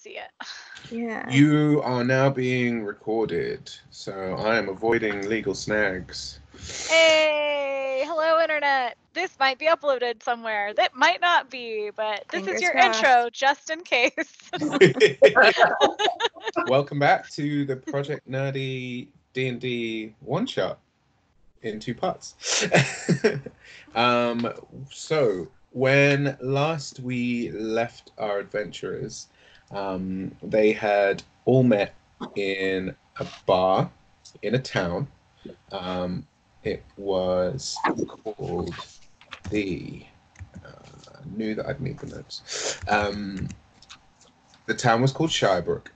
see it. Yeah. You are now being recorded, so I am avoiding legal snags. Hey, hello internet. This might be uploaded somewhere. That might not be, but this Fingers is your crossed. intro, just in case. Welcome back to the ProjectNerdy D&D one-shot in 2 parts. So when last we left our adventurers, they had all met in a bar in a town. It was called the... I knew that I'd need the notes. The town was called Shirebrook.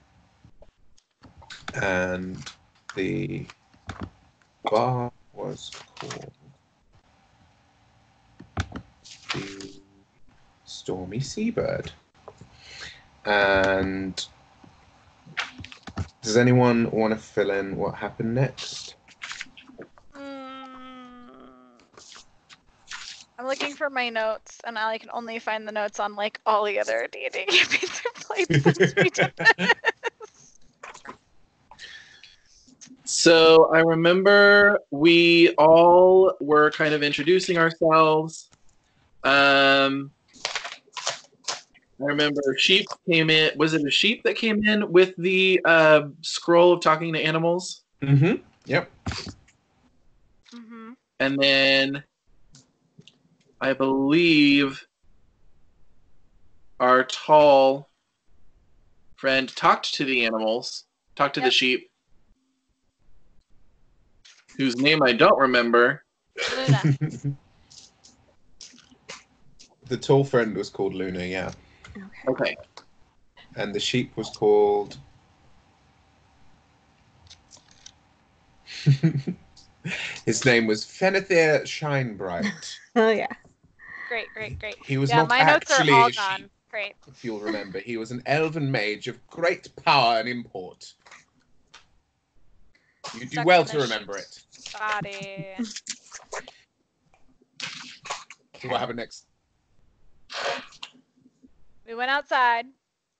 And the bar was called the Stormy Seabird. And does anyone want to fill in what happened next? I'm looking for my notes, and I can only find the notes on like all the other D&D campaigns I've played since we did this. So I remember we all were kind of introducing ourselves. I remember Sheep came in. Was it a sheep that came in with the scroll of talking to animals? Mm-hmm. Yep. Mm-hmm. And then I believe our tall friend talked to the animals, talked to the sheep, whose name I don't remember. Luna. The tall friend was called Luna, yeah. Okay. And the sheep was called... His name was Fenethir Shinebright. Oh yeah. Great. He was Yeah, not my notes are actually all a sheep, gone. Great. if you'll remember. He was an elven mage of great power and import. You do Stuck well in to the remember it. sheep's body. So what happened next? We went outside.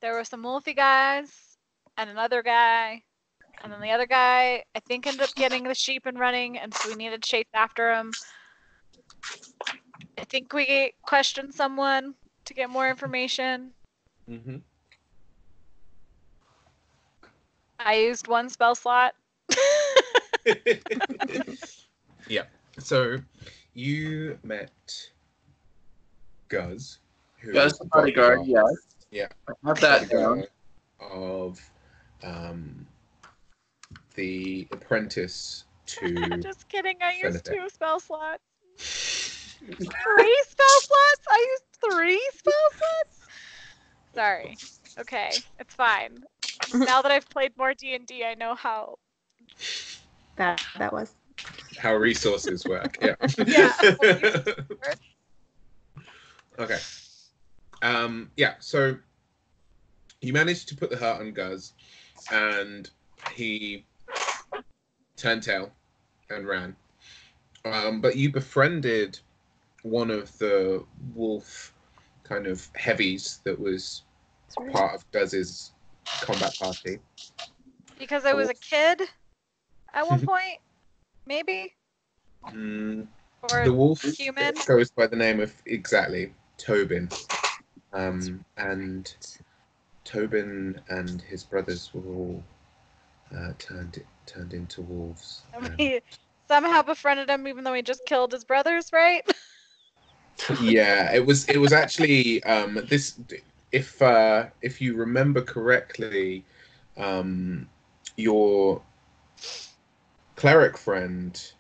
There were some wolfy guys and another guy. And then the other guy, I think, ended up getting the sheep and running, and so we needed to chase after him. I think we questioned someone to get more information. Mm-hmm. I used 1 spell slot. Yeah. So you met Guz, who Guz was the bodyguard, yes. Yeah. I have that down. Of the apprentice to Just kidding, I used Fenethir. 2 spell slots. 3 spell slots? I used 3 spell slots? Sorry. Okay, it's fine. Now that I've played more D&D, I know how... That was. How resources work, yeah. Yeah. Okay. Yeah, so you managed to put the hurt on Guz, and he turned tail and ran. But you befriended one of the wolf kind of heavies that was part of Guz's combat party. Because I was a kid at one point, maybe? Or The wolf human? goes by the name of, exactly, Tobin. And Tobin and his brothers were all turned into wolves. And we somehow befriended him even though he just killed his brothers, right? Yeah, it was actually this. If you remember correctly, your cleric friend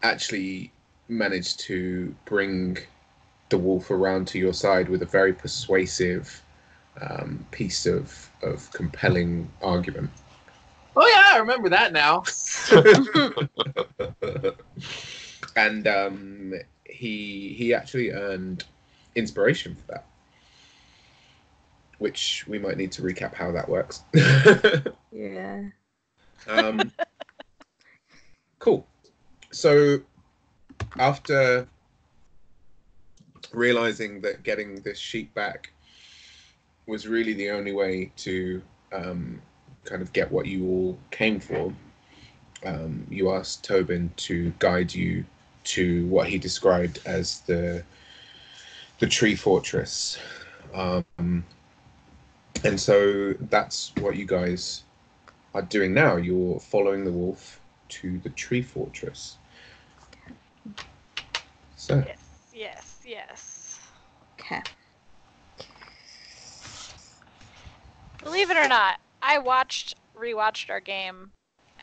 actually managed to bring the wolf around to your side with a very persuasive piece of compelling argument. Oh yeah, I remember that now. And he actually earned inspiration for that, which we might need to recap how that works. Yeah. Cool. So after realizing that getting this sheep back was really the only way to kind of get what you all came for, you asked Tobin to guide you to what he described as the tree fortress. And so that's what you guys are doing now. You're following the wolf to the tree fortress. So, Yes. Okay. Believe it or not, I rewatched our game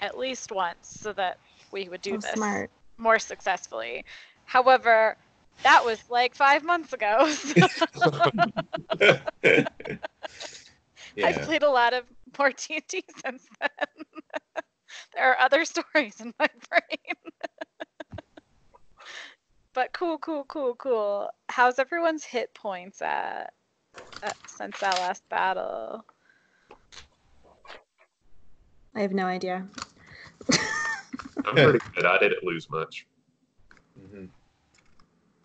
at least once so that we would do this Smart. more successfully. However, that was like 5 months ago. So yeah. I've played a lot of more D&D since then. There are other stories in my brain. But cool. How's everyone's hit points at since that last battle? I have no idea. I'm pretty good. I didn't lose much. Mhm.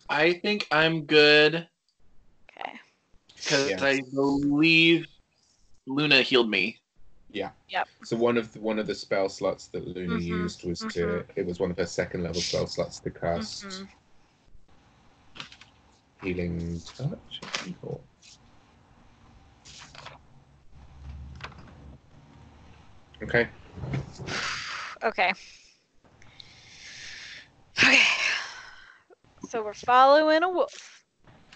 I think I'm good Okay. because Yeah. I believe Luna healed me. Yeah. Yep. So one of the spell slots that Luna Mhm, used was it was one of her second level spell slots to cast healing touch, I think, or okay. Okay. So we're following a wolf.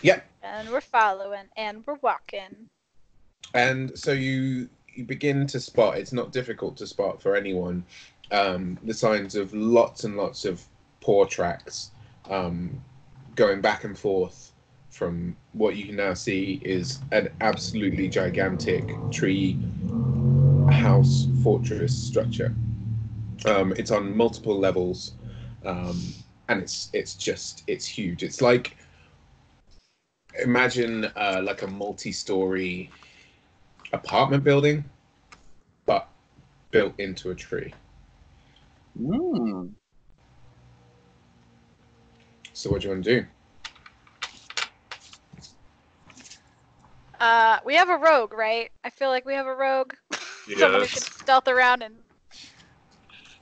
Yep. And we're following and we're walking. And so you begin to spot, it's not difficult to spot for anyone, the signs of lots and lots of paw tracks going back and forth from what you can now see is an absolutely gigantic tree house fortress structure. It's on multiple levels, and it's huge. It's like, imagine like a multi-story apartment building, but built into a tree. Mm. So what do you want to do? We have a rogue, right? I feel like we have a rogue. Yes. Someone who can stealth around and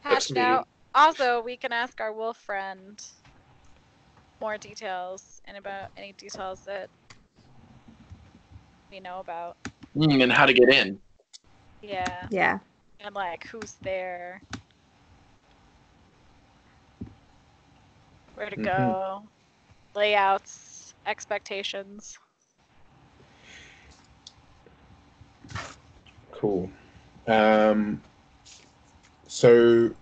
That's hash it me. out. Also, we can ask our wolf friend more details and about any details that we know about. And how to get in. Yeah. Yeah. And like who's there. Where to go. Layouts, expectations. Cool. So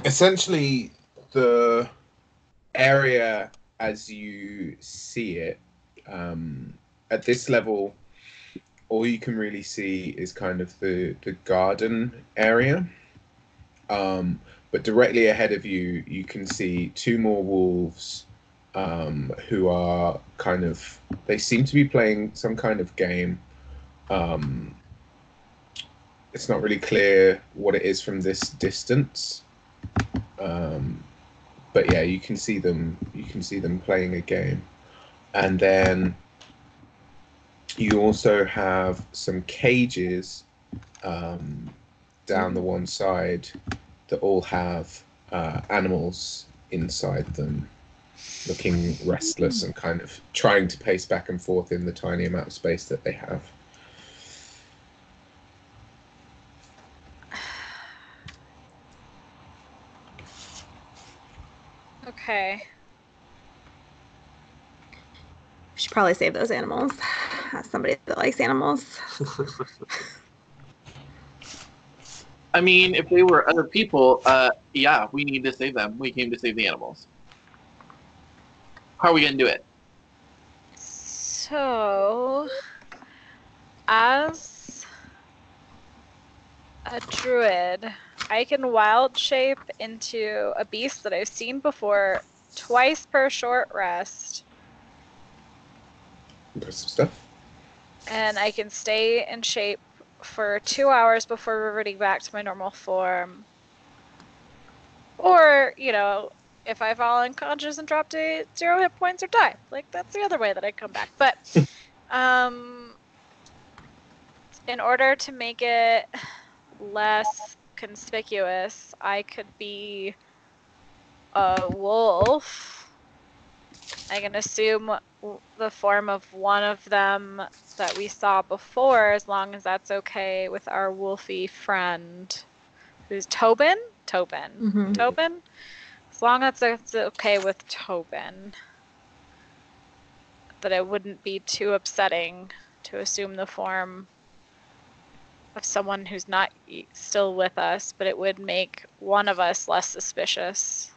essentially the area as you see it, at this level, all you can really see is kind of the garden area. But directly ahead of you, you can see two more wolves, who are kind of, they seem to be playing some kind of game. It's not really clear what it is from this distance. But yeah, you can see them. You can see them playing a game, and then you also have some cages down the one side that all have animals inside them, looking restless and kind of trying to pace back and forth in the tiny amount of space that they have. Okay. We should probably save those animals. As somebody that likes animals. I mean, if they were other people, yeah, we need to save them. We came to save the animals. How are we gonna do it? So, as a druid, I can wild shape into a beast that I've seen before twice per short rest. Impressive stuff. And I can stay in shape for 2 hours before reverting back to my normal form. Or, if I fall unconscious and drop to 0 hit points or die. Like, that's the other way that I come back. But, in order to make it less conspicuous, I could be a wolf. I can assume the form of one of them that we saw before, as long as that's okay with our wolfy friend, who's Tobin? Tobin. Mhm. Tobin? As long as it's okay with Tobin. That it wouldn't be too upsetting to assume the form of someone who's not still with us, but it would make one of us less suspicious.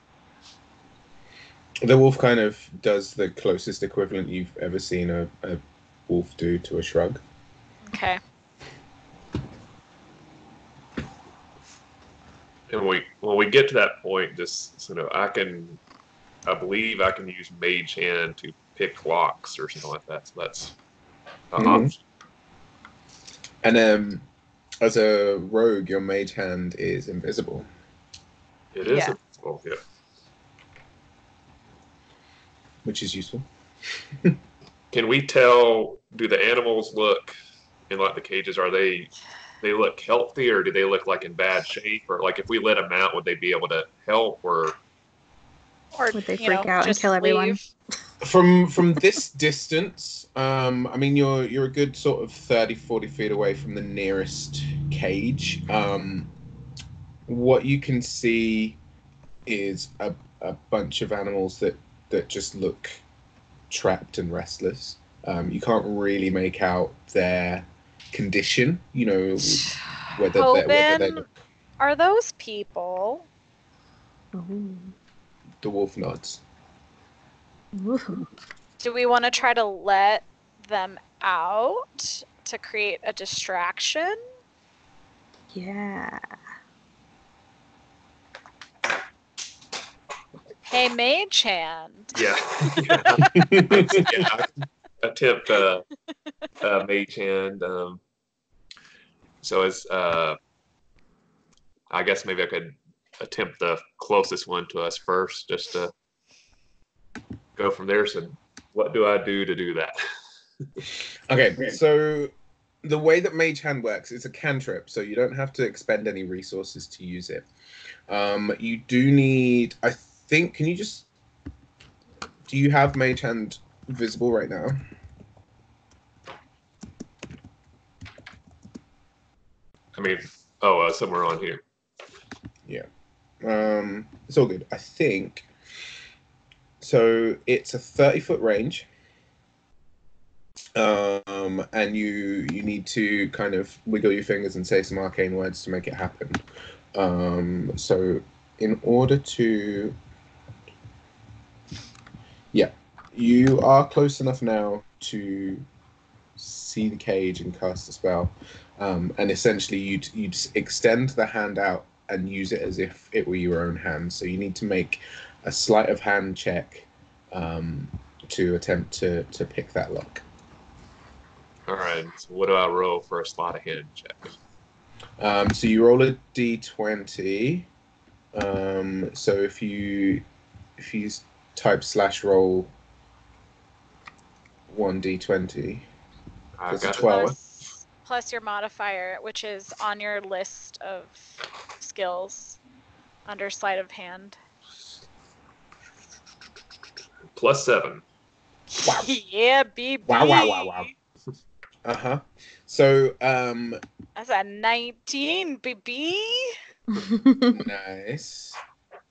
The wolf kind of does the closest equivalent you've ever seen a wolf do to a shrug. Okay. And when we get to that point, just I believe I can use Mage Hand to pick locks or something like that. So that's an option. And as a rogue, your mage hand is invisible. It is Yeah. invisible, yeah. Which is useful. Can we tell? Do the animals look in like the cages? Are they look healthy, or do they look like in bad shape? Or like if we let them out, would they be able to help? Or Would they freak out and just kill everyone? leave. From this distance, I mean you're a good sort of 30-40 feet away from the nearest cage. What you can see is a bunch of animals that just look trapped and restless. You can't really make out their condition, whether they Tobin, look. are those people? Ooh. The wolf nods. Ooh. Do we want to try to let them out to create a distraction? Yeah. Hey, Mage Hand. yeah, yeah, I can attempt Mage Hand. So as I guess maybe I could attempt the closest one to us first, just to go from there. So what do I do to do that? Okay, so the way that Mage Hand works is a cantrip, so you don't have to expend any resources to use it. You do need, I think, do you have Mage Hand visible right now? I mean, somewhere on here. Yeah. It's all good. I think, so it's a 30-foot range. And you need to kind of wiggle your fingers and say some arcane words to make it happen. So in order to, yeah, you are close enough now to see the cage and cast the spell. And essentially you'd extend the hand out and use it as if it were your own hand. So you need to make a sleight of hand check to attempt to pick that lock. All right. So what do I roll for a sleight of hand check? So you roll a d20. So if you type /roll 1d20, I've that's a got 12. Plus your modifier, which is on your list of skills under sleight of hand. +7. Wow. Yeah, baby. Wow. Uh-huh. So That's a 19, baby. nice.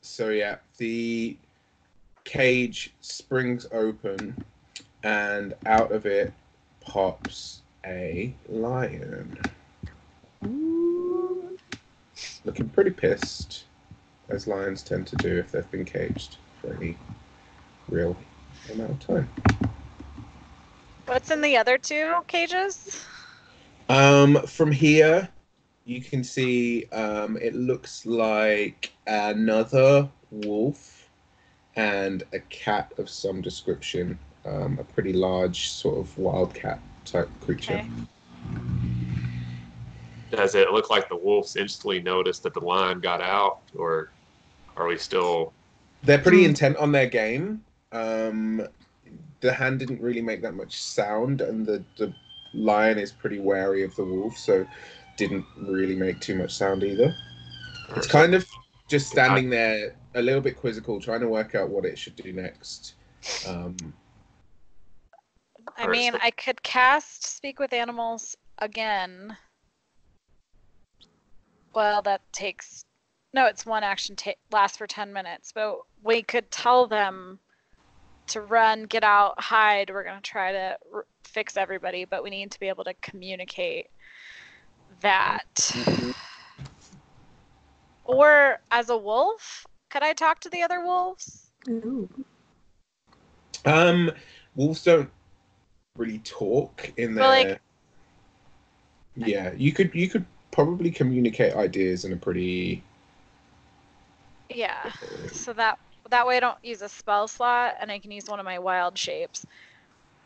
So yeah, the cage springs open and out of it pops a lion. Looking pretty pissed, as lions tend to do if they've been caged for any real amount of time. What's in the other two cages? From here, you can see it looks like another wolf and a cat of some description, a pretty large sort of wildcat type creature. Okay. Does it look like the wolves instantly noticed that the lion got out, or are we still? They're pretty intent on their game. The hand didn't really make that much sound, and the lion is pretty wary of the wolf, so didn't really make too much sound either. It's kind of just standing there, a little bit quizzical, trying to work out what it should do next. I mean, I could cast Speak with Animals again. Well, that takes... No, it's one action, lasts for 10 minutes. But we could tell them to run, get out, hide. We're going to try to fix everybody, but we need to be able to communicate that. Or as a wolf, could I talk to the other wolves? Ooh. Wolves don't really talk in their... But, Yeah, you could probably communicate ideas in a pretty... Yeah, so that way I don't use a spell slot, and I can use one of my wild shapes.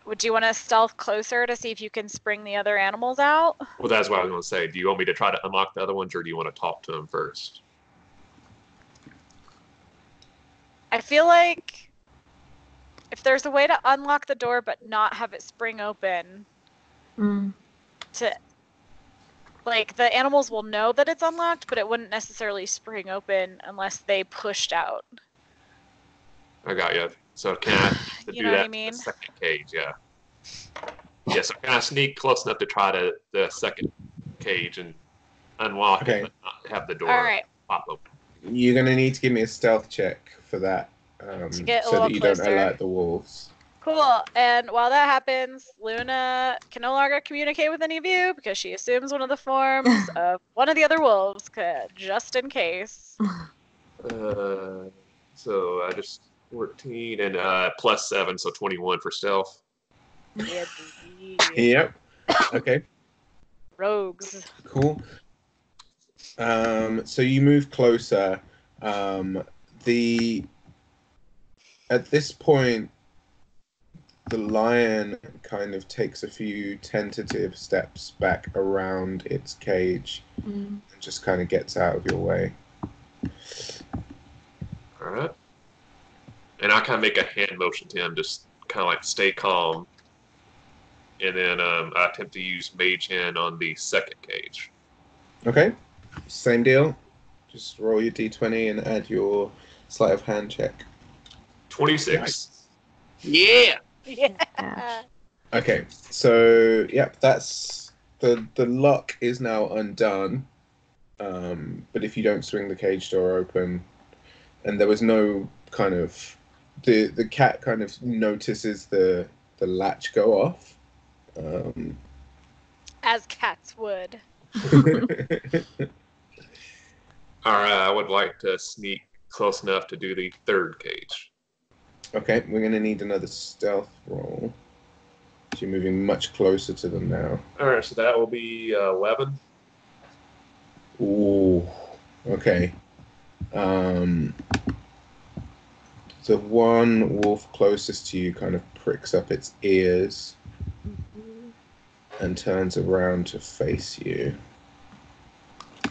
Would you want to stealth closer to see if you can spring the other animals out? Well, that's what I was going to say. Do you want me to try to unlock the other ones, or do you want to talk to them first? I feel like if there's a way to unlock the door but not have it spring open, like, the animals will know that it's unlocked, but it wouldn't necessarily spring open unless they pushed out. I got you. So can I You do know that what I in mean? the second cage? Yeah. Yeah, so can I sneak close enough to try to the second cage and unlock it, but not have the door pop open? You're going to need to give me a stealth check for that, To get a so little that you don't closer. alert the wolves. Cool. And while that happens, Luna can no longer communicate with any of you because she assumes one of the forms of one of the other wolves, just in case. So I just 14 and +7, so 21 for stealth. Yeah. Yep. Okay. Rogues. Cool. So you move closer. At this point, the lion kind of takes a few tentative steps back around its cage and just kind of gets out of your way. All right. And I kind of make a hand motion to him, just kind of like stay calm. And then I attempt to use Mage Hand on the second cage. Okay. Same deal. Just roll your d20 and add your sleight of hand check. 26. Nice. Yeah. Yeah. Okay, so yep, that's the lock is now undone. But if you don't swing the cage door open, and there was no kind of the cat kind of notices the latch go off. As cats would. All right, I would like to sneak close enough to do the third cage. Okay, we're gonna need another stealth roll. So you're moving much closer to them now. All right, so that will be 11. Ooh, okay. The one wolf closest to you kind of pricks up its ears and turns around to face you.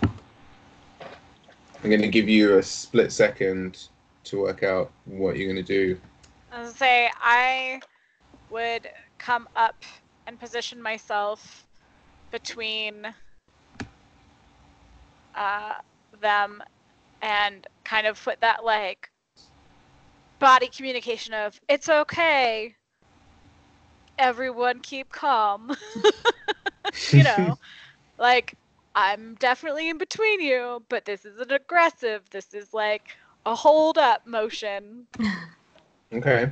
I'm going to give you a split second to work out what you're going to do. I was gonna say, I would come up and position myself between them and kind of put that, like, body communication of, it's okay, everyone keep calm. You know, like, I'm definitely in between you, but this isn't aggressive. This is like a hold up motion. Okay.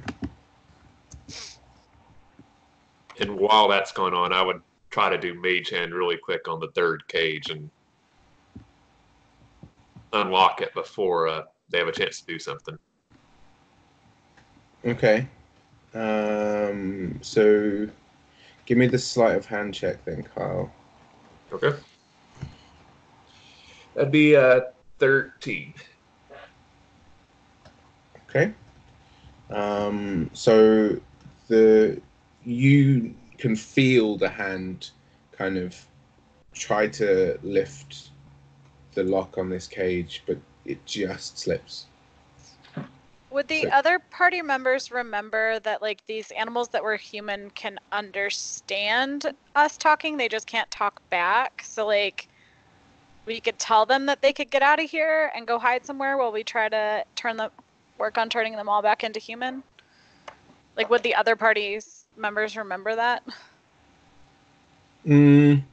And while that's going on, I would try to do Mage Hand really quick on the third cage and unlock it before they have a chance to do something. Okay. So give me the sleight of hand check then, Kyle. Okay. That'd be 13. Okay. So you can feel the hand kind of try to lift the lock on this cage, but it just slips. Would the So- other party members remember that, like, these animals that were human can understand us talking? They just can't talk back. So, like, we could tell them that they could get out of here and go hide somewhere while we try to work on turning them all back into human. Like, would the other party's members remember that? I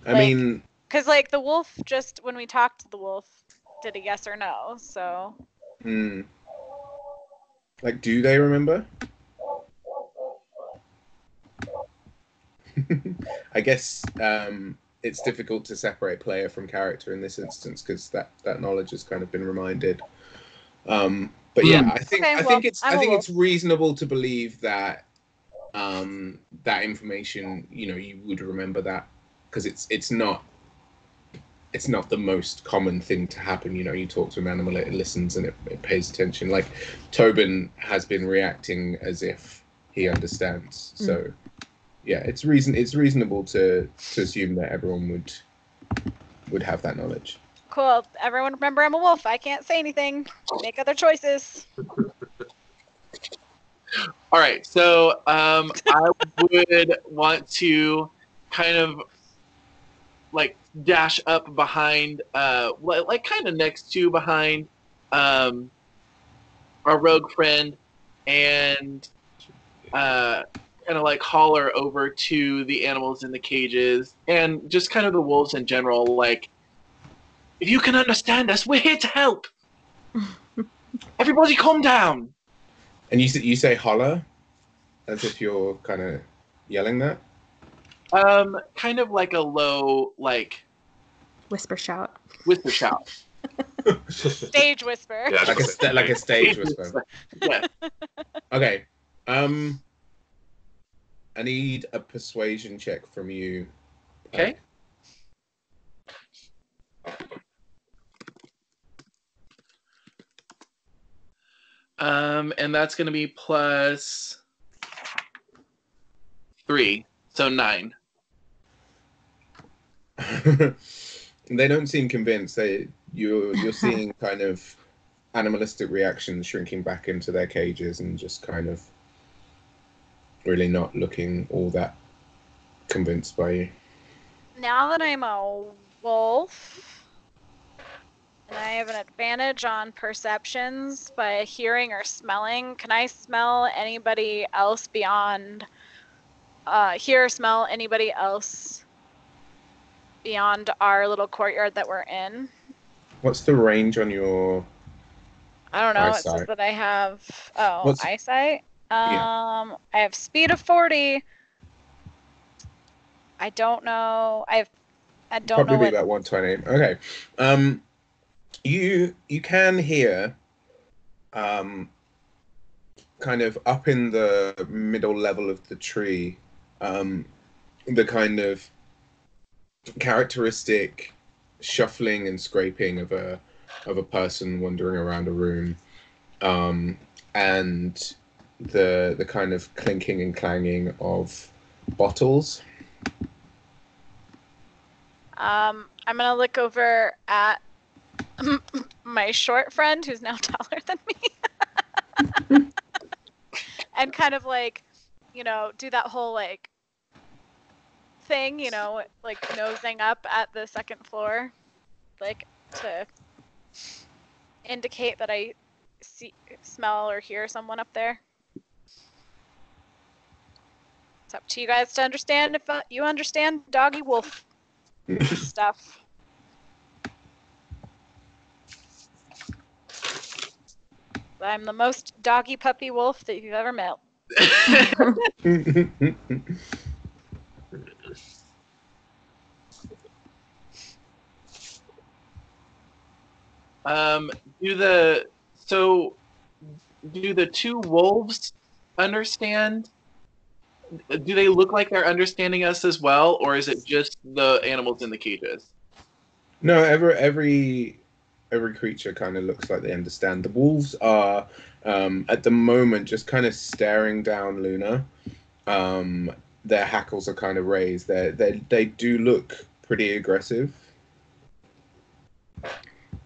Like- mean, Because, like, the wolf, just when we talked to the wolf, did a yes or no. So, like, do they remember? I guess it's difficult to separate player from character in this instance because that knowledge has kind of been reminded. But yeah, I think it's reasonable to believe that that information, you would remember that because it's not the most common thing to happen. You talk to an animal, it listens and it pays attention. Like Tobin has been reacting as if he understands. So yeah, it's reasonable to assume that everyone would have that knowledge. cool. Everyone remember I'm a wolf. I can't say anything. Make other choices. All right, so I would want to kind of like dash up behind, like kind of next to behind our rogue friend, and kind of like holler over to the animals in the cages and just kind of the wolves in general, like, if you can understand us, we're here to help. Everybody calm down. And you say holler as if you're kind of yelling that? Kind of like a low, like, Whisper shout. whisper shout. Stage whisper. Yeah, like a stage whisper. Yeah. Okay. I need a persuasion check from you. Okay. And that's going to be plus 3, so 9. They don't seem convinced. You're seeing kind of animalistic reactions shrinking back into their cages and just kind of really not looking all that convinced by you. Now that I'm a wolf, and I have an advantage on perceptions by hearing or smelling, can I smell anybody else beyond, hear or smell anybody else beyond our little courtyard that we're in? What's the range on your... I don't know. It eyesight? says that I have, What's- eyesight. Yeah. I have speed of 40. I don't know. I don't Probably know be what. about 120. Okay. You can hear kind of up in the middle level of the tree, the kind of characteristic shuffling and scraping of a person wandering around a room, and the kind of clinking and clanging of bottles. I'm gonna look over at my short friend who's now taller than me. And kind of like, do that whole like thing, like nosing up at the second floor, like to indicate that I see, smell, or hear someone up there. It's up to you guys to understand if you understand doggy wolf stuff. I'm the most doggy puppy wolf that you've ever met. Do the two wolves understand? Do they look like they're understanding us as well, or is it just the animals in the cages? No, every creature kind of looks like they understand. The wolves are at the moment just kind of staring down Luna. Their hackles are kind of raised. They do look pretty aggressive.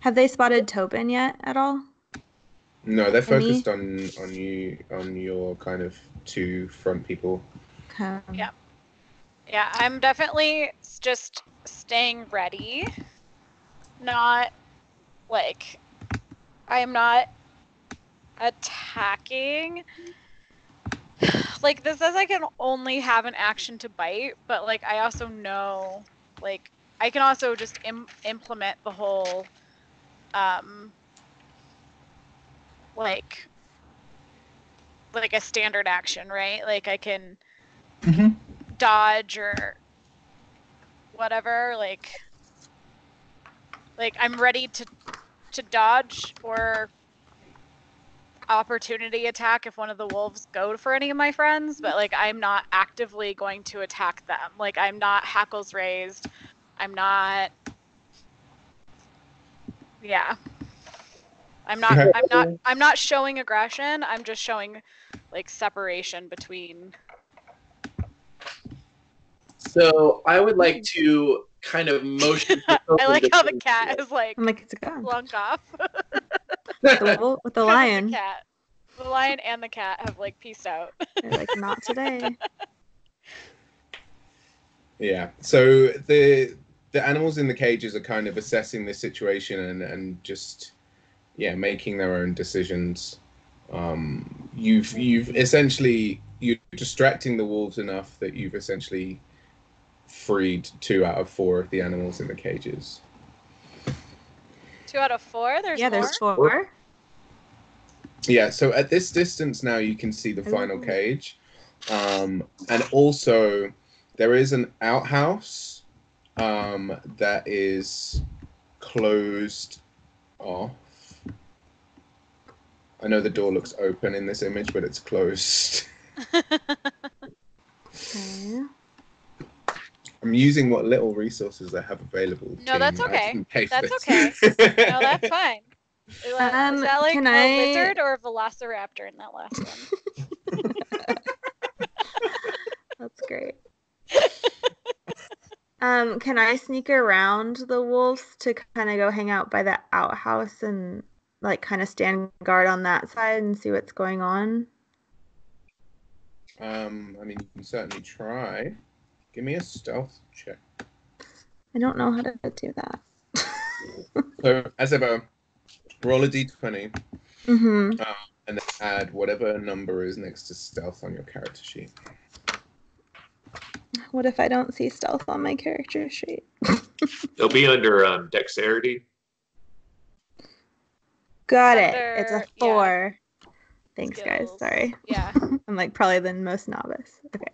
Have they spotted Tobin yet at all? No, they're And me? focused on you, on your kind of two front people. Yeah. Yeah, I'm definitely just staying ready. Not like I am not attacking. Like this says I can only have an action to bite, but like I also know like I can also just implement the whole like a standard action, right? Like I can dodge or whatever, like I'm ready to dodge or opportunity attack if one of the wolves go for any of my friends, but like I'm not actively going to attack them. Like I'm not hackles raised. I'm not yeah. Okay. I'm not showing aggression. I'm just showing like separation between. So I would like to kind of motion. I like how the cat is like I'm like, it's gone. slunk off. With the lion. The cat. The lion and the cat have like peaced out. They're like, not today. Yeah. So the animals in the cages are kind of assessing the situation and just making their own decisions. You've essentially you're distracting the wolves enough that you've essentially freed 2 out of 4 of the animals in the cages. 2 out of 4? There's more? There's 4. Yeah, so at this distance now you can see the final Ooh. cage. And also there is an outhouse that is closed off. I know the door looks open in this image, but it's closed. Okay. I'm using what little resources I have available. No, that's team. I okay. didn't pay for That's this. okay. No, that's fine. Is that like can a I- lizard or a velociraptor in that last one? That's great. Can I sneak around the wolves to kind of go hang out by the outhouse and like kind of stand guard on that side and see what's going on? I mean, you can certainly try. Give me a stealth check. I don't know how to do that. So, as ever, roll a d20 Mm-hmm. and then add whatever number is next to stealth on your character sheet. What if I don't see stealth on my character sheet? It'll be under dexterity. Got it. It's a Under- 4. Thanks, guys. Skills. Sorry. Yeah. I'm like probably the most novice. Okay.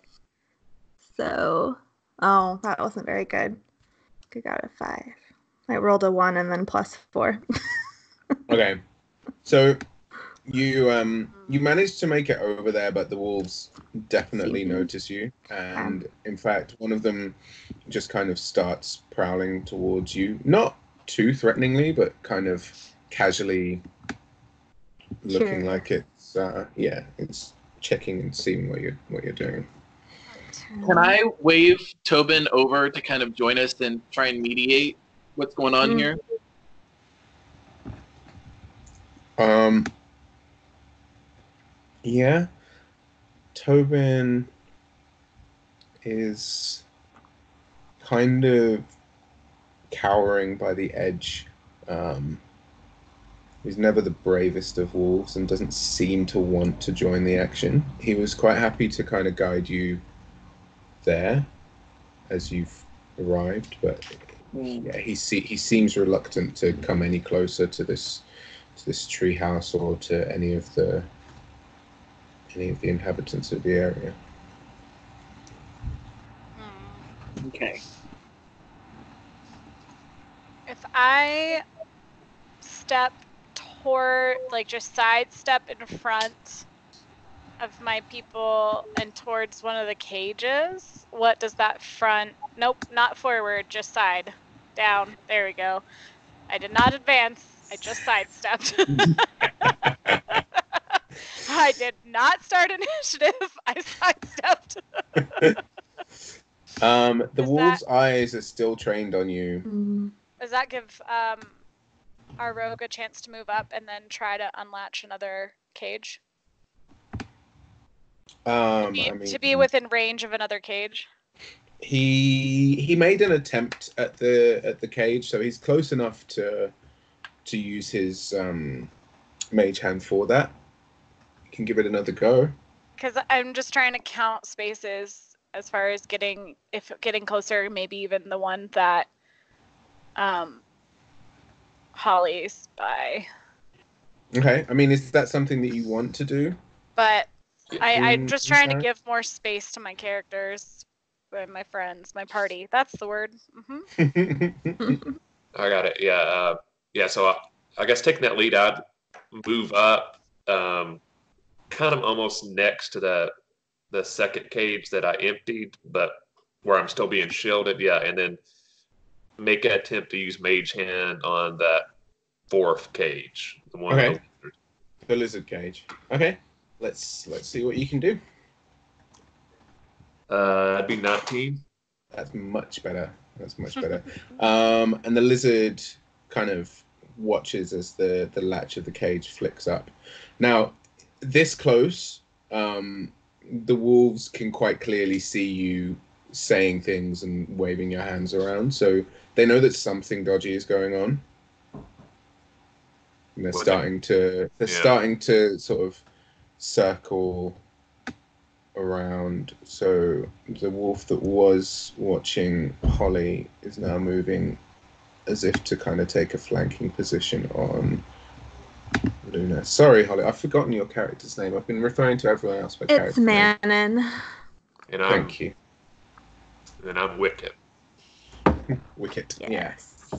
So, oh, that wasn't very good. I got a 5. I rolled a 1 and then +4. Okay, so you managed to make it over there, but the wolves definitely See. notice you, and in fact, one of them just kind of starts prowling towards you, not too threateningly, but kind of casually, looking Sure. like it's it's checking and seeing what you're doing. Can I wave Tobin over to kind of join us and try and mediate what's going on here? Yeah, Tobin is kind of cowering by the edge. He's never the bravest of wolves and doesn't seem to want to join the action. He was quite happy to kind of guide you there as you've arrived, but yeah, he seems reluctant to come any closer to this treehouse or to any of the inhabitants of the area. Okay. If I step toward, like just sidestep in front of my people and towards one of the cages, what does that front, nope, not forward, just side, down, there we go. I did not advance, I just sidestepped. I did not start initiative, I sidestepped. The wolves' eyes are still trained on you. Mm. Does that give our rogue a chance to move up and then try to unlatch another cage? I To be mean, within range of another cage? he made an attempt at the cage, so he's close enough to use his mage hand for that. You can give it another go. Because I'm just trying to count spaces as far as getting closer, maybe even the one that Holly's by. Okay. I mean, is that something that you want to do? But I'm just trying to Okay. give more space to my characters, and my friends, my party. That's the word. I got it. Yeah. Yeah. So I guess taking that lead, I'd move up, kind of almost next to the second cage that I emptied, but where I'm still being shielded. Yeah, and then make an attempt to use Mage Hand on that fourth cage, the one. Okay. The lizard cage. Okay. Let's see what you can do. That'd be 19. That's much better. That's much better. And the lizard kind of watches as the latch of the cage flicks up. Now, this close, the wolves can quite clearly see you saying things and waving your hands around, so they know that something dodgy is going on. And they're starting to sort of circle around. So the wolf that was watching Holly is now moving as if to kind of take a flanking position on Luna. Sorry, Holly, I've forgotten your character's name. I've been referring to everyone else by It's character name. Manon. And Thank you. And I'm Wicket. Wicket. Yes.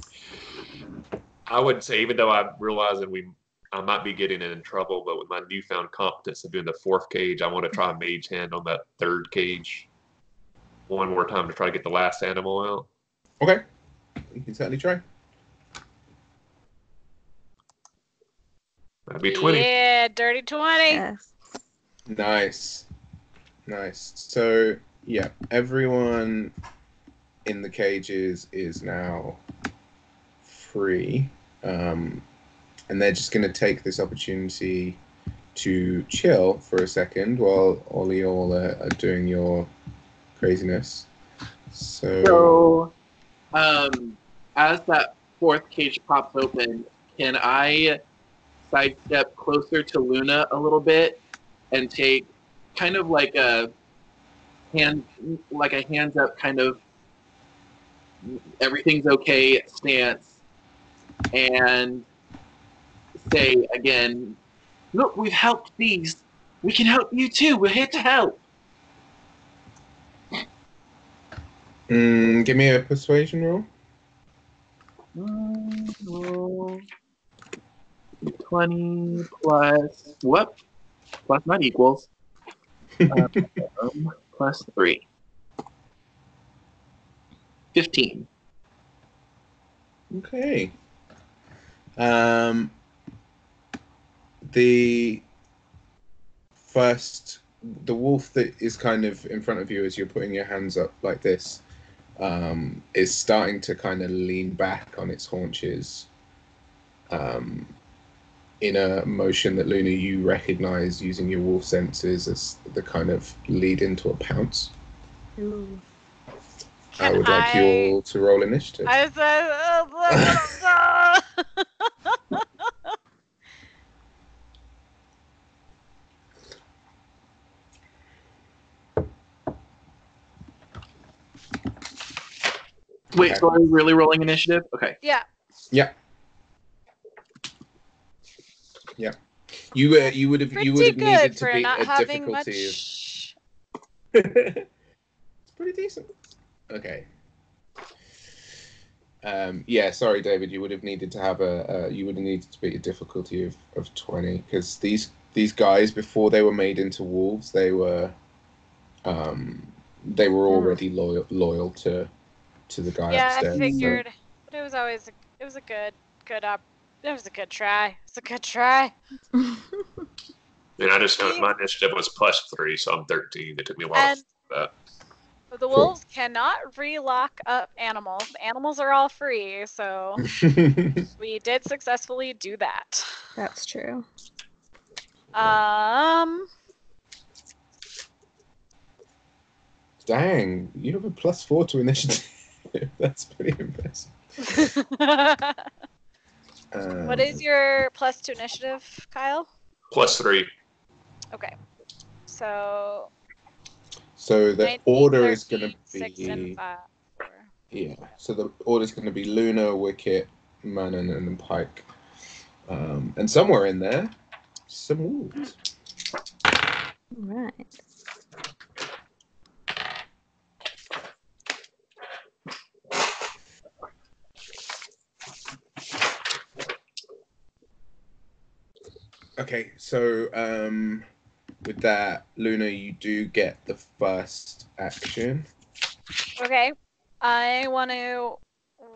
I would say, even though I'm realizing I might be getting in trouble, but with my newfound competence of doing the fourth cage, I want to try Mage Hand on that third cage one more time to try to get the last animal out. Okay. You can certainly try. That'd be 20. Yeah, dirty 20. Yes. Nice. Nice. So, yeah, everyone in the cages is now free. And they're just going to take this opportunity to chill for a second while all y'all are doing your craziness. So, as that fourth cage pops open, can I sidestep closer to Luna a little bit and take kind of like a hands up kind of everything's okay stance, and say again, look, we've helped these. We can help you too. We're here to help. Give me a persuasion roll. 20 plus what? Plus not equals. Plus 3. 15. Okay. The wolf that is kind of in front of you as you're putting your hands up like this, is starting to kind of lean back on its haunches, in a motion that, Luna, you recognize using your wolf senses as the kind of lead into a pounce. Ooh. I would like you all to roll initiative. Wait, Okay. so are we really rolling initiative? Okay. Yeah. Yeah. Yeah. You would have Pretty good needed to for beat not a having difficulty much. It's pretty decent. Okay. Yeah, sorry, David. You would have needed to have you would have needed to beat a difficulty of 20, because these guys, before they were made into wolves, they were already loyal to the guy Yeah, upstairs. I figured, but it was a good it was a good try. It's a good try. And I just know my initiative was plus 3, so I'm 13. It took me a while to And that. The wolves cannot relock up animals. The animals are all free, so we did successfully do that. That's true. Dang, you have a +4 to initiative. That's pretty impressive. What is your plus to initiative, Kyle? +3. Okay. So the 19, order is 13, going to 6 be and 5. 4. yeah. So the order is going to be Luna, Wicket, Manon, and then Pike. And somewhere in there, some wolves. All right. Okay, so with that, Luna, you do get the first action. Okay. I want to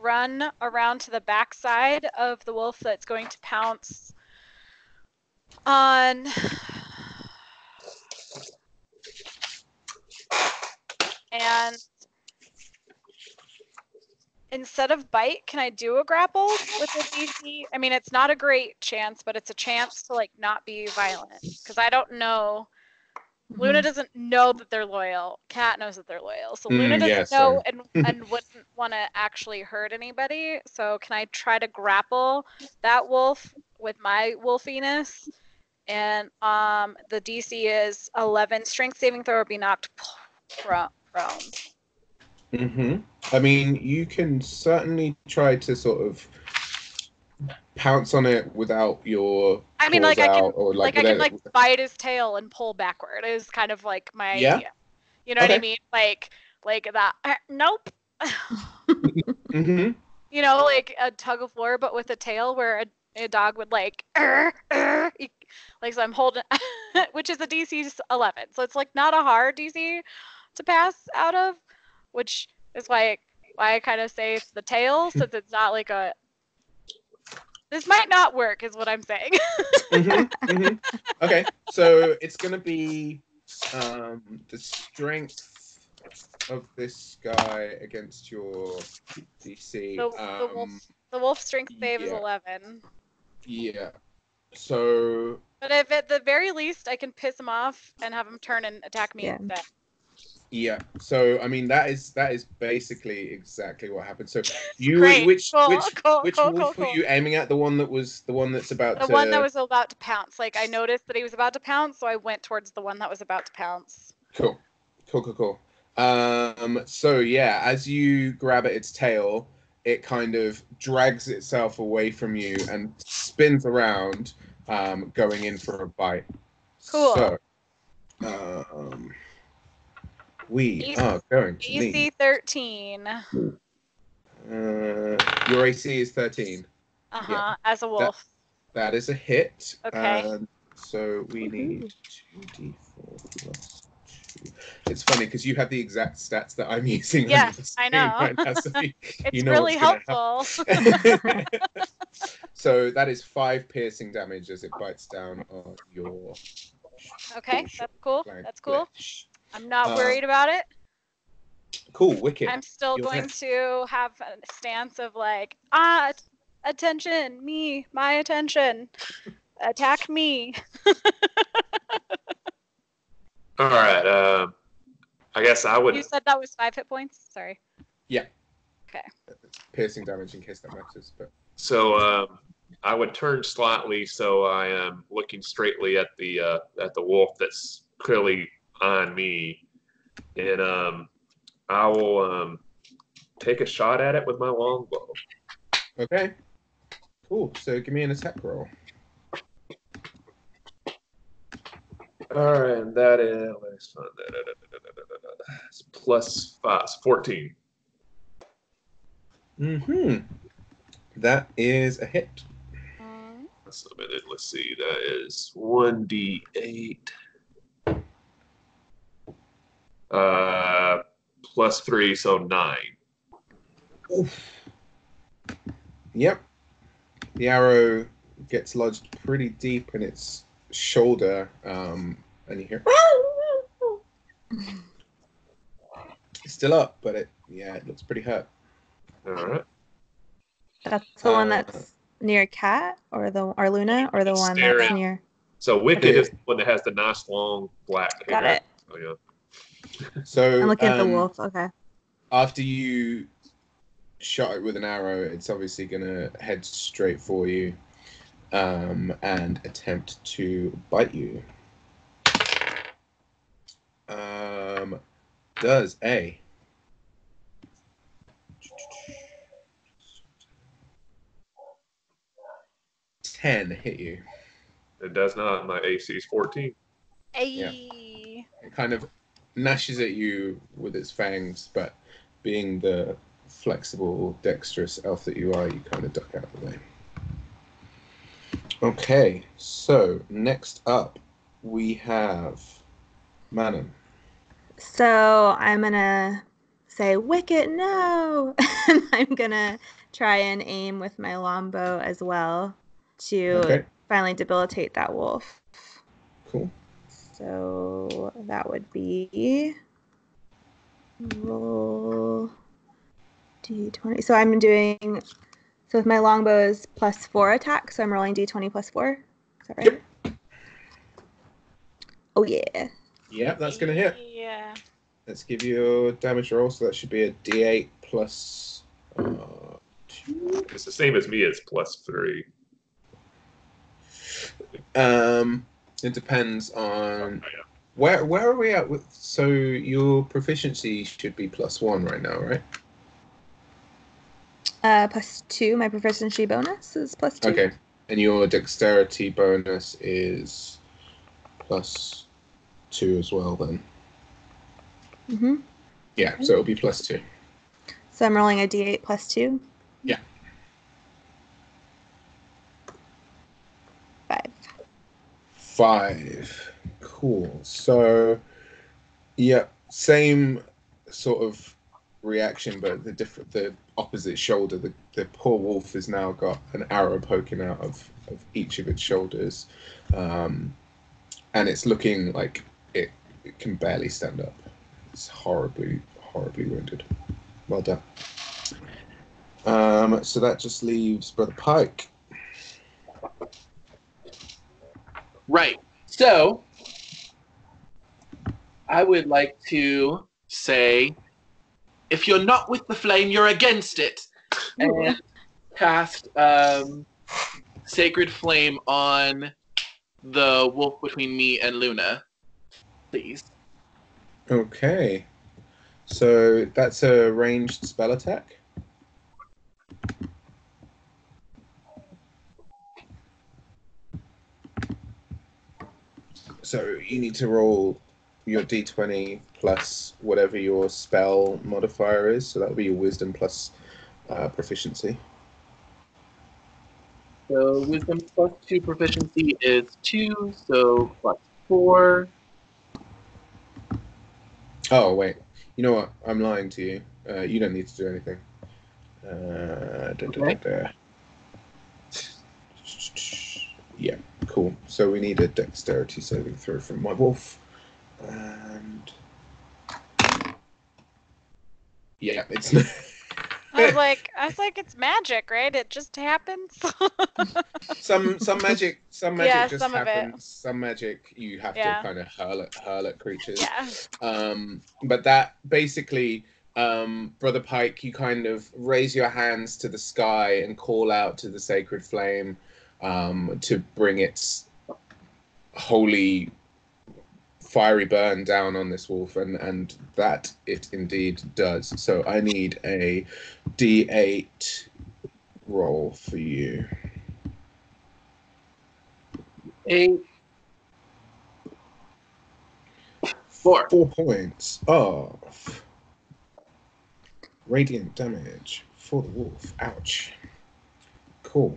run around to the backside of the wolf that's going to pounce on. And instead of bite, can I do a grapple with a DC? I mean, it's not a great chance, but it's a chance to like not be violent. Because I don't know. Luna doesn't know that they're loyal. Cat knows that they're loyal. So Luna doesn't know and wouldn't want to actually hurt anybody. So can I try to grapple that wolf with my wolfiness? And the DC is 11. Strength saving throw or be knocked prone. I mean, you can certainly try to sort of pounce on it without your. I mean, like I can, or like I can like bite his tail and pull backward. Is kind of like my idea. You know what I mean? Like that. Nope. You know, like a tug of war, but with a tail, where a dog would like, like so I'm holding, which is a DC 11. So it's like not a hard DC to pass out of, which is why I kind of say it's the tail, since it's not like a. This might not work, is what I'm saying. Okay, so it's gonna be the strength of this guy against your DC. The wolf strength save is 11. Yeah. So. But if at the very least I can piss him off and have him turn and attack me instead. Yeah. So I mean that is basically exactly what happened. So you Great. which cool, wolf were you aiming at? The one that's about the one that was about to pounce. Like I noticed that he was about to pounce, so I went towards the one that was about to pounce. Cool. So yeah, as you grab at its tail, it kind of drags itself away from you and spins around, going in for a bite. Cool. So, we are going to AC need 13. Your AC is 13. Yeah. As a wolf. That is a hit. Okay. So we need 2d4 plus 2. It's funny because you have the exact stats that I'm using. Yes, I know. Right now, so it's really helpful. So that is 5 piercing damage as it bites down on your. Okay, that's cool. That's cool. I'm not worried about it. Cool, Wicked. I'm still going to have a stance of like, attention, my attention. Attack me. All right. I guess I would. You said that was 5 hit points? Sorry. Yeah. Okay. Piercing damage in case that matters. But. So I would turn slightly so I am looking straightly at the wolf that's clearly on me, and I will take a shot at it with my longbow. Okay. Cool. So give me an attack roll. All right, and that is it's +5, 14. That is a hit. Submitted. Let's see. That is 1d8. +3, so 9. Oof. Yep. The arrow gets lodged pretty deep in its shoulder, and you hear. It's still up, but it looks pretty hurt. All right. That's the one that's near Cat or Luna or the It's one staring. that's near. So Wicked Okay. is the one that has the nice long black hair. Got it. Oh yeah. So I'm looking at the wolf. Okay. after you shot it with an arrow, it's obviously gonna head straight for you, and attempt to bite you. Does a 10 hit you? It does not. My AC is 14. Ayy. It kind of gnashes at you with its fangs, but being the flexible, dexterous elf that you are, you kind of duck out of the way. Okay, so next up we have Manon. So I'm gonna say Wicket, no, and I'm gonna try and aim with my longbow as well to finally debilitate that wolf. Cool. So that would be roll d20. So I'm doing, so with my longbow is +4 attack, so I'm rolling d20 +4. Is that right? Yep. Oh yeah. Yeah, that's gonna hit. Yeah. Let's give you a damage roll, so that should be a d8 plus 2. It's the same as me. It's +3. It depends on where are we at with. So your proficiency should be +1 right now, right? +2. My proficiency bonus is +2. Okay, and your dexterity bonus is +2 as well. Then. Mm-hmm. Yeah, so it'll be +2. So I'm rolling a d8 +2. Yeah. 5. Cool. So, yeah, same sort of reaction, but the opposite shoulder. The poor wolf has now got an arrow poking out of each of its shoulders, and it's looking like it can barely stand up. It's horribly wounded. Well done. So that just leaves Brother Pike. Right. So I would like to say, if you're not with the flame, you're against it. And cast Sacred Flame on the wolf between me and Luna, please. Okay. So that's a ranged spell attack. So you need to roll your d20 plus whatever your spell modifier is. So that would be your wisdom plus proficiency. So wisdom +2 proficiency is 2, so +4. Oh, wait. You know what? I'm lying to you. You don't need to do anything. Yeah, cool. So we need a dexterity saving throw from my wolf. And yeah, it's I was like, it's magic, right? It just happens. some magic Yeah, just some of it. happens. Some magic you have Yeah. to kind of hurl at creatures. Yeah. But that basically, Brother Pike, you kind of raise your hands to the sky and call out to the sacred flame to bring its holy fiery burn down on this wolf, and that it indeed does. So I need a d8 roll for you. 8. 4. 4 points of radiant damage for the wolf. Ouch. Cool.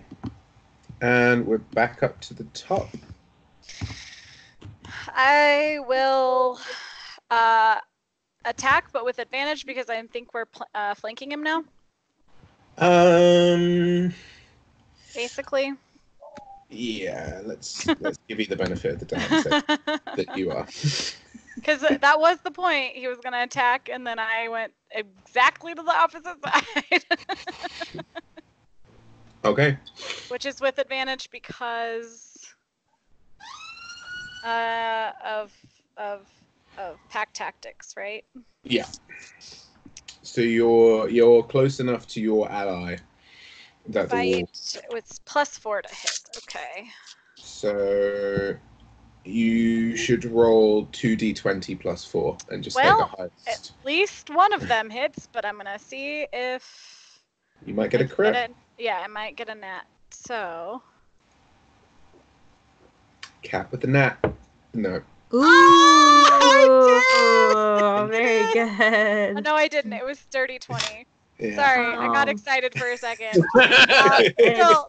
And we're back up to the top. I will attack, but with advantage because I think we're flanking him now. Basically. Yeah, let's give you the benefit of the doubt that you are. Because that was the point. He was going to attack, and then I went exactly to the opposite side. Okay. Which is with advantage because of pack tactics, right? Yeah. So you're close enough to your ally that the wolf. It's +4 to hit. Okay. So you should roll 2d20 plus 4 and just take the highest. At least one of them hits, but I'm gonna see if you might get a crit. Yeah, I might get a nat. So. Cat with the nat. No. Ooh, I did! Very good. Oh, no, I didn't. It was dirty 20. Yeah. Sorry, I got excited for a second. Still,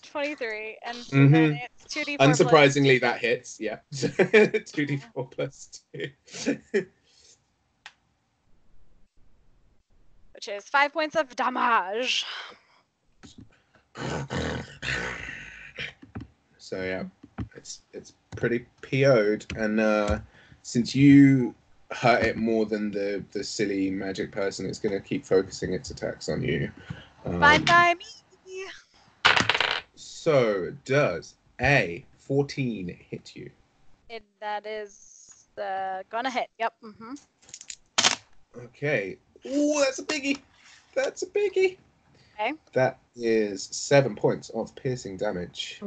23, and so then it's 2d4 Unsurprisingly, that hits. Yeah. 2d4 plus 2. Which is 5 points of damage. So yeah, it's pretty PO'd, and since you hurt it more than the silly magic person, it's going to keep focusing its attacks on you. Fine by me. So does a 14 hit you? That is gonna hit. Yep. Okay. Oh, that's a biggie. That's a biggie. Okay. That is 7 points of piercing damage.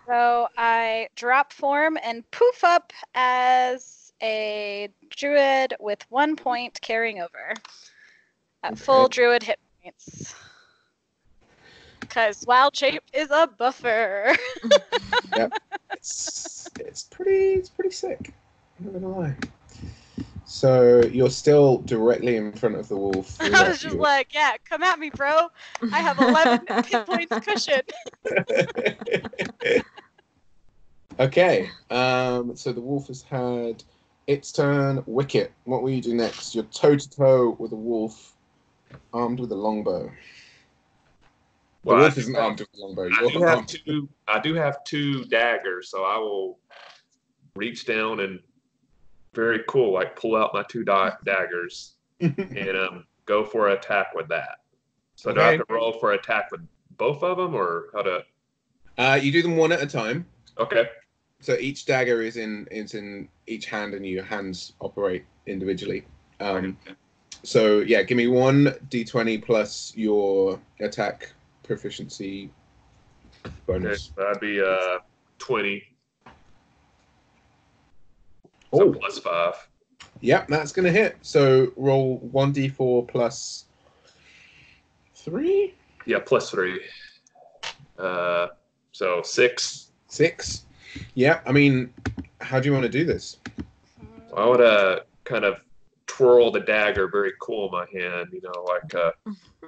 So I drop form and poof up as a druid with 1 point carrying over at full druid hit points. Because wild shape is a buffer. Yep. It's pretty sick. I'm not gonna lie. So you're still directly in front of the wolf. I was just like, yeah, come at me, bro. I have 11 hit points cushion. Okay. So the wolf has had its turn. Wicket, what will you do next? You're toe to toe with a wolf, armed with a longbow. Well, the wolf isn't armed with a longbow. I do have 2 daggers, so I will reach down and very cool, like pull out my 2 daggers and go for an attack with that. So do I have to roll for attack with both of them, or how to? You do them one at a time. Okay. So each dagger is in each hand, and your hands operate individually. So yeah, give me 1 d20 plus your attack proficiency bonus. Okay, that'd be 20. Oh, So plus 5. Yep, that's gonna hit. So roll 1d4 plus 3. Yeah, plus 3. So 6. 6. Yeah, I mean, how do you want to do this? I would kind of twirl the dagger very cool in my hand, like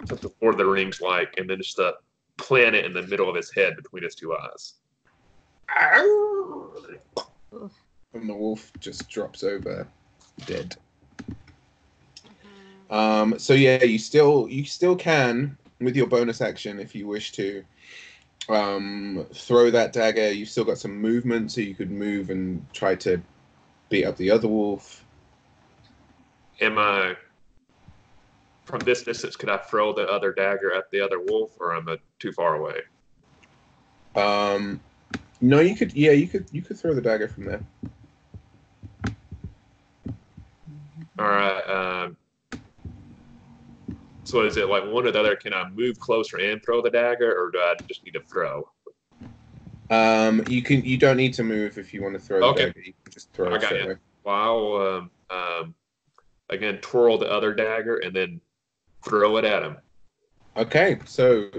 something Lord of the Rings like, and then just plant it in the middle of his head between his 2 eyes. And the wolf just drops over dead. So yeah, you still can, with your bonus action, if you wish to, throw that dagger. You've still got some movement, so you could move and try to beat up the other wolf. Am I, from this distance, could I throw the other dagger at the other wolf, or am I too far away? No, you could. Yeah, you could throw the dagger from there. All right. So is it like one or the other? Can I move closer and throw the dagger, or do I just need to throw? You don't need to move if you want to throw the dagger. You can just throw it straight away. Well, I'll again twirl the other dagger and then throw it at him. Okay, so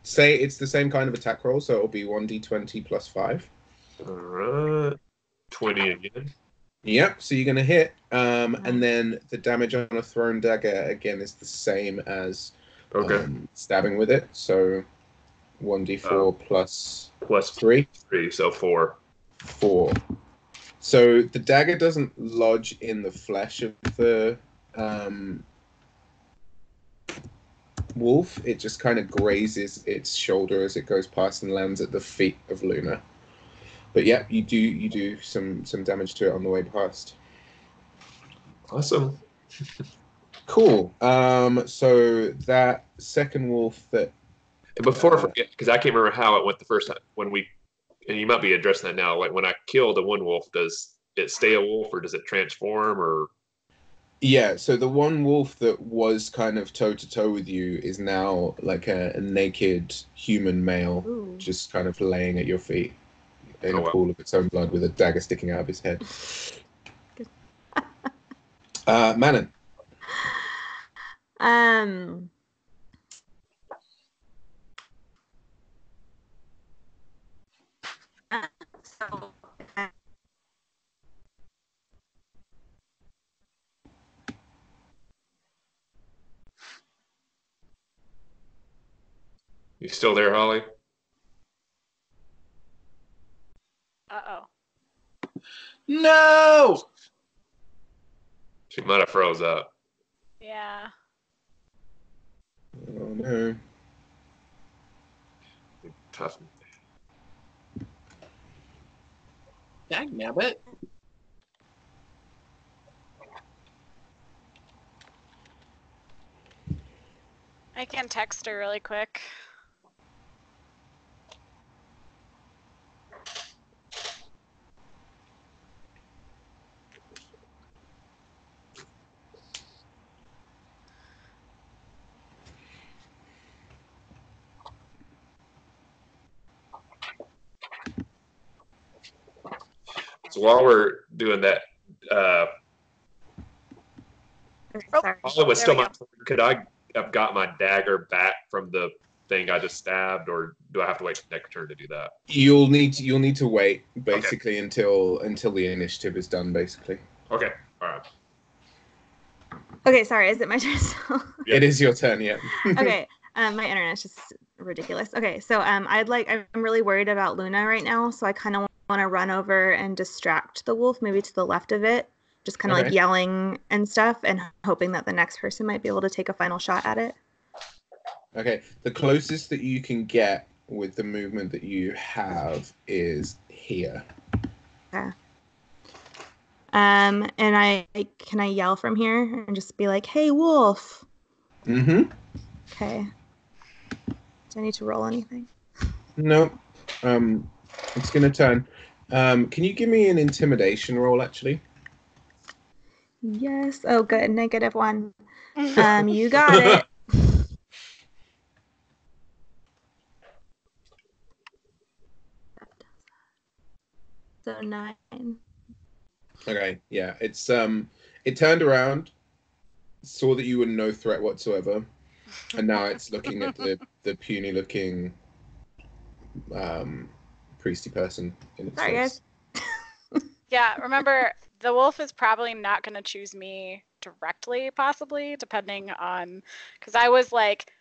say it's the same kind of attack roll, so it'll be 1d20 plus 5. All right, 20 again. Yep, so you're going to hit, and then the damage on a thrown dagger, again, is the same as stabbing with it, so 1d4 plus 3. 3, so 4. 4. So the dagger doesn't lodge in the flesh of the wolf, it just kind of grazes its shoulder as it goes past and lands at the feet of Luna. But yeah, you do some damage to it on the way past. Awesome. Cool. So that second wolf that Before, because I can't remember how it went the first time when we, and you might be addressing that now. Like when I kill the one wolf, does it stay a wolf or does it transform or? Yeah, so the one wolf that was kind of toe to toe with you is now like a naked human male, Ooh. just kind of laying at your feet in Oh, a wow. pool of its own blood with a dagger sticking out of his head. Good. Manon. So You still there, Holly? Uh-oh. No! She might have froze up. Yeah. Oh no. Tough. Dagnabbit. I can text her really quick. So while we're doing that, sorry. Holly was There still we my go. turn. Could I have got my dagger back from the thing I just stabbed, or do I have to wait next turn to do that? You'll need to wait basically until the initiative is done, basically. Okay. All right. Okay, sorry. Is it my turn still? Yeah. It is your turn, yeah. Okay. My internet's just ridiculous. Okay, so I'm really worried about Luna right now, so I kind of want to run over and distract the wolf, maybe to the left of it, just kind of like Okay. yelling and stuff, and hoping that the next person might be able to take a final shot at it. Okay, the closest that you can get with the movement that you have is here. Okay. And can I yell from here and just be like, "Hey, wolf." Mm-hmm. Okay. Do I need to roll anything? No. It's gonna turn. Can you give me an intimidation roll, actually? Yes. Oh, good. -1. You got it. So 9. Okay, yeah. It's it turned around, saw that you were no threat whatsoever, and now it's looking at the puny looking priesty person in its Sorry, face. guys. Yeah, remember, the wolf is probably not going to choose me directly, possibly, depending on... Because I was, like,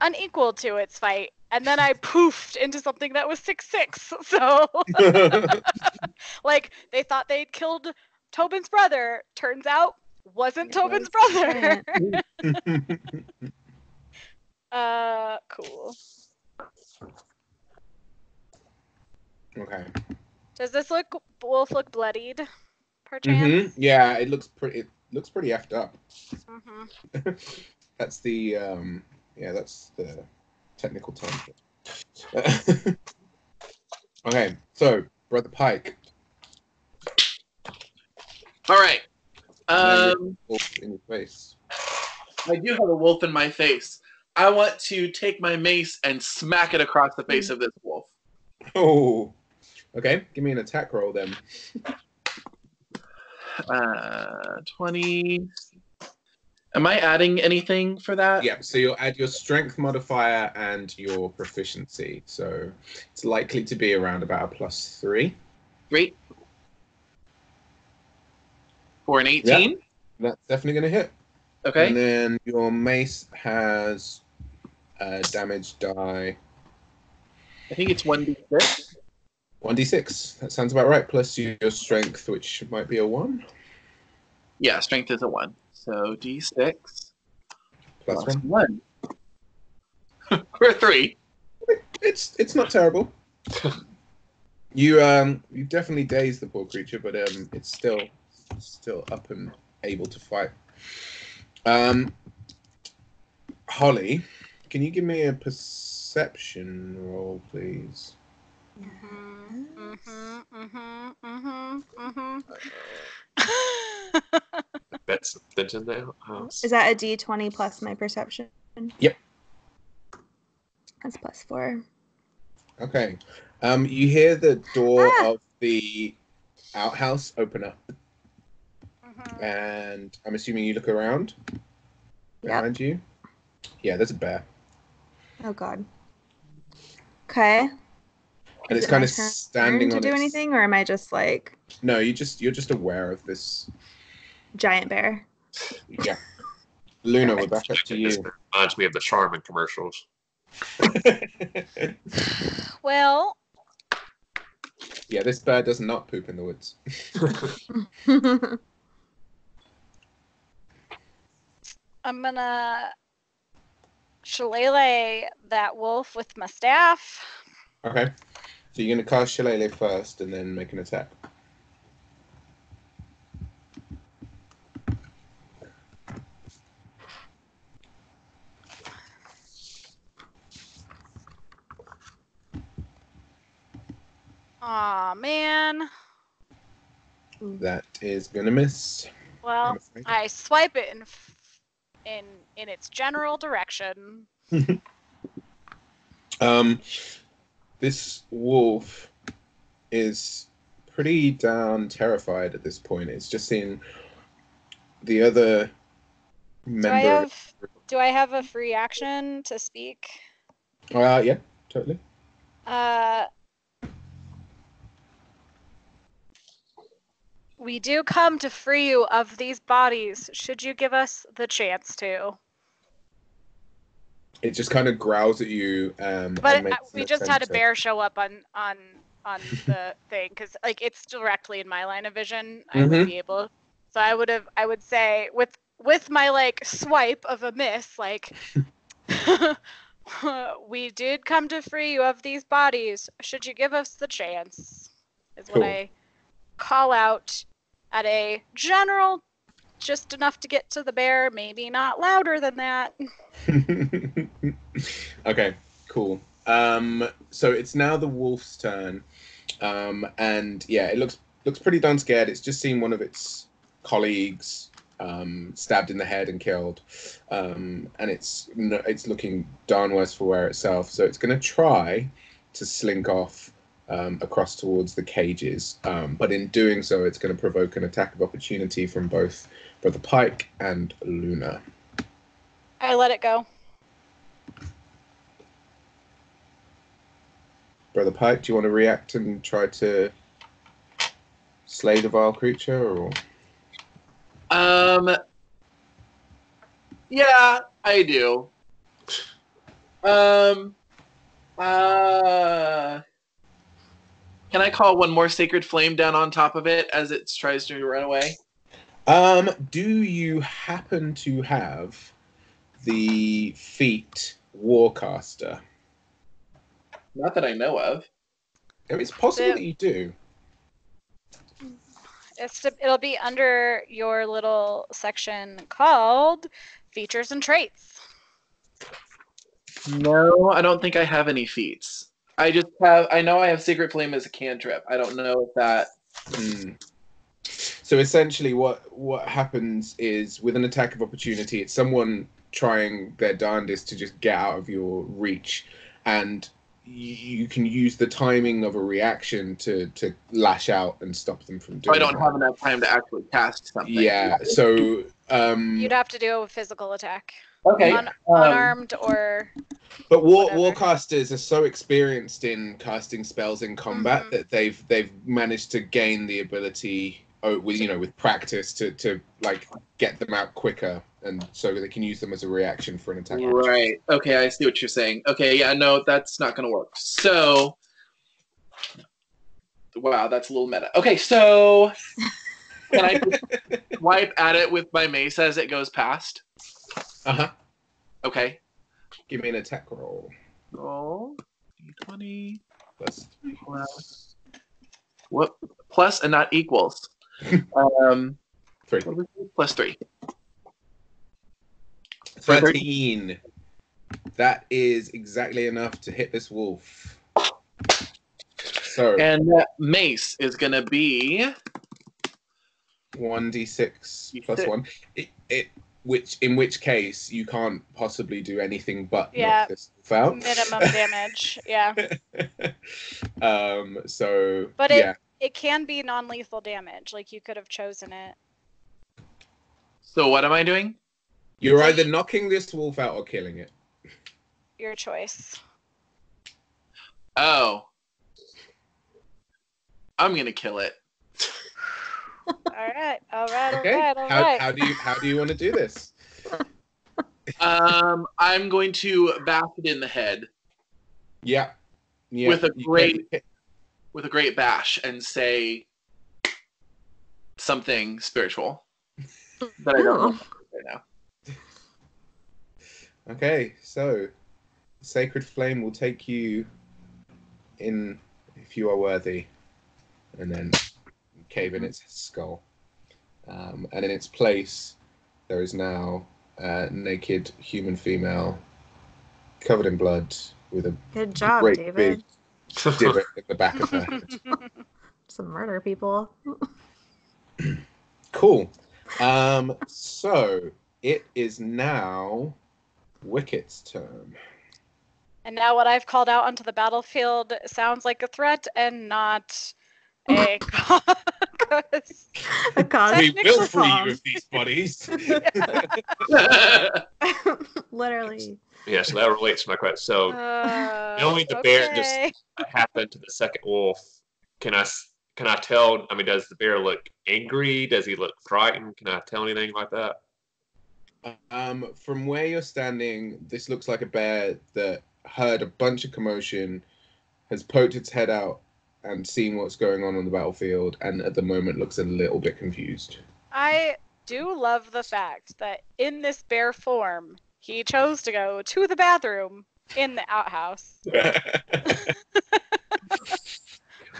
unequal to its fight, and then I poofed into something that was 6'6". So, like, they thought they'd killed Tobin's brother. Turns out, wasn't Tobin's brother. Cool. Okay. Does this wolf look bloodied, perchance? Yeah, it looks pretty effed up. Mm-hmm. That's the that's the technical term. Okay, so Brother Pike. All right. Now you're wolf in your face. I do have a wolf in my face. I want to take my mace and smack it across the face of this wolf. Oh, okay. Give me an attack roll then. 20. Am I adding anything for that? Yeah, so you'll add your strength modifier and your proficiency. So it's likely to be around about a +3. Great. For an 18? Yeah, that's definitely going to hit. Okay. And then your mace has a damage die. I think it's 1d6. 1d6. That sounds about right. Plus your strength, which might be a 1. Yeah, strength is a 1. So d6 Plus 1. 1. Or 3. It's not terrible. You definitely dazed the poor creature, but it's still up and able to fight. Holly, can you give me a perception roll, please? That's something in the house. Is that a D20 plus my perception? Yep. That's +4. Okay. You hear the door of the outhouse open up, and I'm assuming you look around behind you. Yeah, there's a bear. Oh God. Okay. And it's kind of standing on to do anything, or am I just like? No, you're just aware of this giant bear. Yeah. Luna, we're back up to you. This reminds me of the Charmin commercials. Well. Yeah, this bear does not poop in the woods. I'm gonna shillelagh that wolf with my staff. Okay. So you're gonna cast shillelagh first and then make an attack. Aw, man. That is gonna miss. Well, I swipe it in its general direction. This wolf is pretty damn terrified at this point. It's just seen the other member. Do I have a free action to speak? Yeah, totally. We do come to free you of these bodies, should you give us the chance to. It just kind of growls at you. But we just had a bear show up on the thing, because like it's directly in my line of vision. I would be able. So I would say with my like swipe of a miss, like we did come to free you of these bodies. Should you give us the chance? Is what I call out at a general, just enough to get to the bear, maybe not louder than that. Okay, cool. So it's now the wolf's turn, and yeah, it looks pretty darn scared. It's just seen one of its colleagues stabbed in the head and killed, and it's looking darn worse for wear itself. So it's going to try to slink off across towards the cages, but in doing so, it's going to provoke an attack of opportunity from both Brother Pike and Luna. I let it go. Brother Pike, do you want to react and try to slay the vile creature, or? Yeah, I do. Can I call one more sacred flame down on top of it as it tries to run away? Do you happen to have the feat Warcaster? Not that I know of. It's possible that you do. It'll be under your little section called Features and Traits. No, I don't think I have any feats. I know I have Sacred Flame as a cantrip. I don't know if that... So essentially what happens is, with an attack of opportunity, it's someone trying their darndest to just get out of your reach, and you can use the timing of a reaction to lash out and stop them from doing it. I don't have enough time to actually cast something. Yeah, so... You'd have to do a physical attack. Okay. Unarmed or... But warcasters are so experienced in casting spells in combat that they've managed to gain the ability, with practice to like get them out quicker, and so they can use them as a reaction for an attack. Right. Okay, I see what you're saying. Okay, yeah, no, that's not going to work. So, wow, that's a little meta. Okay, so can I just swipe at it with my mace as it goes past? Okay. Give me an attack roll. Roll. D20. Plus 3. What? Plus and not equals. 3. Plus 3. 13. That is exactly enough to hit this wolf. So. And that mace is going to be 1d6 plus 1. In which case you can't possibly do anything but knock this wolf out. Minimum damage. Yeah. So. But yeah. it can be non-lethal damage. Like you could have chosen it. So what am I doing? You're either knocking this wolf out or killing it. Your choice. Oh. I'm going to kill it. All right. Okay. How do you want to do this? I'm going to bash it in the head. Yeah. With a great bash and say something spiritual that I don't know right now. Okay, so the sacred flame will take you in if you are worthy, and then cave in its skull. And in its place, there is now a naked human female covered in blood with a Good job, great David. big divot in the back of her head. Some murder people. Cool. So it is now Wicket's turn. And now what I've called out onto the battlefield sounds like a threat and not a cause. A cause. We will free calm. you of these bodies. Literally. Yeah, so that relates to my question. So, knowing the bear just happened to the second wolf, can I tell? I mean, does the bear look angry? Does he look frightened? Can I tell anything like that? From where you're standing, this looks like a bear that heard a bunch of commotion, has poked its head out and seen what's going on the battlefield, and at the moment looks a little bit confused. I do love the fact that in this bear form, he chose to go to the bathroom in the outhouse.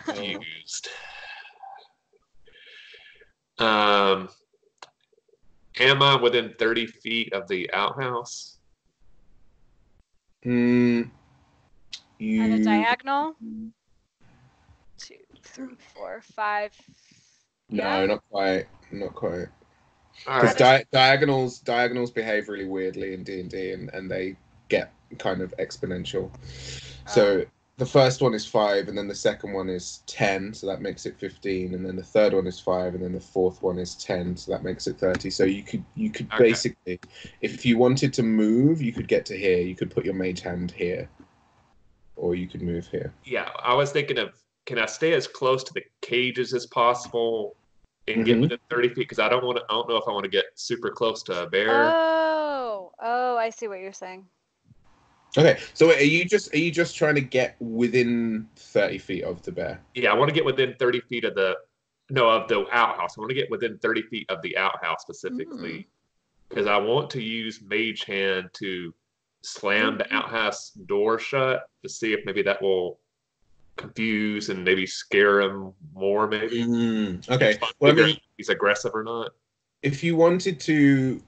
Confused. Am I within 30 feet of the outhouse? On a diagonal? 2, 3, 4, 5. No, not quite. Because diagonals behave really weirdly in D&D, and they get kind of exponential. So the first one is 5, and then the second one is 10, so that makes it 15, and then the third one is 5, and then the fourth one is 10, so that makes it 30. So you could basically, if you wanted to move, you could get to here. You could put your mage hand here, or you could move here. Yeah, I was thinking of, can I stay as close to the cages as possible and get within 30 feet? Because I don't know if I want to get super close to a bear. Oh, I see what you're saying. Okay, so are you just trying to get within 30 feet of the bear? Yeah, I want to get within 30 feet of the outhouse. I want to get within 30 feet of the outhouse specifically, because I want to use Mage Hand to slam the outhouse door shut to see if maybe that will confuse and maybe scare him more. Maybe. Okay. Well, I mean, if he's aggressive or not. If you wanted to.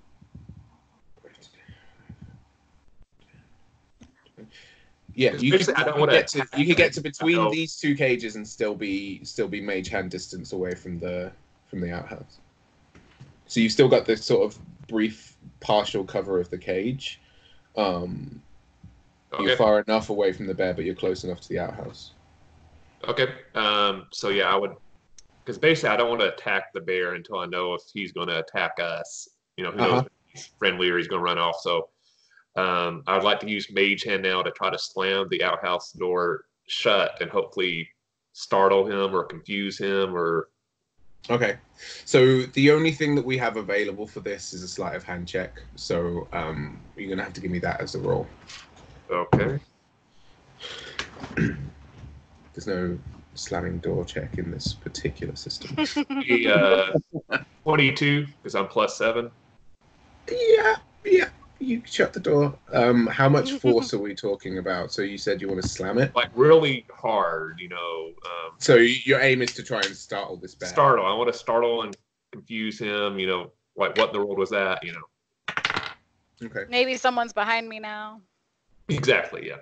Yeah, you could get to between these two cages and still be mage hand distance away from the outhouse. So you've still got this sort of brief partial cover of the cage. You're far enough away from the bear, but you're close enough to the outhouse. Okay. So yeah, I would, because basically I don't want to attack the bear until I know if he's going to attack us. You know, who knows if he's friendly or he's going to run off. So. I would like to use Mage Hand now to try to slam the outhouse door shut and hopefully startle him or confuse him or. Okay, so the only thing that we have available for this is a sleight of hand check. So you're gonna have to give me that as a roll. Okay. There's no slamming door check in this particular system. 22 because I'm +7. Yeah. You shut the door. How much force are we talking about? So you said you want to slam it? Like really hard, So your aim is to try and startle this bear. Startle. I want to startle and confuse him, like what in the world was that, Okay. Maybe someone's behind me now. Exactly, yeah.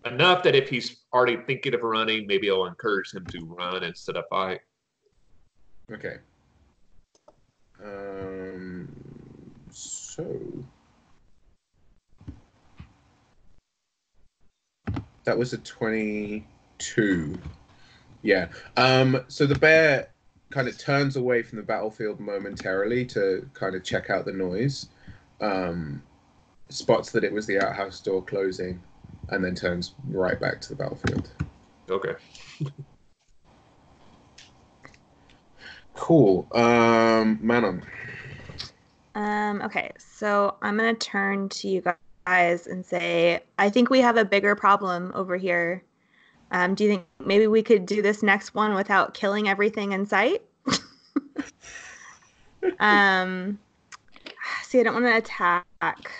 Enough that if he's already thinking of running, maybe I'll encourage him to run instead of fight. Okay. So that was a 22. Yeah. So the bear kind of turns away from the battlefield momentarily to kind of check out the noise. Spots that it was the outhouse door closing, and then turns right back to the battlefield. Okay. Cool. Manon. Okay, so I'm gonna turn to you guys and say, I think we have a bigger problem over here. Do you think maybe we could do this next one without killing everything in sight? See, I don't want to attack.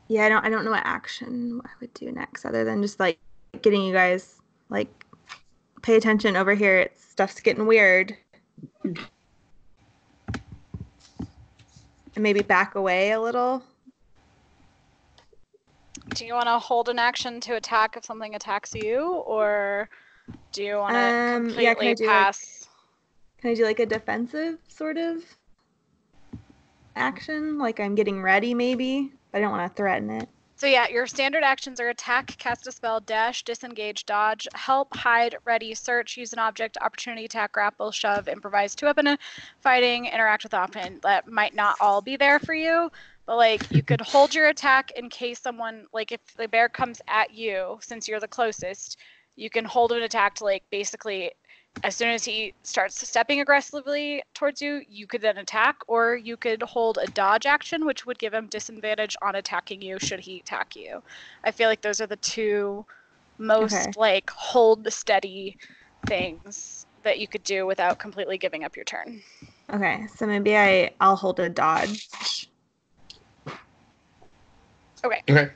Yeah, I don't know what action I would do next other than just like getting you guys like pay attention over here. Stuff's getting weird. And maybe back away a little. Do you want to hold an action to attack if something attacks you, or do you want to completely pass? Can I do like a defensive sort of action? Like I'm getting ready maybe? I don't want to threaten it. So yeah, your standard actions are attack, cast a spell, dash, disengage, dodge, help, hide, ready, search, use an object, opportunity attack, grapple, shove, improvise, two-weapon fighting, interact with opponent. That might not all be there for you, but like you could hold your attack in case someone, like if the bear comes at you, since you're the closest, you can hold an attack to like basically as soon as he starts stepping aggressively towards you, you could then attack, or you could hold a dodge action, which would give him disadvantage on attacking you should he attack you. I feel like those are the two most like hold steady things that you could do without completely giving up your turn. Okay, so maybe I'll hold a dodge. Okay.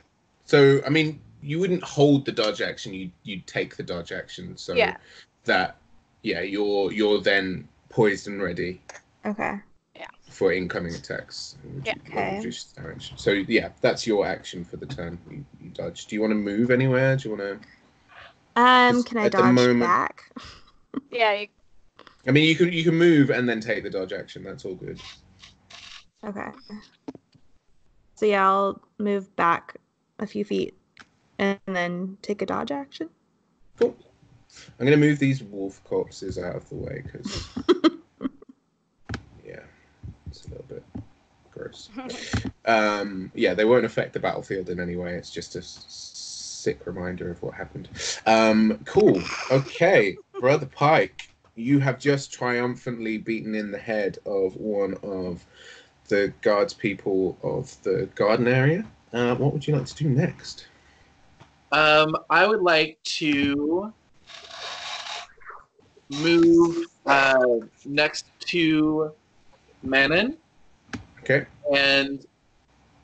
So I mean, you wouldn't hold the dodge action. You'd take the dodge action. So that. Yeah, you're then poised and ready. Okay. Yeah. For incoming attacks. Okay. So yeah, that's your action for the turn. You dodge. Do you want to move anywhere? Do you want to? Can I dodge back? Yeah. I mean, you can move and then take the dodge action. That's all good. Okay. So yeah, I'll move back a few feet and then take a dodge action. Cool. I'm going to move these wolf corpses out of the way because, yeah, it's a little bit gross. Yeah, they won't affect the battlefield in any way. It's just a sick reminder of what happened. Cool. Okay, Brother Pike, you have just triumphantly beaten in the head of one of the guards people of the garden area. What would you like to do next? I would like to move next to Manon. Okay. And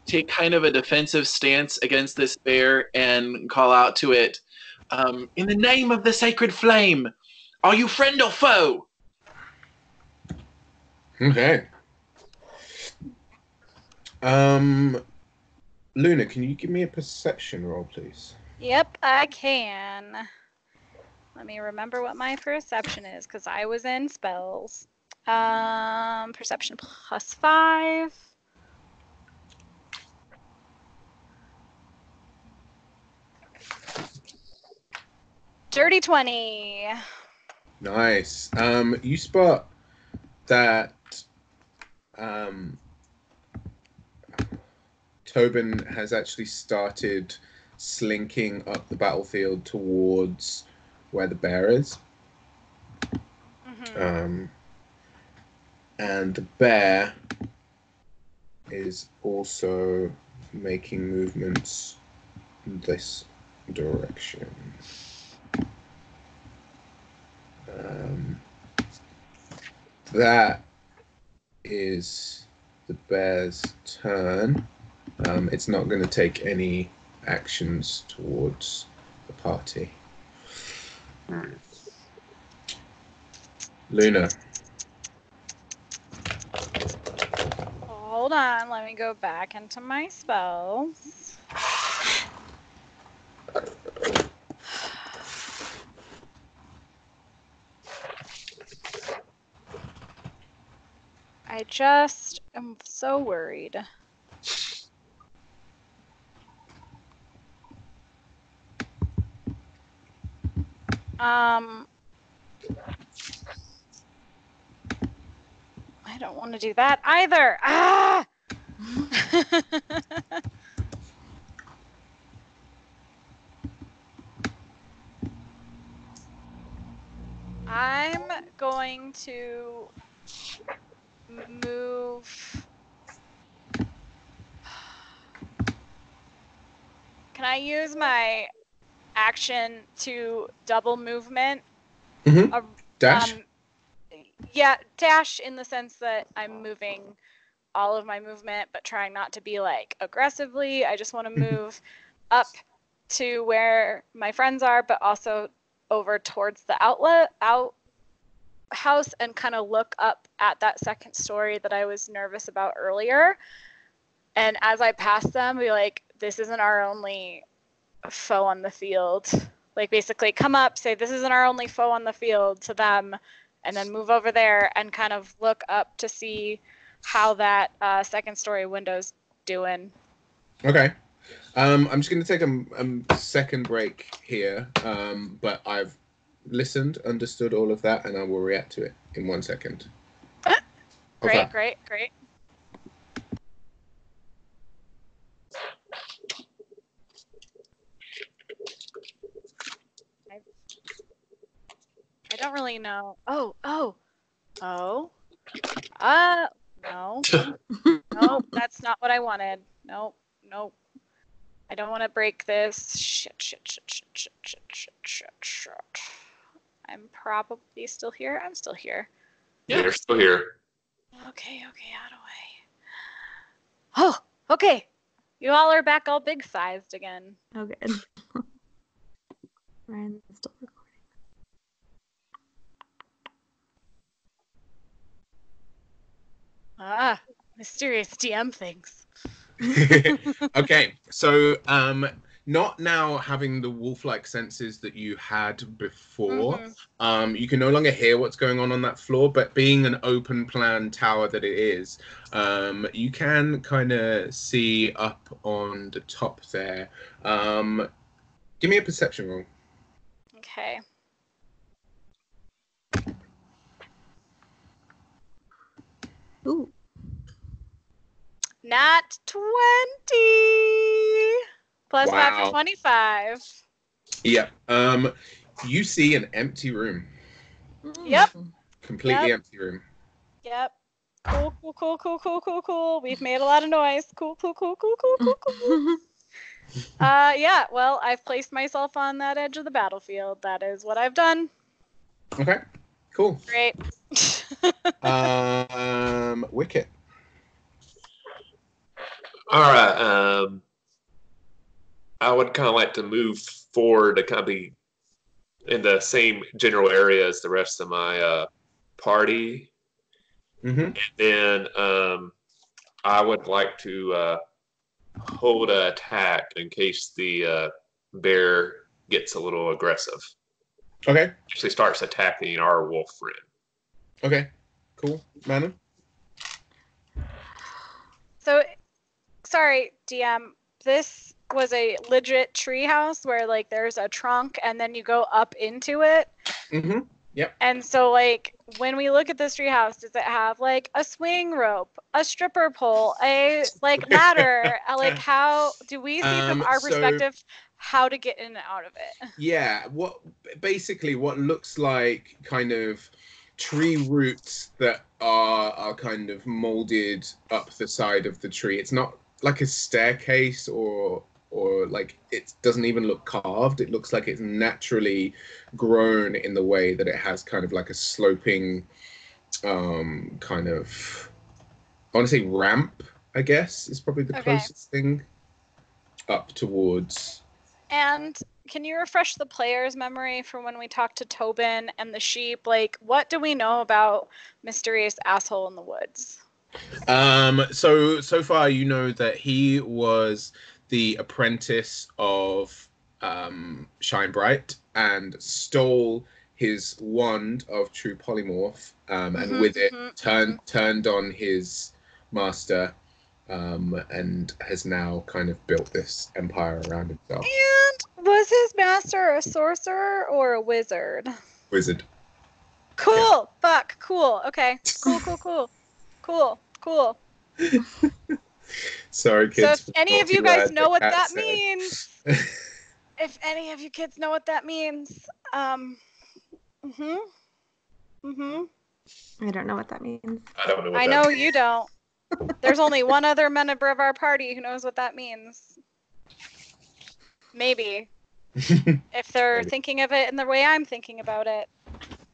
take kind of a defensive stance against this bear and call out to it, in the name of the sacred flame, are you friend or foe? Okay. Luna, can you give me a perception roll, please? Yep, I can. Let me remember what my perception is, because I was in spells. Perception +5. Dirty 20. Nice. You spot that Tobin has actually started slinking up the battlefield towards where the bear is. And the bear is also making movements in this direction. That is the bear's turn. It's not going to take any actions towards the party. Luna. Hold on, let me go back into my spells. I just am so worried. I don't want to do that either. Ah! I'm going to move. Can I use my action to double movement? Dash? Yeah, dash in the sense that I'm moving all of my movement, but trying not to be like aggressively. I just want to move up to where my friends are, but also over towards the outhouse and kind of look up at that second story that I was nervous about earlier. And as I pass them, be like, this isn't our only foe on the field. Like basically come up, say this isn't our only foe on the field to them, and then move over there and kind of look up to see how that second story window's doing. Okay. I'm just going to take a second break here, but I've listened, understood all of that, and I will react to it in 1 second. Great. I don't really know. Oh. No. Nope, that's not what I wanted. Nope. I don't want to break this. Shit. I'm probably still here. I'm still here. Yeah, you're still here. Okay, how do I? Oh, okay. You all are back all big sized again. Oh, good. Ryan's still recording. Ah, mysterious DM things. Okay, so not now having the wolf-like senses that you had before. You can no longer hear what's going on that floor, but being an open plan tower that it is, you can kind of see up on the top there. Give me a perception roll. Okay. Ooh. Nat 20 plus 5 for 25. Yeah. You see an empty room. Yep. Completely empty room. Yep. Cool. We've made a lot of noise. Cool. Yeah, well, I've placed myself on that edge of the battlefield. That is what I've done. Okay. Cool. Great. Wicket. All right. I would kind of like to move forward to kind of be in the same general area as the rest of my party. And then I would like to hold an attack in case the bear gets a little aggressive. Okay. Actually starts attacking our wolf friend. Okay. Cool. Manon? So, sorry, DM. This was a legit treehouse where, like, there's a trunk and then you go up into it. Yep. And so, like, when we look at this treehouse, does it have, like, a swing rope, a stripper pole, a, like, ladder? Like, how do we see from our perspective how to get in and out of it? Yeah. What looks like kind of tree roots that are kind of molded up the side of the tree. It's not like a staircase or like it doesn't even look carved. It looks like it's naturally grown in the way that it has kind of like a sloping kind of I want to say ramp, I guess, is probably the Okay. closest thing up towards. And can you refresh the player's memory from when we talked to Tobin and the sheep? Like, what do we know about Mysterious Asshole in the Woods? So far you know that he was the apprentice of Shine Bright and stole his wand of True Polymorph, and with it turned on his master, and has now kind of built this empire around himself. And was his master a sorcerer or a wizard? Wizard. Cool. Yeah. Fuck. Cool. Okay. Cool. Sorry, kids. So if any of you guys know what that means, if any of you kids know what that means, I don't know what that means. I don't know what I that know means. you don't. There's only one other member of our party who knows what that means. Maybe. If they're thinking of it in the way I'm thinking about it.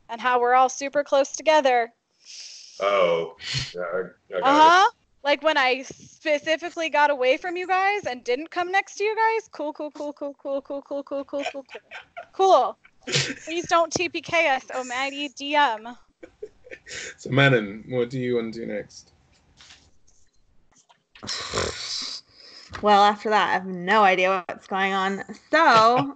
And how we're all super close together. Oh. Yeah, I got it. Like when I specifically got away from you guys and didn't come next to you guys. Cool. Please don't TPK us, almighty DM. So Manon, what do you want to do next? Well, after that, I have no idea what's going on. So,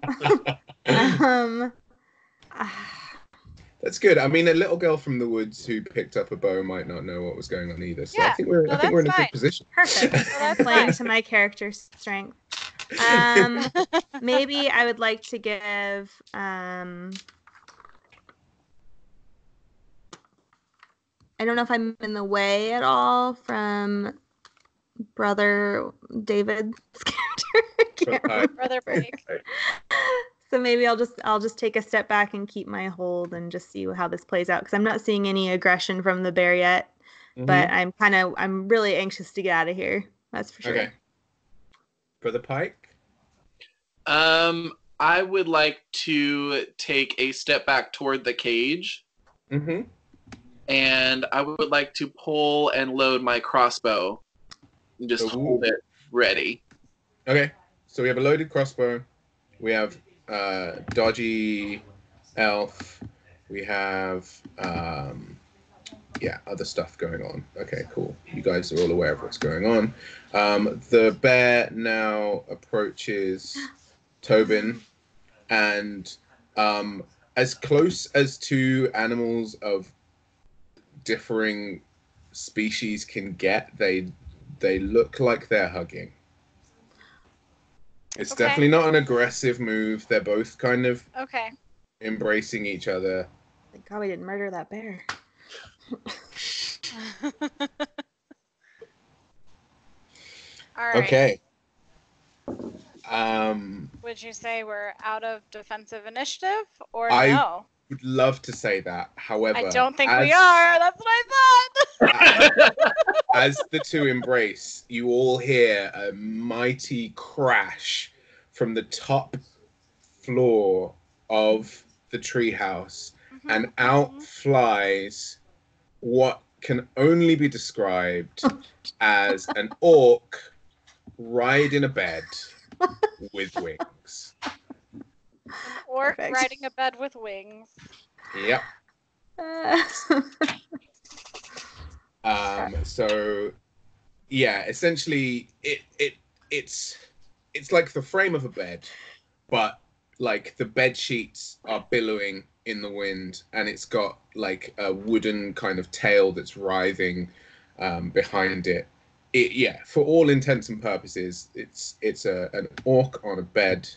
That's good. I mean, a little girl from the woods who picked up a bow might not know what was going on either. So Yeah. I think we're in a good position. Perfect. I'm playing to my character's strength. Maybe I would like to give I don't know if I'm in the way at all from Brother David's character. Brother Blake. So maybe I'll just take a step back and keep my hold and just see how this plays out, because I'm not seeing any aggression from the bear yet. But I'm really anxious to get out of here. That's for sure. Okay. Brother Pike? I would like to take a step back toward the cage. And I would like to pull and load my crossbow and just hold it ready. Okay. So we have a loaded crossbow. We have dodgy elf. We have other stuff going on. Okay, cool. You guys are all aware of what's going on. The bear now approaches Tobin, and as close as two animals of differing species can get, they look like they're hugging. It's definitely not an aggressive move. They're both kind of embracing each other. Thank God we didn't murder that bear. All right. Okay. Would you say we're out of defensive initiative or I no? Would love to say that. However, I don't think we are. That's what I thought. As the two embrace, you all hear a mighty crash from the top floor of the treehouse, and out flies what can only be described as an orc riding a bed with wings. Or riding a bed with wings. Yep. So yeah, essentially it's like the frame of a bed, but like the bed sheets are billowing in the wind, and it's got like a wooden kind of tail that's writhing behind it. For all intents and purposes, it's an orc on a bed,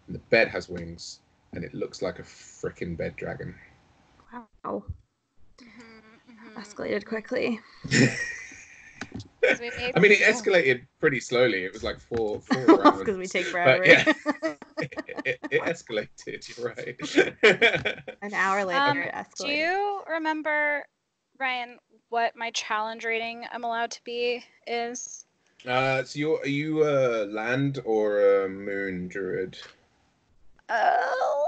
and the bed has wings, and it looks like a freaking bed dragon. Wow. Escalated quickly. I mean, it escalated pretty slowly. It was like four rounds. Because we take forever. But yeah, it escalated. You're right. An hour later, it escalated. Do you remember, Ryan, what my challenge rating I'm allowed to be is? So are you a land or a moon druid? Oh,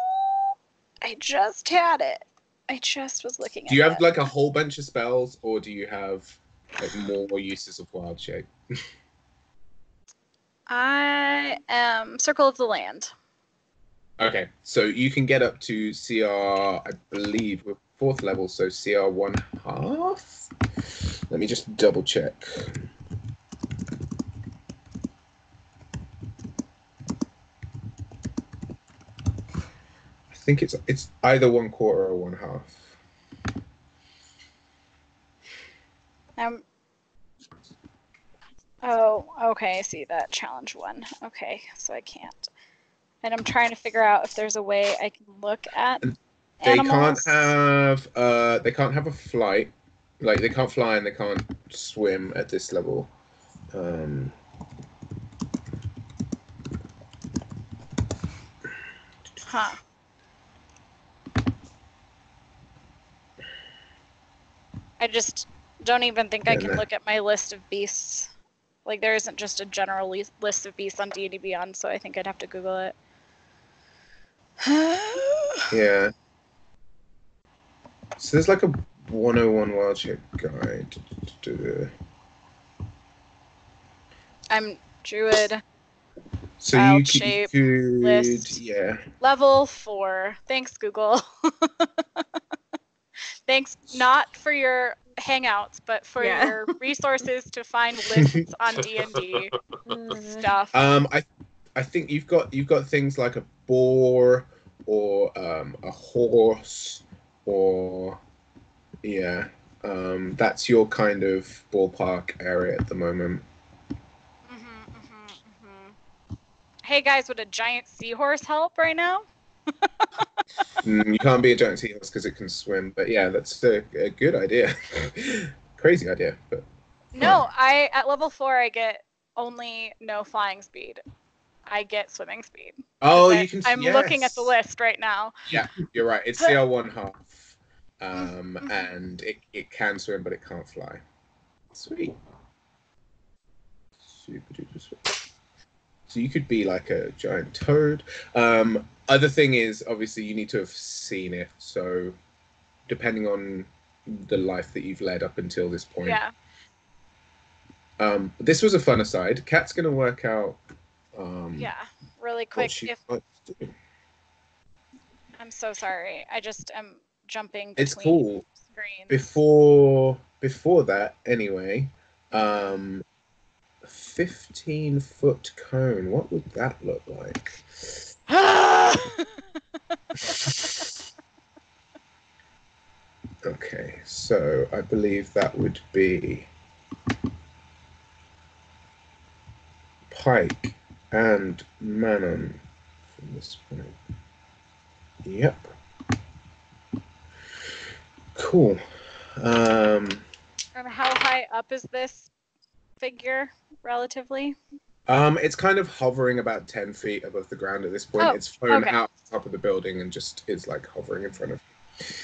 I just had it. I just was looking at it. Do you have like a whole bunch of spells, or do you have like more uses of wild shape. I am Circle of the Land. Okay, so you can get up to CR, I believe, with 4th level, so CR 1/2. Let me just double check. I think it's either 1/4 or 1/2. Oh, okay, I see that challenge one. Okay, so I can't. And I'm trying to figure out if there's a way I can look at They animals. they can't have a flight. Like they can't fly and they can't swim at this level. Huh. I just don't even think I can look at my list of beasts. Like, there isn't just a general list of beasts on D&D Beyond, so I think I'd have to Google it. Yeah. So there's like a 101 wild shape guide. I'm Druid. So Wild you shape could, list. yeah. Level 4. Thanks, Google. Thanks not for your hangouts, but for your resources to find lists on D&D stuff. I think you've got things like a boar or a horse or yeah. That's your kind of ballpark area at the moment. Hey guys, would a giant seahorse help right now? You can't be a giant seahorse because it can swim, but yeah, that's a good idea. Crazy idea, but no, at level 4 I get only no flying speed. I get swimming speed. Oh, you can. I'm looking at the list right now. Yeah, you're right. It's CR 1/2, and it can swim, but it can't fly. Sweet. Super duper sweet. So you could be like a giant toad. Other thing is, obviously, you need to have seen it. So, depending on the life that you've led up until this point. Yeah. This was a fun aside. Kat's gonna work out. Yeah, really quick. I'm so sorry. I just am jumping between It's cool. screens. Before that, anyway. 15-foot cone. What would that look like? Okay, so I believe that would be Pike and Manon from this point. Yep. Cool. And how high up is this figure, relatively? It's kind of hovering about 10 feet above the ground at this point. It's flown out the top of the building and just is like hovering in front of you.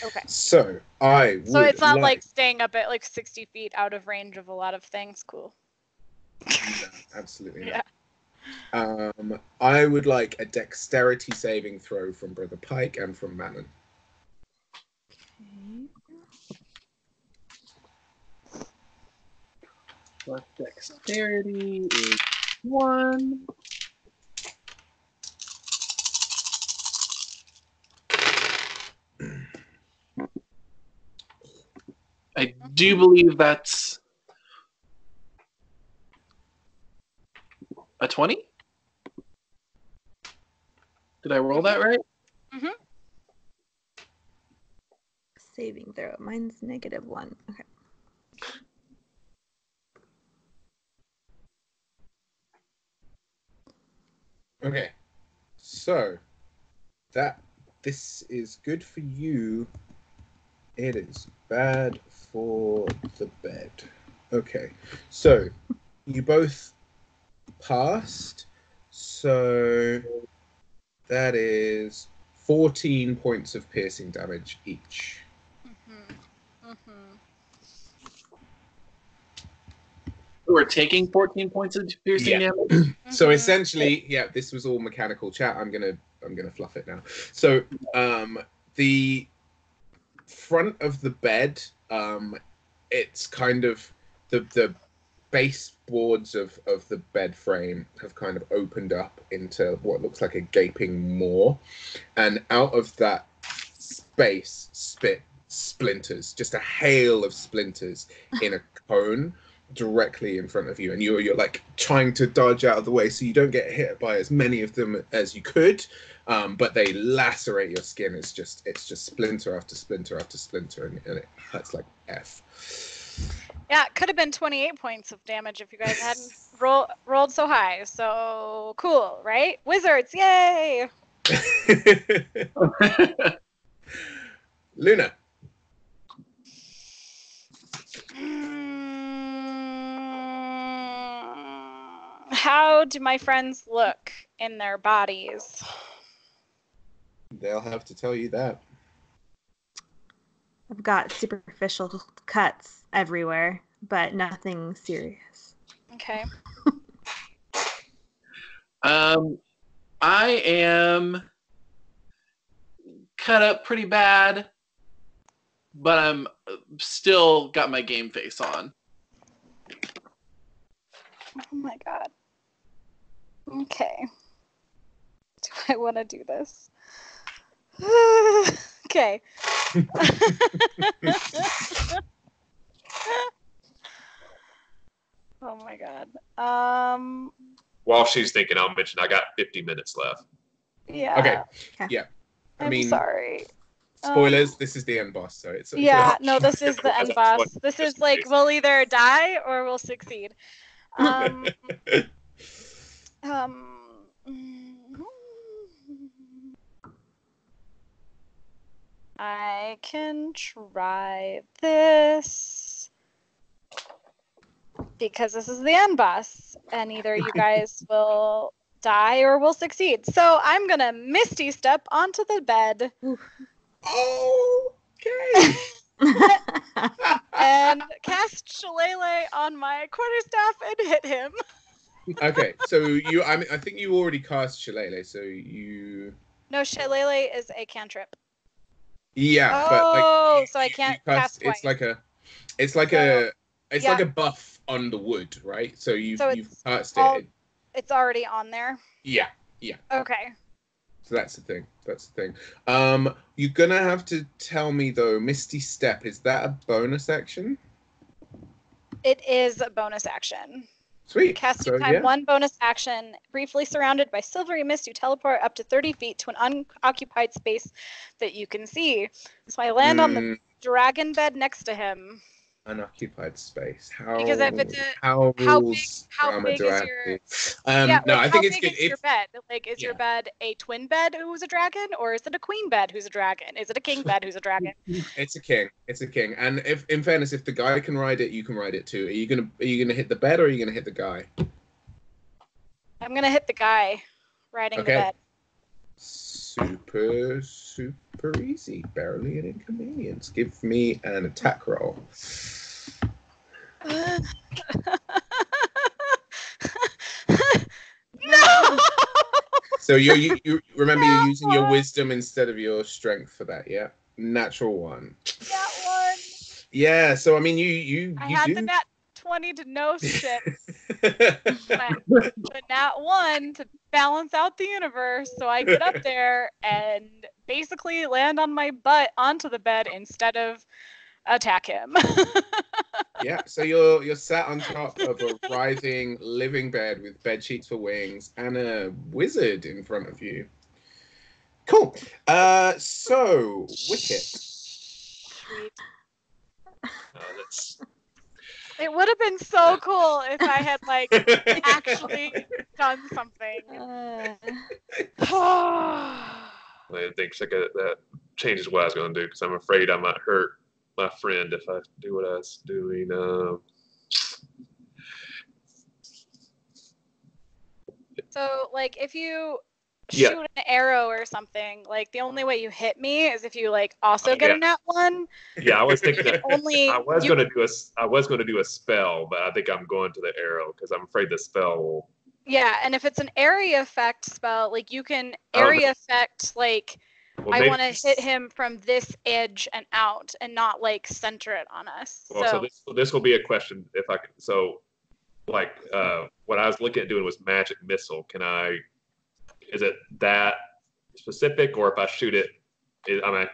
Okay. So So it's not like staying up at like 60 feet out of range of a lot of things. Cool. No, absolutely not. I would like a dexterity saving throw from Brother Pike and from Manon. Okay. Dexterity is 1. I do believe that's a 20. Did I roll that right? Mm-hmm. Saving throw. Mine's -1. Okay. Okay. So this is good for you. It is bad for the bed. Okay. So you both passed. So that is 14 points of piercing damage each. We're taking 14 points of piercing damage. So essentially, yeah, this was all mechanical chat. I'm gonna fluff it now. So the front of the bed, it's kind of the baseboards of the bed frame have kind of opened up into what looks like a gaping maw, and out of that space spit splinters, just a hail of splinters in a cone directly in front of you, and you're like trying to dodge out of the way so you don't get hit by as many of them as you could, but they lacerate your skin. It's just splinter after splinter after splinter, and it hurts like F. Yeah, it could have been 28 points of damage if you guys hadn't rolled so high. So cool, right? Wizards, yay! Luna. How do my friends look in their bodies? They'll have to tell you that. I've got superficial cuts everywhere, but nothing serious. Okay. I am cut up pretty bad, but I'm still got my game face on. Oh my god. Okay. Do I want to do this? Okay. Oh my god. While she's thinking, I'll mention I got 50 minutes left. Yeah. Okay. Yeah. I'm sorry. Spoilers. This is the end boss, so it's. Yeah. No, this is the end boss. What- This is like we'll either die or we'll succeed. I can try this because this is the end boss, and either you guys will die or will succeed. So I'm gonna Misty Step onto the bed. Okay. And cast Shillelagh on my quarterstaff and hit him. Okay, so I think you already cast Shillelagh, so you. No, Shillelagh is a cantrip. Yeah, Oh, but so I can't cast twice. It's like a buff on the wood, right? So you've cast it. It's already on there. Yeah. Okay. So that's the thing. You're gonna have to tell me though, Misty Step, is that a bonus action? It is a bonus action. Sweet. Casting time, one bonus action. Briefly surrounded by silvery mist, you teleport up to 30 feet to an unoccupied space that you can see. So I land on the dragon bed next to him. Unoccupied space. Because if it's how big is your I think it's good. Is your bed? Like, is your bed a twin bed who's a dragon, or is it a queen bed who's a dragon? Is it a king bed who's a dragon? It's a king. And if, in fairness, if the guy can ride it, you can ride it too. Are you gonna hit the bed, or are you gonna hit the guy? I'm gonna hit the guy riding the bed. Super easy. Barely an inconvenience. Give me an attack roll. No. So you remember you're using your wisdom instead of your strength for that, yeah? Natural one. That one. Yeah. So I mean, you had the nat 20 to know shit. But nat 1 to balance out the universe, so I get up there and basically land on my butt onto the bed instead of attack him. Yeah, so you're sat on top of a writhing living bed with bed sheets for wings and a wizard in front of you. Cool. So Wicket. It would have been so cool if I had like actually done something. I think that changes what I was going to do, because I'm afraid I might hurt my friend if I do what I was doing. So, like, if you shoot an arrow or something, like, the only way you hit me is if you like also get a nat 1. Yeah, I was thinking that only I was going to do a spell, but I think I'm going to the arrow because I'm afraid the spell will. Yeah, and if it's an area effect spell, like, you can area effect like Well, I maybe- want to hit him from this edge and out, and not like center it on us. Well, so this will be a question if I can. So, like, what I was looking at doing was magic missile. Is it that specific, or if I shoot it, I'm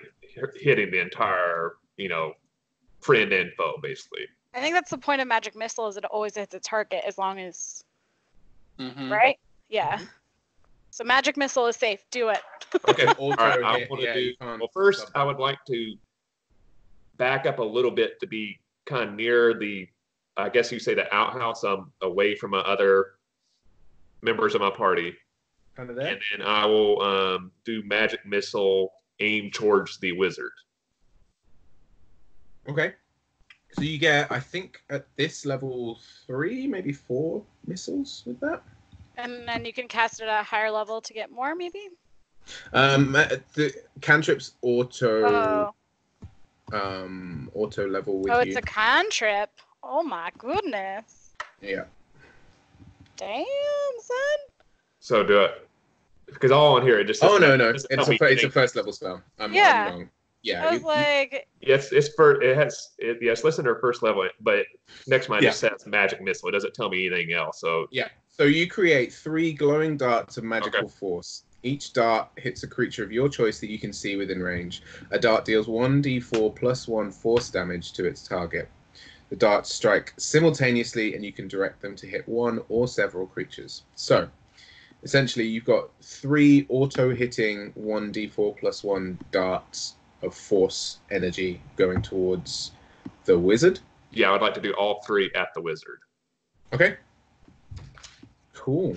hitting the entire, friend and foe, basically. I think that's the point of magic missile, is it always hits a target as long as, Mm-hmm. right? Yeah. So magic missile is safe. Do it. Okay. Auto All right. I hit, want to yeah, do. you can't Well, first, stop I would like to back up a little bit to be kind of near the, I guess you say, the outhouse. I'm away from my other members of my party, kind of there. and then I will do magic missile, aim towards the wizard. Okay. So you get, I think, at this level 3, maybe 4 missiles with that. And then you can cast it at a higher level to get more, maybe? The cantrips auto Oh. level with Oh, you. it's a cantrip. Oh my goodness. Yeah. Damn, son. So do it, because all on here it just says. Oh no, doesn't tell me it's a anything. first level spell. I'm Yeah. wrong. Yeah. I was like, Yes, it's listed under first level, but next to mine just says magic missile. It doesn't tell me anything else. So yeah. So you create 3 glowing darts of magical force. Each dart hits a creature of your choice that you can see within range. A dart deals 1d4 plus 1 force damage to its target. The darts strike simultaneously, and you can direct them to hit one or several creatures. So, essentially, you've got 3 auto-hitting 1d4 plus 1 darts of force energy going towards the wizard. yeah, I would like to do all 3 at the wizard. Okay. Cool.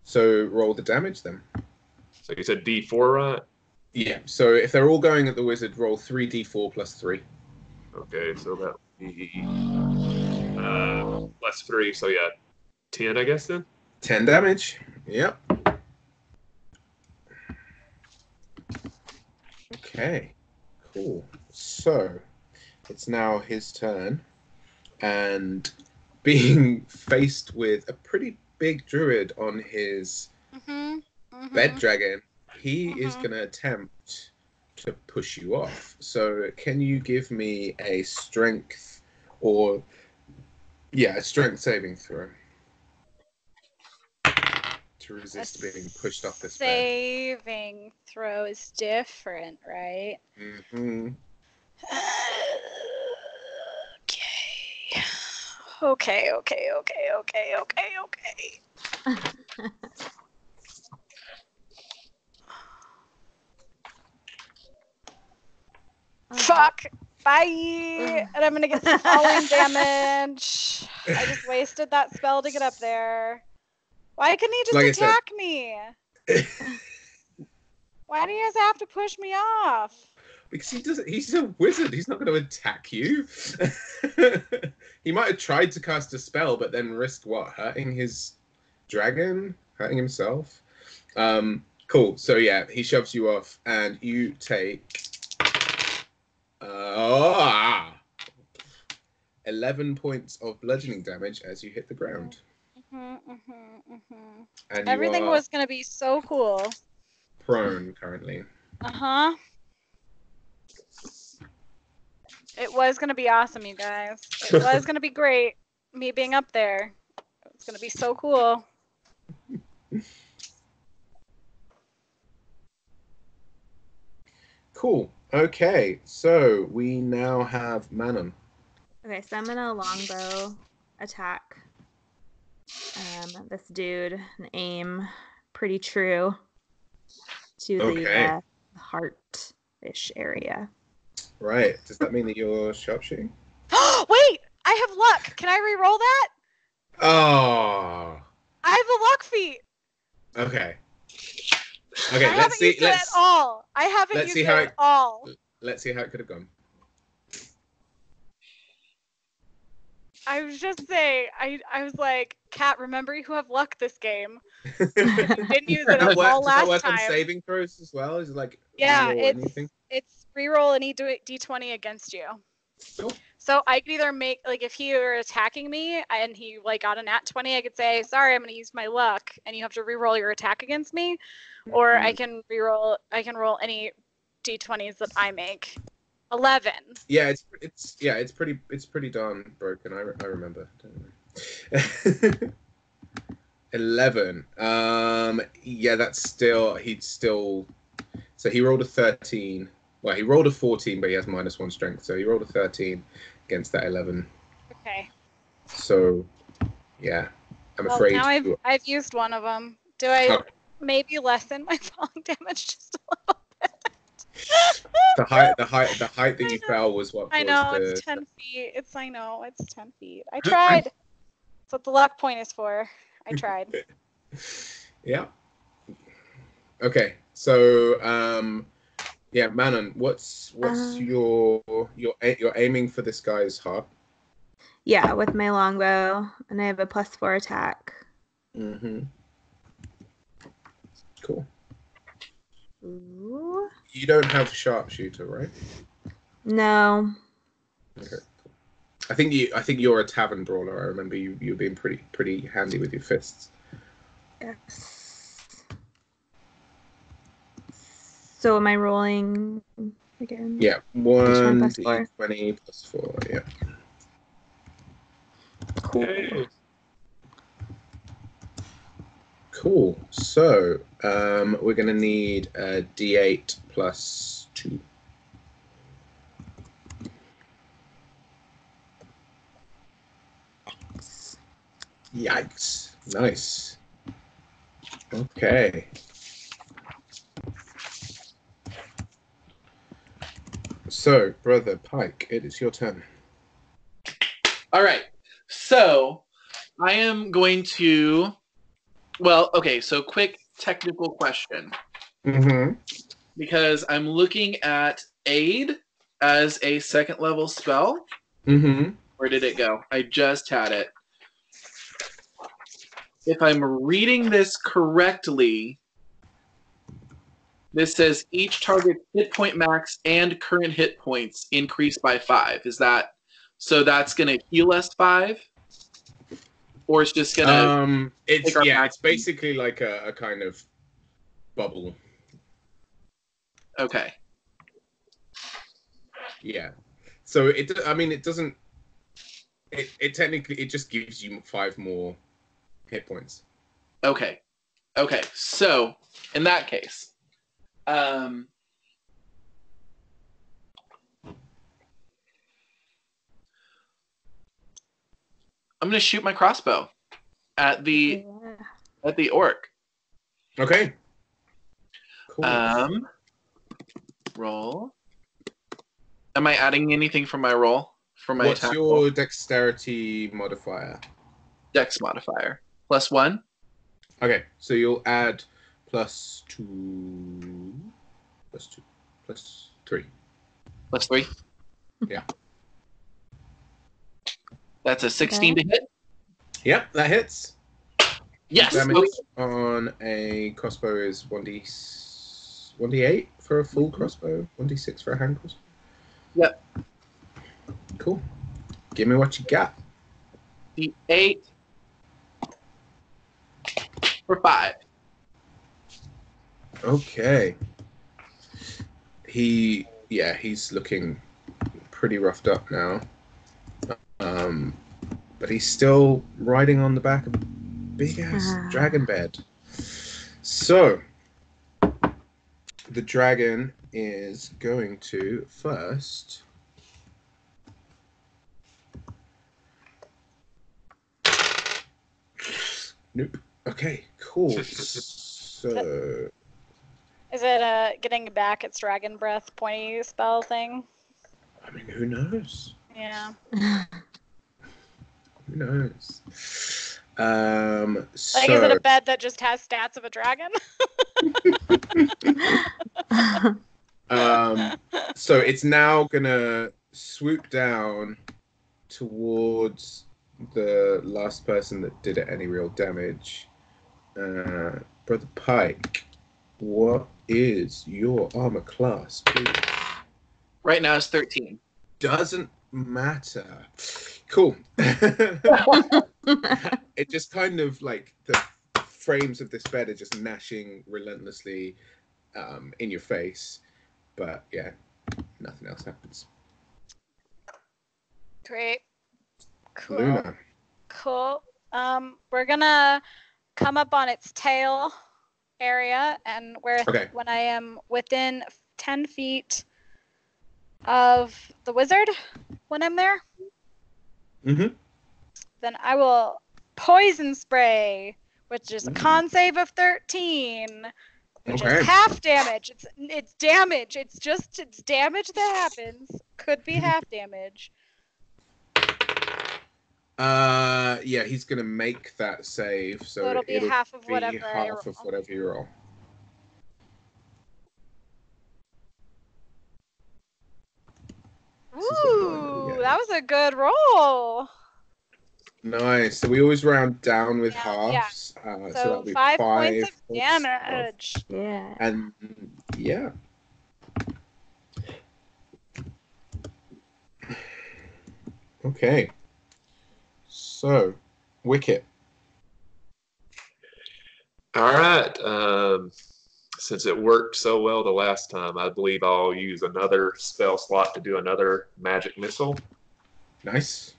So roll the damage then. So you said D4, right? Yeah. So if they're all going at the wizard, roll 3d4 plus 3. Okay, so that would be plus 3. So yeah, 10, I guess then. 10 damage. Yep. Okay. Cool. So it's now his turn, and being faced with a pretty big druid on his bed dragon, he is going to attempt to push you off. So can you give me a strength a strength saving throw to resist being pushed off this bed? saving throw is different, right? Mm-hmm. Okay. Fuck. Bye. And I'm gonna get some falling damage. I just wasted that spell to get up there. Why couldn't he just Like I said- attack me? Why do you guys have to push me off? Because he's a wizard. He's not going to attack you. He might have tried to cast a spell, but then risked what? Hurting his dragon? Hurting himself? Cool. So yeah, he shoves you off, and you take 11 points of bludgeoning damage as you hit the ground. And you Everything are was gonna be so cool. prone currently. It was gonna be awesome, you guys. It was gonna be great. Me being up there. It's gonna be so cool. Cool. Okay, so we now have Manon. Okay, so I'm gonna longbow attack this dude and aim pretty true to the heart-ish area. Right. Does that mean that you're sharpshooting? Wait! I have luck! Can I re-roll that? Oh. I have a luck feat! Okay. I Okay, haven't let's see. used it at all. I haven't let's used see it how at all. Let's see how it could have gone. I was just saying, I was like, Kat, remember you have luck this game. Didn't use it Does at all that last work on time. saving throws as well? Is it like Yeah, reroll anything? it's reroll any d20 against you. Cool. So I could either make, like, if he were attacking me and he like got a nat 20, I could say, sorry, I'm gonna use my luck, and you have to reroll your attack against me, or I can roll any d20s that I make. 11. Yeah, it's pretty darn broken. I remember. Don't worry. 11. Yeah, he'd still. So he rolled a 13. Well, he rolled a 14, but he has -1 strength. So he rolled a 13 against that 11. Okay. So, yeah, I'm Well, afraid. now I've used one of them. Do I Okay. maybe lessen my falling damage just a little bit? The height that you fell was what I was know the. it's 10 feet. I know it's 10 feet. I tried. That's what the luck point is for. I tried. Yeah. Okay. So, yeah, Manon, what's you're aiming for this guy's heart? Yeah, with my longbow, and I have a +4 attack. Mm-hmm. Cool. Ooh. You don't have sharpshooter, right? No. Okay. Cool. I think you're a tavern brawler. I remember you being pretty handy with your fists. Yes. So am I rolling again? Yeah, Each one 1 +4. d20 +4. Yeah. Cool. Yay. Cool. So, we're gonna need a d8 +2. Yikes! Nice. Okay. So, Brother Pike, it is your turn. All right. So I am going to. Well, okay. So quick technical question, Mm-hmm. because I'm looking at aid as a 2nd level spell. Mm-hmm. Where did it go? I just had it. If I'm reading this correctly, this says each target's hit point max and current hit points increase by 5. Is that so? That's gonna heal us 5, or it's just gonna take our max? It's basically like a kind of bubble. Okay. Yeah. So it doesn't. It technically it just gives you 5 more hit points. Okay. Okay. So in that case, I'm gonna shoot my crossbow at the orc. Okay. Cool. Roll. Am I adding anything for my roll? For my What's attack your roll? dexterity modifier? Dex modifier. +1. Okay, so you'll add +2, +2, +3. +3. Yeah. That's a 16 to hit. Yep, that hits. Yes. Damage Okay. on a crossbow is 1d8 for a full crossbow, 1d6 for a hand crossbow. Yep. Cool. Give me what you got. The 8 for 5. Okay. He's looking pretty roughed up now. But he's still riding on the back of a big ass dragon bed. So the dragon is going to first Nope. Okay, cool. So Is it getting back its dragon breath pointy spell thing? I mean, who knows? Yeah. Who knows? Like, is it a bed that just has stats of a dragon? So it's now gonna swoop down towards the last person that did it any real damage. Brother Pike, what is your armor class, please? Right now it's 13. Doesn't matter. Cool. It just kind of like the frames of this bed are just gnashing relentlessly in your face. but yeah, nothing else happens. Great. Cool. Luna. Cool. We're gonna come up on its tail area, and when I am within 10 feet of the wizard, when I'm there, Mm-hmm. then I will poison spray, which is a con save of 13, which is half damage. It's damage. It's damage that happens. Could be half damage. Yeah, he's gonna make that save, so it'll be half of whatever you roll. Ooh, that was a good roll. Nice. So we always round down with halves. Yeah. So that'll be 5 points of damage. Yeah. And yeah. Okay. So, Wicket. All right. Since it worked so well the last time, I believe I'll use another spell slot to do another magic missile. Nice.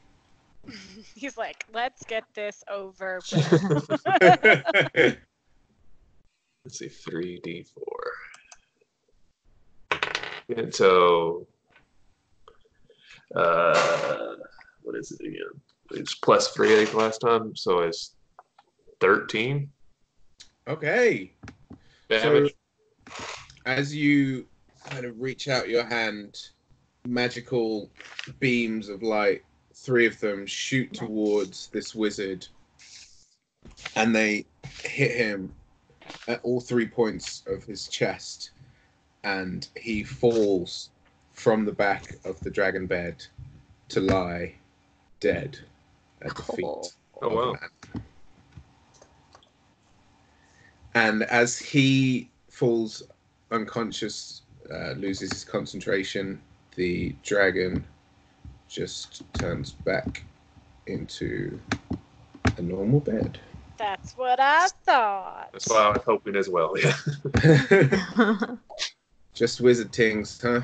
He's like, let's get this over with. Let's see, 3d4. And so, what is it again? It's plus 3, I think, last time, so it's 13. Okay. Damage. So, as you kind of reach out your hand, magical beams of light, 3 of them shoot towards this wizard, and they hit him at all 3 points of his chest, and he falls from the back of the dragon bed to lie dead at the feet of wow. man. And as he falls unconscious, loses his concentration, the dragon just turns back into a normal bed. That's what I thought. That's what I was hoping as well, yeah. Just wizard things, huh?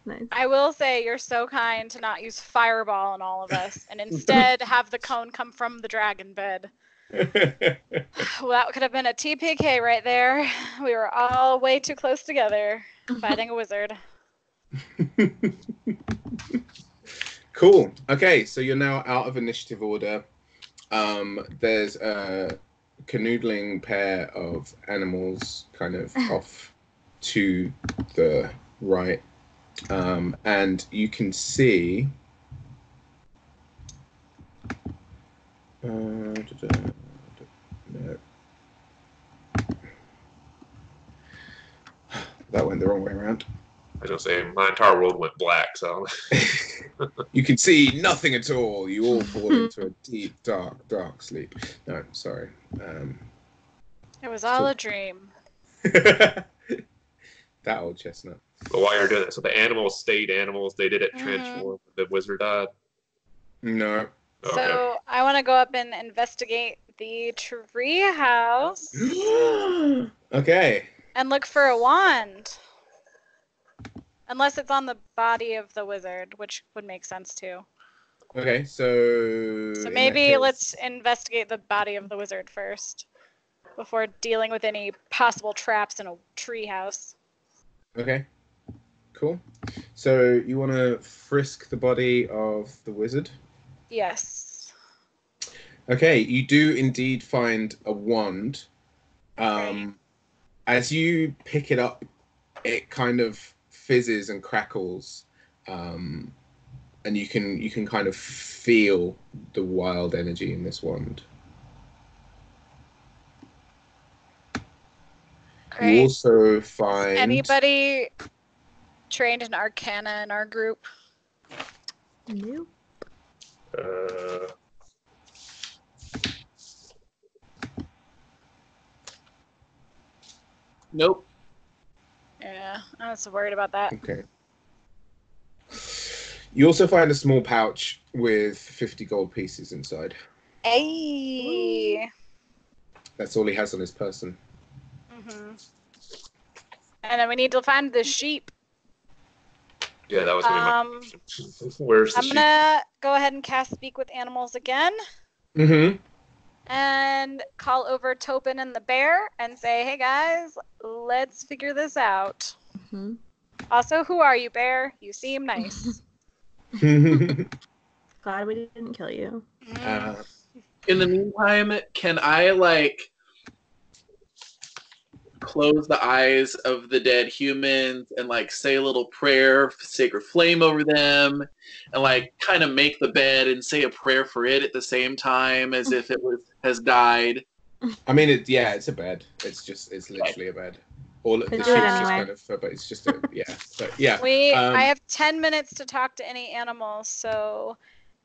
Nice. I will say you're so kind to not use fireball on all of us and instead have the cone come from the dragon bed. Well, that could have been a TPK right there. We were all way too close together fighting a wizard. Cool. Okay, so you're now out of initiative order. There's a canoodling pair of animals kind of off to the right. And you can see no. That went the wrong way around. I was gonna say my entire world went black, so you can see nothing at all. You all fall into a deep, dark sleep. No, sorry. It was all a dream. That old chestnut. but while you're doing that, so the animals stayed animals. They didn't transform. The wizard died. No. Okay. So I want to go up and investigate the tree house Okay. and look for a wand. Unless it's on the body of the wizard, which would make sense too. Okay, so... So maybe let's investigate the body of the wizard first before dealing with any possible traps in a tree house. Okay, cool. So you want to frisk the body of the wizard? Yes. Okay, you do indeed find a wand. Right. As you pick it up, it kind of fizzes and crackles, and you can kind of feel the wild energy in this wand. Great. You also find... Is anybody trained in Arcana in our group? Nope. Nope. Yeah, I was worried about that. Okay. You also find a small pouch with 50 gold pieces inside. Hey. That's all he has on his person. And then we need to find the sheep. Yeah, that was gonna be my question. Where's the I'm sheep? gonna go ahead and cast Speak with Animals again. Mm-hmm. And call over Topin and the bear and say, hey guys, let's figure this out. Mhm. Also, who are you, bear? You seem nice. Glad we didn't kill you. In the meantime, can I close the eyes of the dead humans and say a little prayer, sacred flame over them, and kind of make the bed and say a prayer for it at the same time as if it has died? I mean, it's a bed. It's literally a bed. All the sheep's do it just anyway. kind of, but it's just a But yeah. I have 10 minutes to talk to any animals, so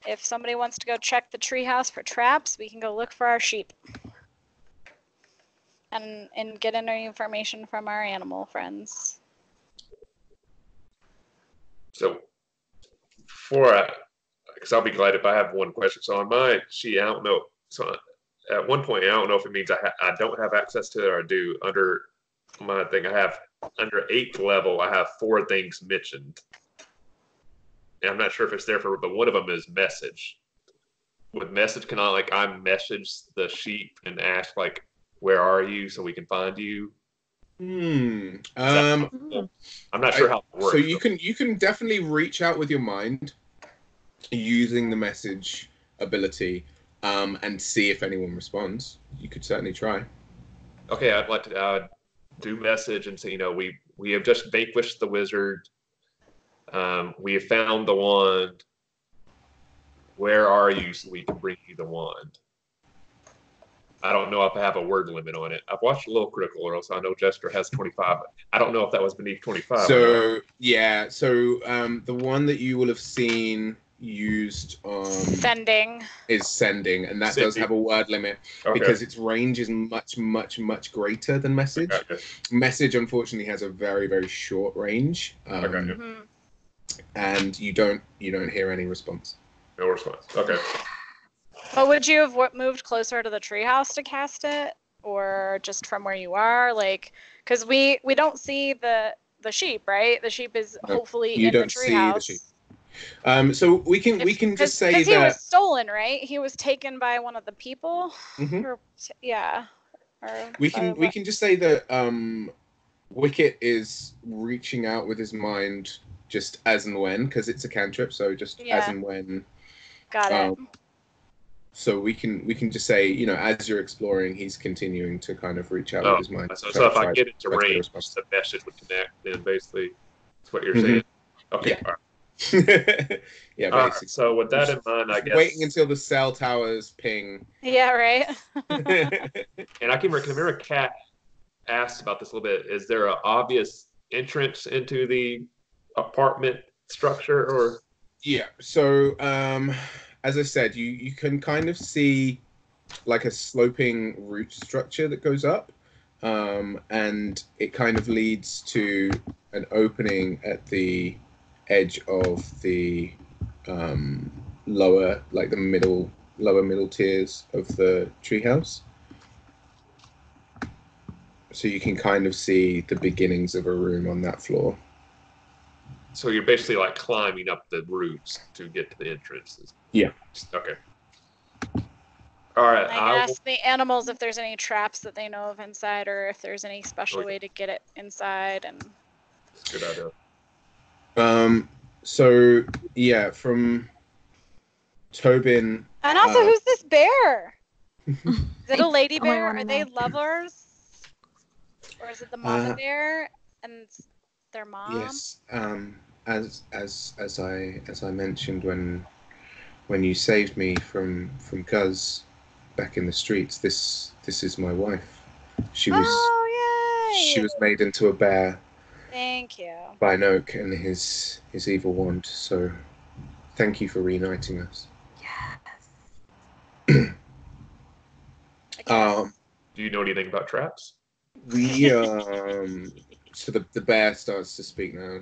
if somebody wants to go check the treehouse for traps, we can go look for our sheep. And get any information from our animal friends. So, because I'll be glad if I have one question. So on my sheet, I don't know. So at one point, I don't know if it means I don't have access to it or I do. Under my thing, I have under 8th level, I have 4 things mentioned. And I'm not sure if it's there but one of them is message. With message, can I message the sheep and ask where are you so we can find you? I'm not sure how it works. So you can definitely reach out with your mind using the message ability, and see if anyone responds. You could certainly try. Okay, I'd like to do message and say, we have just vanquished the wizard. We have found the wand. Where are you so we can bring you the wand? I don't know if I have a word limit on it. I've watched a little Critical Role, so I know Jester has 25. But I don't know if that was beneath 25. So the one that you will have seen used on Sending, and that does have a word limit because its range is much greater than message. Okay. Message unfortunately has a very, very short range. And you don't hear any response. No response. Okay. But would you have moved closer to the treehouse to cast it, or just from where you are? Because we don't see the sheep, right? The sheep is hopefully in the treehouse. So we can just say that he was stolen, right? He was taken by one of the people. We can just say that Wicket is reaching out with his mind just as and when, because it's a cantrip, so just as and when. Got it. So we can just say, as you're exploring, he's continuing to kind of reach out with his mind. So if I get into range, the message would connect. Then basically, that's what you're saying. Okay. Yeah. All right. Yeah. All Basically. Right, so with that in mind, I guess waiting until the cell towers ping. Yeah. Right. And I can remember Kat asked about this a little bit. Is there an obvious entrance into the apartment structure, or? Yeah. So, as I said, you can kind of see a sloping root structure that goes up, and it kind of leads to an opening at the edge of the lower middle tiers of the treehouse. So you can kind of see the beginnings of a room on that floor. So you're basically climbing up the roots to get to the entrances. Yeah. Okay. All right. I asked the animals if there's any traps that they know of inside, or if there's any special way to get it inside. And that's a good idea. So yeah, from Tobin. And also, who's this bear? Is it a lady bear? Are they know. lovers? Or is it the mama bear and their mom? Yes. As I mentioned when you saved me from Guz back in the streets, this is my wife. She was made into a bear. Thank you. By Noak and his evil wand. So thank you for reuniting us. Yes. Do you know anything about traps? We so the bear starts to speak now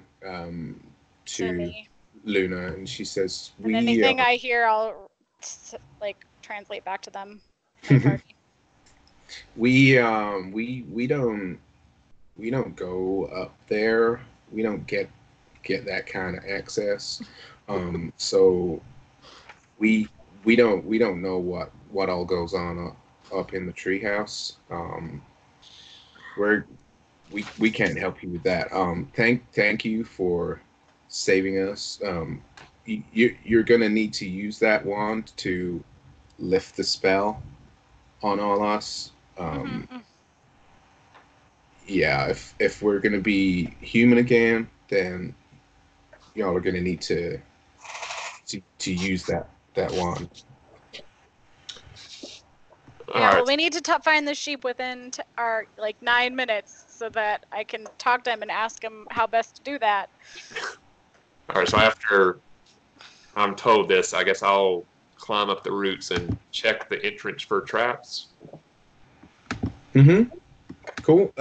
to Luna, and she says, anything I hear, I'll translate back to them. we don't we don't go up there. We don't get that kind of access. So we we don't know what all goes on up in the treehouse. We're we can't help you with that. Thank you for saving us. You're gonna need to use that wand to lift the spell on all us. Mm-hmm. Yeah, if we're gonna be human again, then y'all are gonna need to use that wand. All Yeah, right. well, we need to find the sheep within our like 9 minutes so that I can talk to him and ask him how best to do that. All right. So after I'm told this, I guess I'll climb up the roots and check the entrance for traps. Mm-hmm. Cool.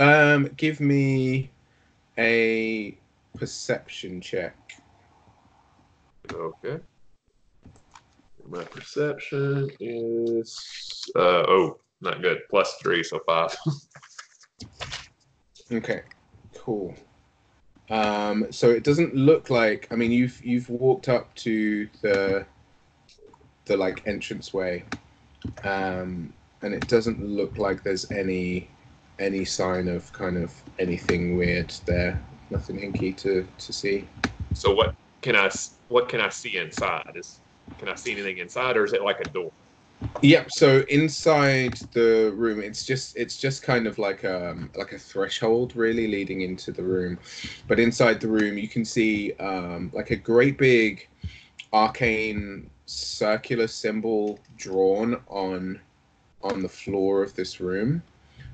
Give me a perception check. Okay. My perception is oh, not good. +3, so 5. Okay. Cool. So it doesn't look like. I mean, you've walked up to the like entranceway, and it doesn't look like there's any sign of kind of anything weird there. Nothing hinky to see. So what can I see inside? Can I see anything inside, or is it like a door? Yep. So inside the room, it's just kind of like a threshold, really leading into the room. But inside the room, you can see like a great big arcane circular symbol drawn on the floor of this room.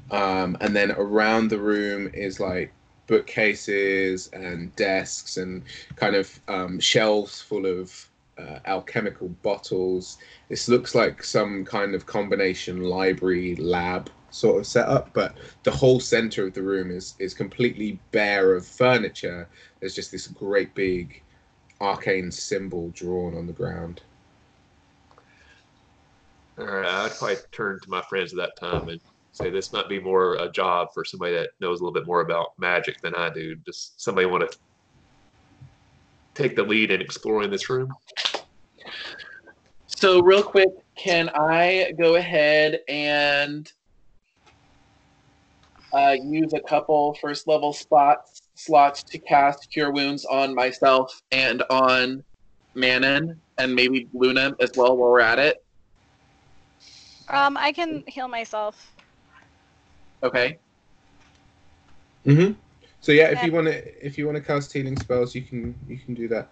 And then around the room is like bookcases and desks and kind of shelves full of alchemical bottles. This looks like some kind of combination library lab sort of setup, but the whole center of the room is completely bare of furniture. There's just this great big arcane symbol drawn on the ground. All right, I'd probably turn to my friends at that time and say this might be more a job for somebody that knows a little bit more about magic than I do. Does somebody want to take the lead in exploring this room? So real quick, can I go ahead and use a couple first level slots to cast Cure Wounds on myself and on Manon and maybe Luna as well while we're at it? I can heal myself. Okay. Mm-hmm. So yeah, And if you wanna cast healing spells, you can do that.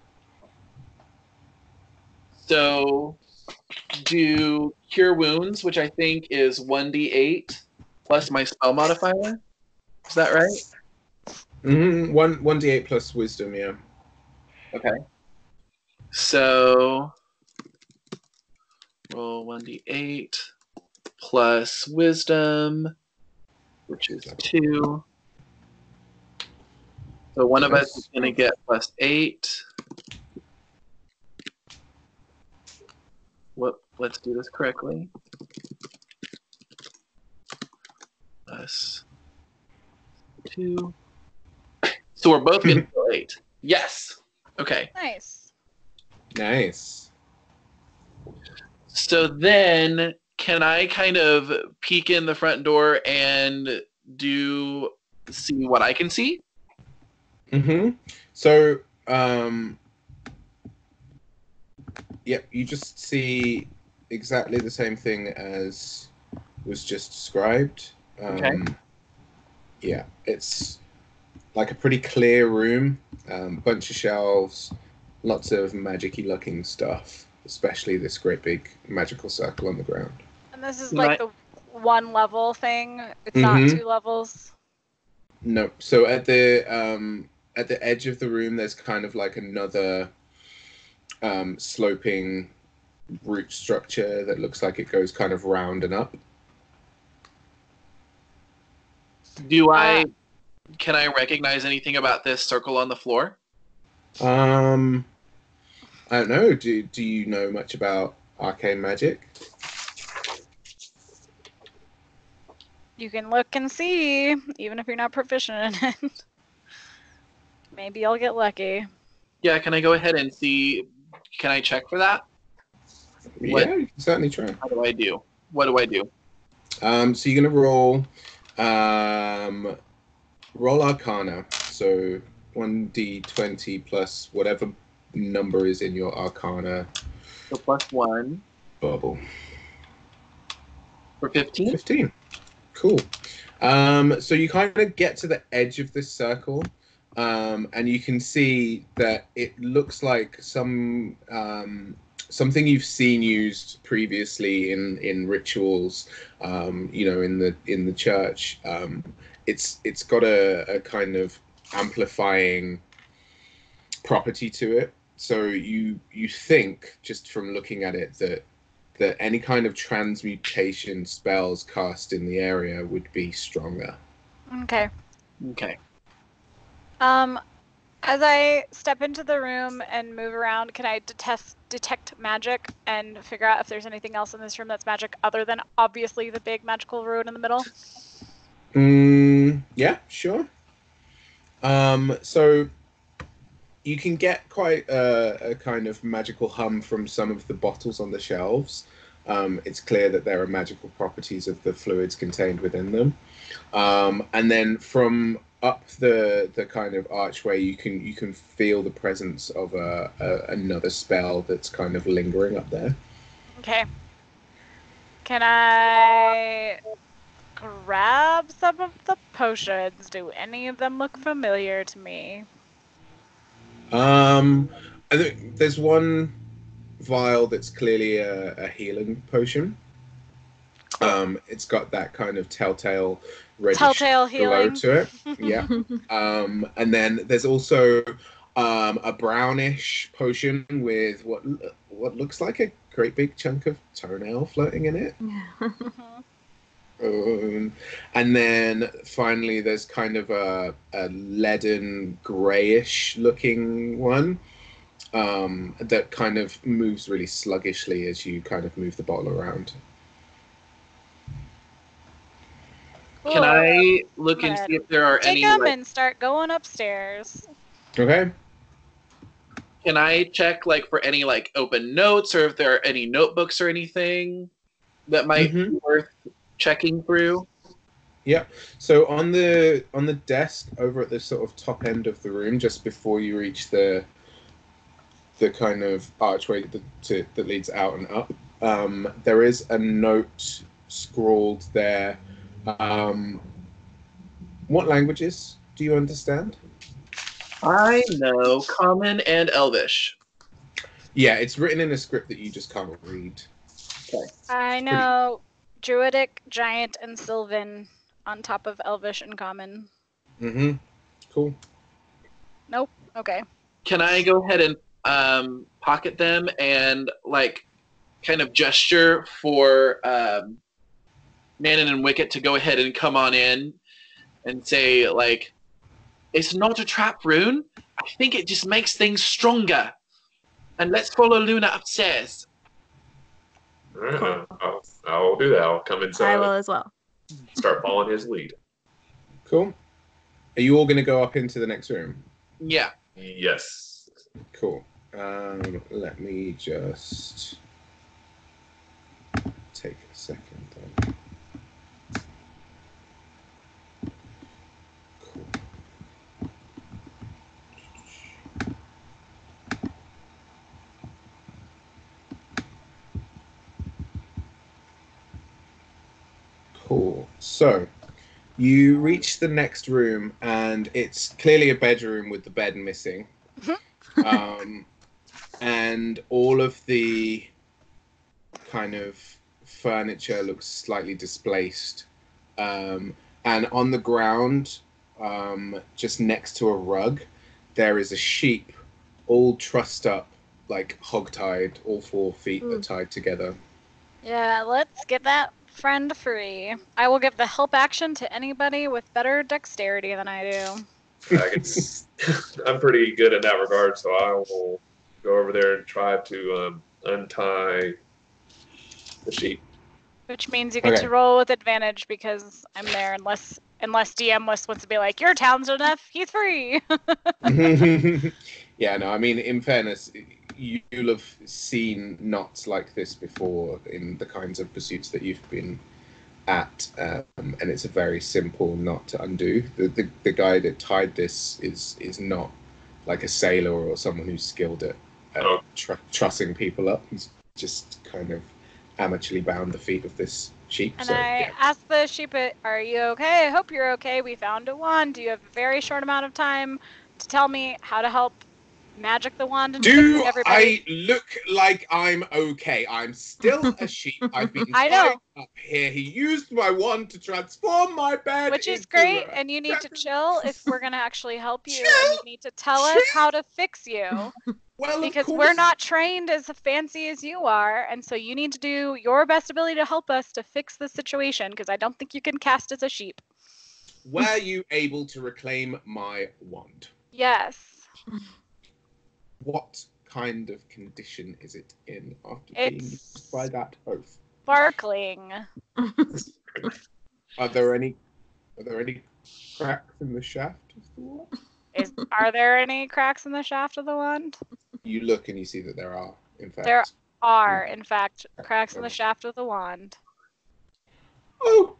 So do Cure Wounds, which I think is 1d8 plus my spell modifier. Is that right? Mm-hmm. One d8 plus wisdom, yeah. Okay. So roll 1d8 plus wisdom, which is 2. So one of us is going to get +8. Let's do this correctly. +2. So we're both going to go 8. Yes. Okay. nice. Nice. So then, can I kind of peek in the front door and see what I can see? Mm-hmm. So, yep, you just see exactly the same thing as was just described. Okay. Yeah, it's like a pretty clear room, bunch of shelves, lots of magic-y looking stuff, especially this great big magical circle on the ground. And this is Can like I- the one level thing. It's not Mhm. 2 levels. No, so at the edge of the room, there's kind of like another sloping root structure that looks like it goes kind of round and up. Can I recognize anything about this circle on the floor? I don't know. Do you know much about arcane magic? You can look and see, even if you're not proficient in it. Maybe I'll get lucky. Yeah, can I go ahead and see? Can I check for that? Yeah, you can certainly try. How do I do? What do I do? So you're gonna roll Arcana. So 1d20 plus whatever number is in your Arcana So +1 bubble. for 15. 15. Cool. So you kind of get to the edge of this circle, and you can see that it looks like something you've seen used previously in rituals, in the church. It's got a kind of amplifying property to it. So you think, just from looking at it, that any kind of transmutation spells cast in the area would be stronger. Okay. Okay. As I step into the room and move around, can I detect magic and figure out if there's anything else in this room that's magic other than obviously the big magical rune in the middle? Yeah, sure. So you can get quite a kind of magical hum from some of the bottles on the shelves. It's clear that there are magical properties of the fluids contained within them. And then from up the kind of archway, you can feel the presence of another spell that's kind of lingering up there. Okay. Can I grab some of the potions? Do any of them look familiar to me? I think there's one vial that's clearly a healing potion. It's got that kind of telltale reddish Telltale glow healing. to it. Yeah. And then there's also a brownish potion with what looks like a great big chunk of toenail floating in it. And then finally, there's kind of a leaden grayish looking one that kind of moves really sluggishly as you kind of move the bottle around. Cool. Can I look and see if there are Take any? them and start going upstairs. Okay. Can I check for any open notes, or if there are any notebooks or anything that might be worth checking through? Yeah. So on the desk over at the sort of top end of the room, just before you reach the kind of archway that leads out and up, there is a note scrawled there. What languages do you understand? I know Common and Elvish. Yeah, it's written in a script that you just can't read. Okay. I know Druidic, Giant, and Sylvan on top of Elvish and Common. Mm-hmm. Cool. Nope. Okay. Can I go ahead and pocket them and kind of gesture for Manon and Wicket to go ahead and come on in and say it's not a trap rune. I think it just makes things stronger. And let's follow Luna upstairs. All right, I'll do that. I'll come inside. I will as well. Start following his lead. Cool. Are you all going to go up into the next room? Yeah. Yes. Cool. Let me just take a second. Cool. Cool. So you reach the next room, and it's clearly a bedroom with the bed missing. And all of the kind of furniture looks slightly displaced. And on the ground, just next to a rug, there is a sheep all trussed up, hogtied, all 4 feet are tied together. Yeah, let's get that friend free. I will give the help action to anybody with better dexterity than I do. I'm pretty good in that regard, so I will go over there and try to untie the sheep. Which means you get to roll with advantage because I'm there, unless DM wants to be like, your town's enough, he's free. Yeah, no, I mean, in fairness, you'll have seen knots like this before in the kinds of pursuits that you've been at, and it's a very simple knot to undo. The guy that tied this is not like a sailor or someone who's skilled at trussing people up. He's just kind of amateurly bound the feet of this sheep. And I asked the sheep, are you okay? I hope you're okay. We found a wand. Do you have a very short amount of time to tell me how to help magic the wand into fixing everybody? I look like I'm okay? I'm still a sheep. I've been I tied know. up here. He used my wand to transform my bed, which is great, and you need to chill if we're gonna actually help you, and you need to tell us how to fix you. Well, because we're not trained as fancy as you are, and so you need to do your best ability to help us to fix the situation, because I don't think you can cast as a sheep. Were you able to reclaim my wand? Yes. What kind of condition is it in after being used by that oath? Sparkling. Are there any cracks in the shaft of the wand? Are there any cracks in the shaft of the wand? You look and you see that there are, in fact. There are, in fact, cracks in the shaft of the wand. Oh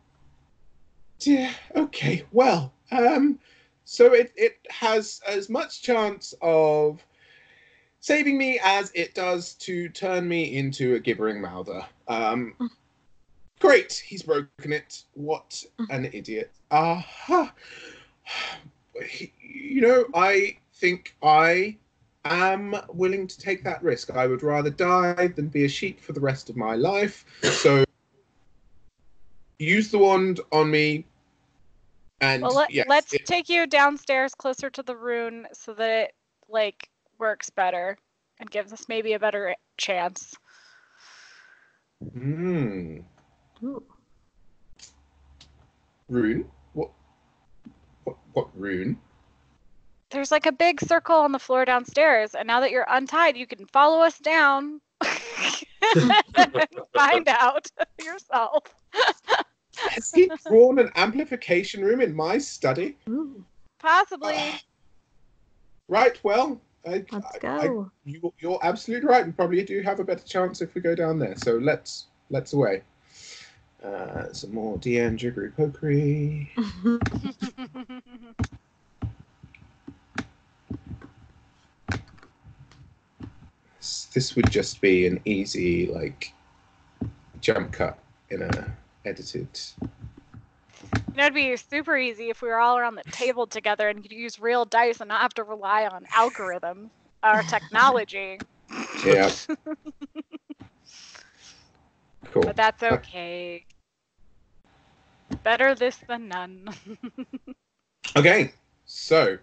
dear. Okay. Well, so it has as much chance of saving me as it does to turn me into a gibbering mouther. Great. He's broken it. What an idiot. Aha. You know, I think I am willing to take that risk. I would rather die than be a sheep for the rest of my life. So use the wand on me. And let's take you downstairs closer to the rune so that it works better and gives us maybe a better chance. Rune? What rune? There's a big circle on the floor downstairs, and now that you're untied, you can follow us down and find out yourself. Has he drawn an amplification room in my study? Possibly. Right, well, let's go. You're absolutely right. We probably do have a better chance if we go down there. So let's away. Some more Deandra group pokery. This would just be an easy jump cut in a edited. It'd be super easy if we were all around the table together and could use real dice and not have to rely on algorithms or technology. Yeah. Cool. But that's okay. Better this than none. Okay, so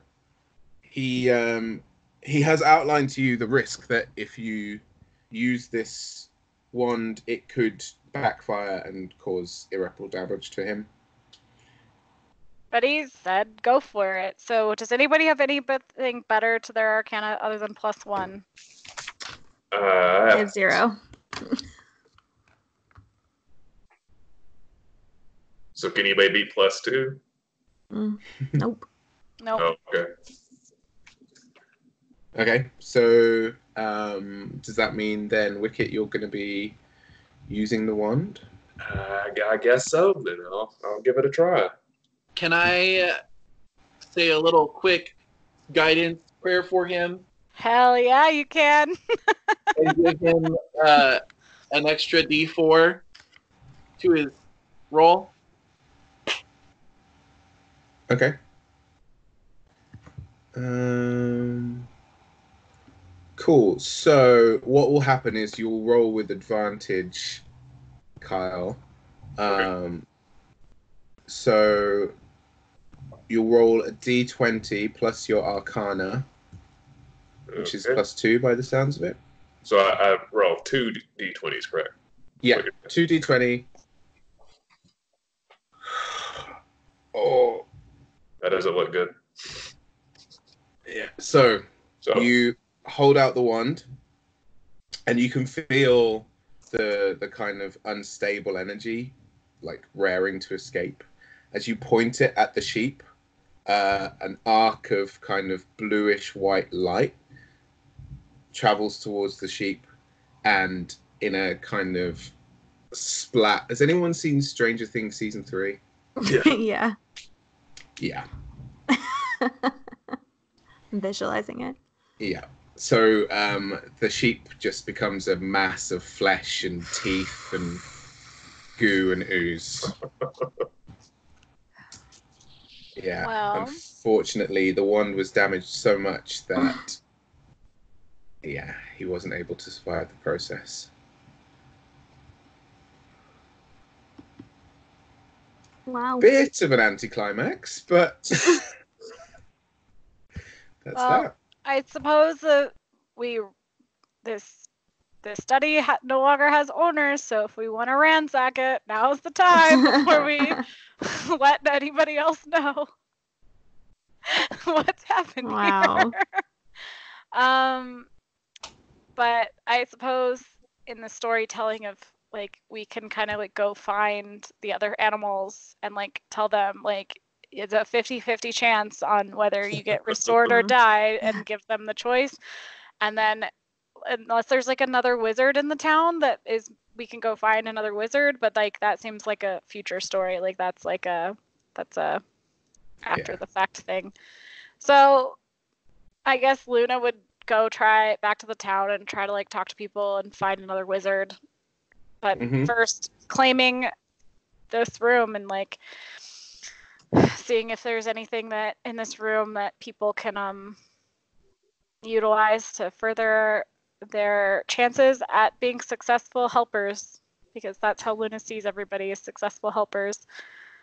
he has outlined to you the risk that if you use this wand, it could backfire and cause irreparable damage to him. But he said go for it. So does anybody have anything better to their arcana other than +1? I have 0. So can anybody beat +2? Nope. Nope. Oh, okay. Okay, so does that mean then, Wicket, you're going to be using the wand? I guess so. Then I'll give it a try. Can I say a little quick guidance prayer for him? Hell yeah, you can. And give him an extra D4 to his roll. Okay. Cool. So what will happen is you'll roll with advantage, Kyle. Okay. So you'll roll a D20 plus your Arcana, which is +2 by the sounds of it. So I roll 2 D20s, correct? Yeah, 2 D20. Oh, that doesn't look good. Yeah. So you hold out the wand, and you can feel the kind of unstable energy, like raring to escape. As you point it at the sheep, an arc of kind of bluish white light travels towards the sheep, and in a kind of splat. Has anyone seen Stranger Things season 3? Yeah. Yeah. I'm visualizing it. Yeah. So the sheep just becomes a mass of flesh and teeth and goo and ooze. Yeah. Well. Unfortunately, the wand was damaged so much that, yeah, he wasn't able to survive the process. Wow. Bit of an anticlimax, but that's that. I suppose that this study no longer has owners, so if we want to ransack it, now's the time before we let anybody else know what's happened Wow. here. But I suppose in the storytelling of like we can kind of like go find the other animals and like tell them like it's a 50-50 chance on whether you get restored or die and give them the choice. And then unless there's like another wizard in the town that is we can go find another wizard, but like that seems like a future story. Like that's a after the fact thing. So I guess Luna would go try back to the town and try to like talk to people and find another wizard. But first claiming this room and like seeing if there's anything that in this room that people can utilize to further their chances at being successful helpers, because that's how Luna sees everybody as successful helpers.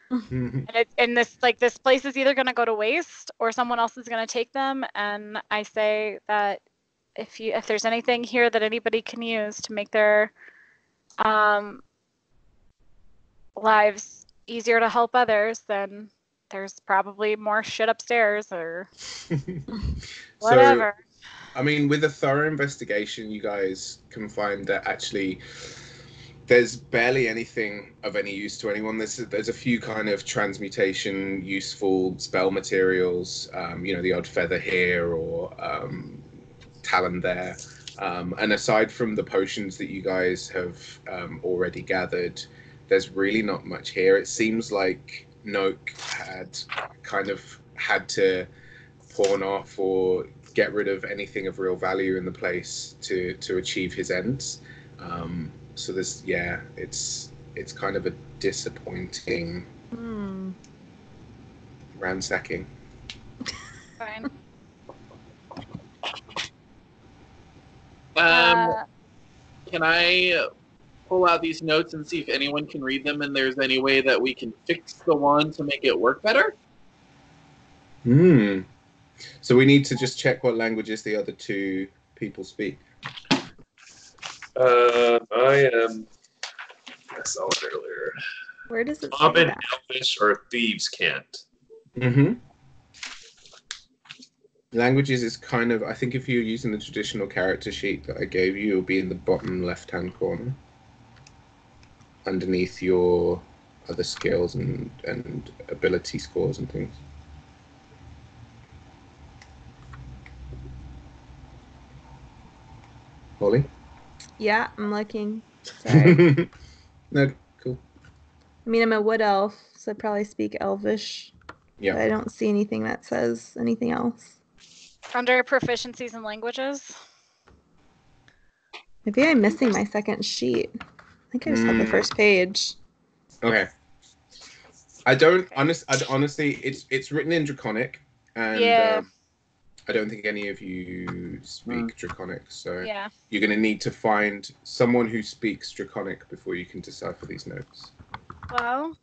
And this place is either going to go to waste or someone else is going to take them. And I say that if there's anything here that anybody can use to make their lives easier to help others, then there's probably more shit upstairs or whatever. So, I mean, with a thorough investigation, you guys can find that actually there's barely anything of any use to anyone. There's a few kind of transmutation, useful spell materials, the odd feather here or talon there. And aside from the potions that you guys have already gathered, there's really not much here. It seems like Noak had kind of had to pawn off or get rid of anything of real value in the place to achieve his ends. So it's kind of a disappointing ransacking. Fine. Can I pull out these notes and see if anyone can read them and there's any way that we can fix the one to make it work better? So we need to just check what languages the other two people speak. I saw it earlier. Where does it say Common, that? Elvish, or Thieves' Cant. Languages is kind of, I think if you're using the traditional character sheet that I gave you, it'll be in the bottom left-hand corner, underneath your other skills and ability scores and things. Holly? Yeah, I'm looking. Sorry. No, cool. I mean, I'm a wood elf, so I probably speak Elvish. Yeah. But I don't see anything that says anything else. Under proficiencies in languages. Maybe I'm missing my second sheet. I think I just have the first page. Okay. Honestly, it's written in Draconic, and I don't think any of you speak Draconic, so you're going to need to find someone who speaks Draconic before you can decipher these notes. Well,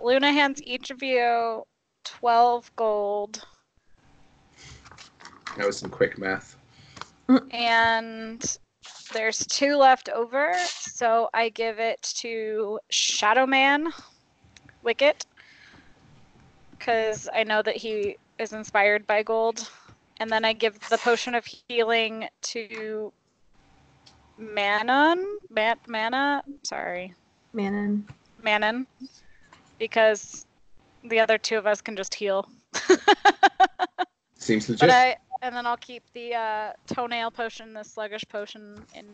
Luna hands each of you 12 gold. That was some quick math. And there's 2 left over, so I give it to Shadow Man, Wicket, because I know that he is inspired by gold. And then I give the potion of healing to Manon, because the other two of us can just heal. Seems legit. And then I'll keep the toenail potion, the sluggish potion, and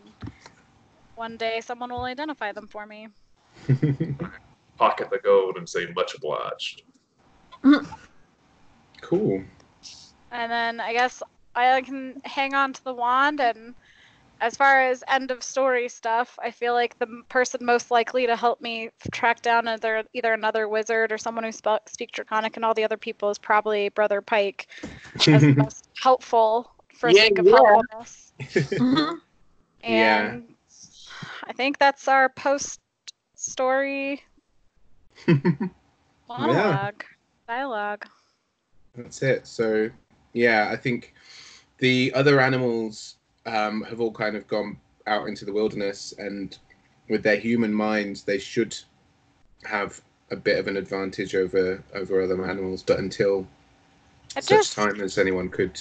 one day someone will identify them for me. Pocket the gold and say much obliged. Cool. And then I guess I can hang on to the wand, and as far as end of story stuff, I feel like the person most likely to help me track down either another wizard or someone who speaks Draconic and all the other people is probably Brother Pike, as the most helpful for sake of helpfulness. And I think that's our post-story monologue, dialogue. That's it. So, yeah, I think the other animals have all kind of gone out into the wilderness, and with their human minds, they should have a bit of an advantage over other animals. But until such time as anyone could,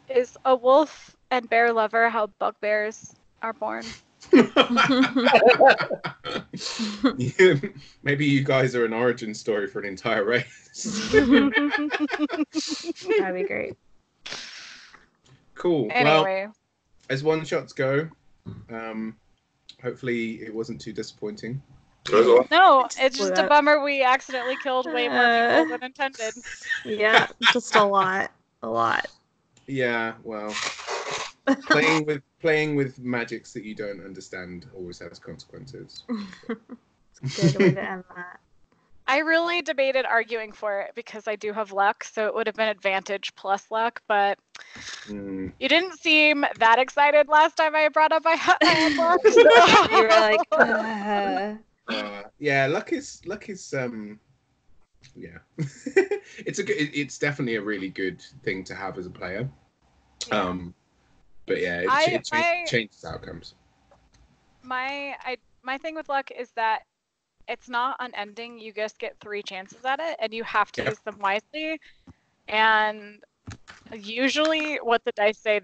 is a wolf and bear lover how bugbears are born. Maybe you guys are an origin story for an entire race. That'd be great. Cool. Anyway. Well, as one shots go, hopefully it wasn't too disappointing. No, it's just a bummer we accidentally killed way more people than intended. Yeah, just a lot. Yeah, well, playing with magics that you don't understand always has consequences. It's a good way to end that. I really debated arguing for it because I do have luck, so it would have been advantage plus luck, but you didn't seem that excited last time I brought up I had luck. So. You were like, yeah, luck is yeah. It's definitely a really good thing to have as a player. Yeah. But yeah, it changes outcomes. My thing with luck is that it's not unending. You just get 3 chances at it, and you have to use them wisely. And usually, what the dice say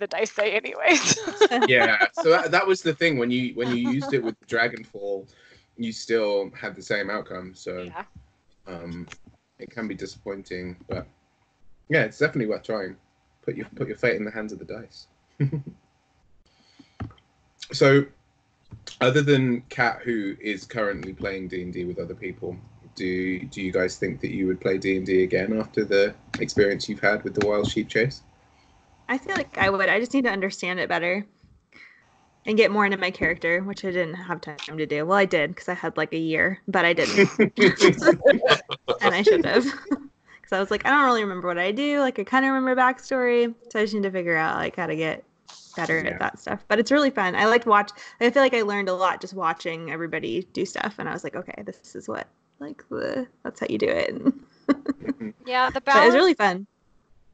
anyways. Yeah. So that was the thing when you used it with Dragonfall, you still had the same outcome. So it can be disappointing, but yeah, it's definitely worth trying. Put your fate in the hands of the dice. So, other than Kat, who is currently playing D&D with other people, do you guys think that you would play D&D again after the experience you've had with the Wild Sheep Chase? I feel like I would. I just need to understand it better and get more into my character, which I didn't have time to do. Well, I did because I had like a year, but I didn't. And I should have. Because I was like, I don't really remember what I do. Like, I kind of remember backstory. So I just need to figure out like how to get better at that stuff. But it's really fun. I like to watch. I feel like I learned a lot just watching everybody do stuff. And I was like, okay, this is what, like, that's how you do it. Yeah, the balance. But it was really fun.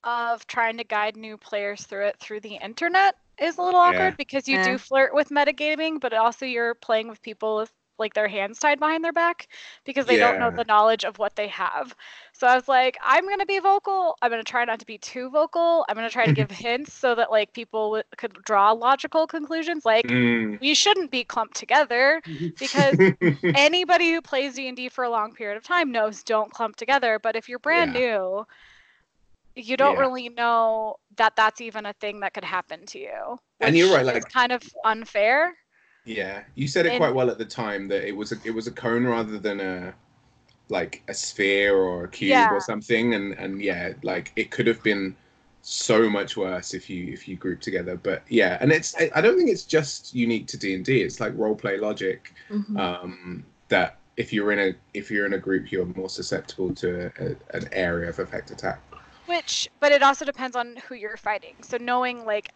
Of trying to guide new players through it through the internet is a little awkward because you do flirt with metagaming, but also you're playing with people with like their hands tied behind their back because they don't know the knowledge of what they have. So I was like, I'm going to be vocal. I'm going to try not to be too vocal. I'm going to try to give hints so that like people could draw logical conclusions. Like we shouldn't be clumped together because anybody who plays D&D for a long period of time knows don't clump together. But if you're brand new, you don't really know that that's even a thing that could happen to you. And you're right, like it's kind of unfair. Yeah, you said it quite well at the time that it was a cone rather than a sphere or a cube or something, and yeah, like it could have been so much worse if you group together. But yeah, and I don't think it's just unique to D&D. It's like role play logic that if you're in a group, you're more susceptible to an area of effect attack. But it also depends on who you're fighting. So knowing like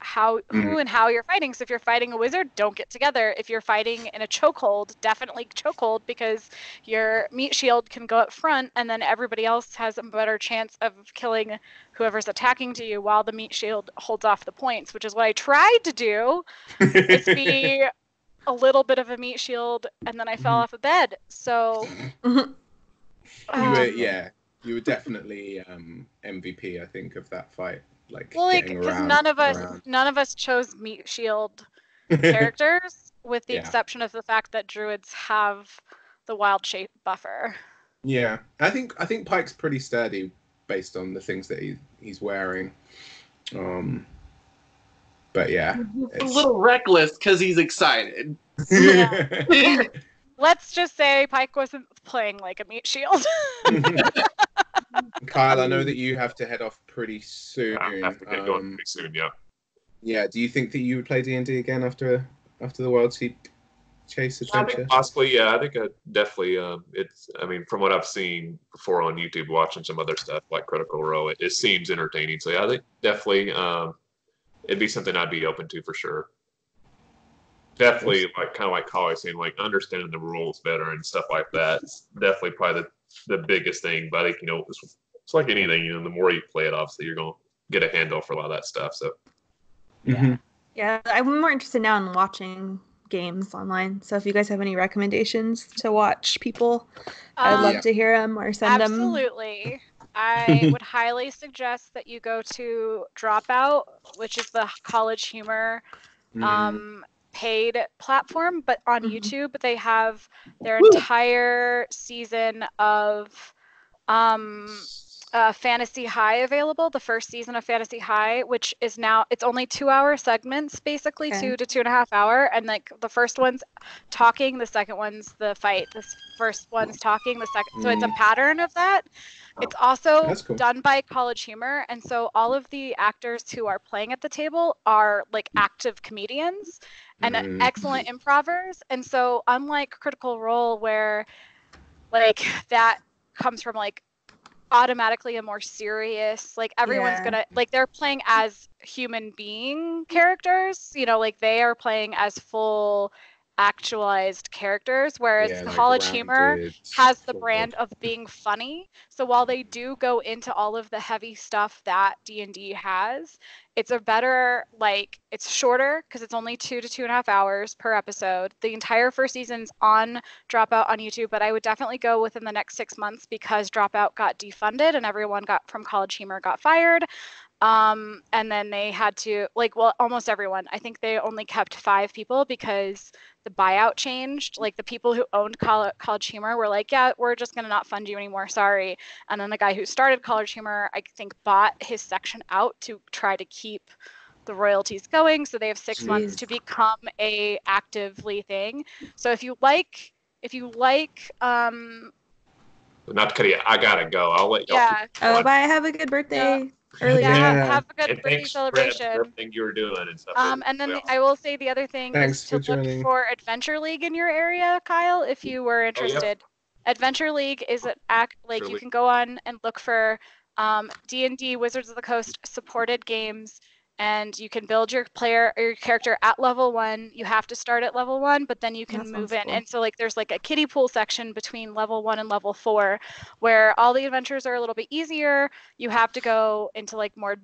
who and how you're fighting. So if you're fighting a wizard, don't get together. If you're fighting in a chokehold, definitely chokehold because your meat shield can go up front and then everybody else has a better chance of killing whoever's attacking to you while the meat shield holds off the points, which is what I tried to do. Is be a little bit of a meat shield and then I fell off a bed. So You were definitely MVP, I think, of that fight. like Well, like, getting because around. none of us chose meat shield characters, with the Yeah. exception of the fact that druids have the wild shape buffer. Yeah, I think Pike's pretty sturdy based on the things that he's wearing. But yeah, He's a little reckless because he's excited. Yeah. Let's just say Pike wasn't playing like a meat shield. Kyle, I know that you have to head off pretty soon. I have to get going pretty soon. Yeah. Yeah. Do you think that you would play D&D again after the Wild Sheep Chase adventure? Possibly, yeah. I think I definitely. It's. I mean, from what I've seen before on YouTube, watching some other stuff like Critical Role, it seems entertaining. So yeah, I think definitely. It'd be something I'd be open to for sure. Definitely, like kind of like Holly saying, like understanding the rules better and stuff like that. It's definitely probably the biggest thing. But I think it's like anything. The more you play it, obviously, you're gonna get a handle for a lot of that stuff. So. Yeah. Yeah, I'm more interested now in watching games online. So if you guys have any recommendations to watch people, I'd love to hear them or send them. Absolutely. I would highly suggest that you go to Dropout, which is the College Humor paid platform, but on YouTube they have their entire season of Fantasy High available, the first season of Fantasy High, which is now, it's only 2-hour segments, basically 2 to 2.5 hour, and like the first one's talking, the second one's the fight, the first one's talking, the second, so it's a pattern of that. It's also done by College Humor, and so all of the actors who are playing at the table are like active comedians and excellent improvers, and so unlike Critical Role where like that comes from like automatically a more serious, like everyone's gonna, like they're playing as human being characters, like they are playing as full actualized characters, whereas College Humor has the brand of being funny. So while they do go into all of the heavy stuff that D&D has, it's a better, like, it's shorter because it's only 2 to 2.5 hours per episode. The entire first season's on Dropout on YouTube, but I would definitely go within the next 6 months because Dropout got defunded and everyone from College Humor got fired. And then they had to, like, well, almost everyone. I think they only kept 5 people because the buyout changed. Like, the people who owned College Humor were like, yeah, we're just going to not fund you anymore. Sorry. And then the guy who started College Humor, I think, bought his section out to try to keep the royalties going. So they have 6 months to become a actively thing. So if you like, not to cut you, I gotta go. I'll let y'all. Yeah. Oh, bye. Have a good birthday. Early. Have a good and birthday thanks, celebration. Brett, for everything you were doing and stuff. And then I will say the other thing is to look for Adventure League in your area, Kyle, if you were interested. Adventure League is an act, like, you can go on and look for D&D Wizards of the Coast supported games, and you can build your player or your character at level 1. You have to start at level 1, but then you can move in. And so, like, there's like a kiddie pool section between level 1 and level 4 where all the adventures are a little bit easier. You have to go into like more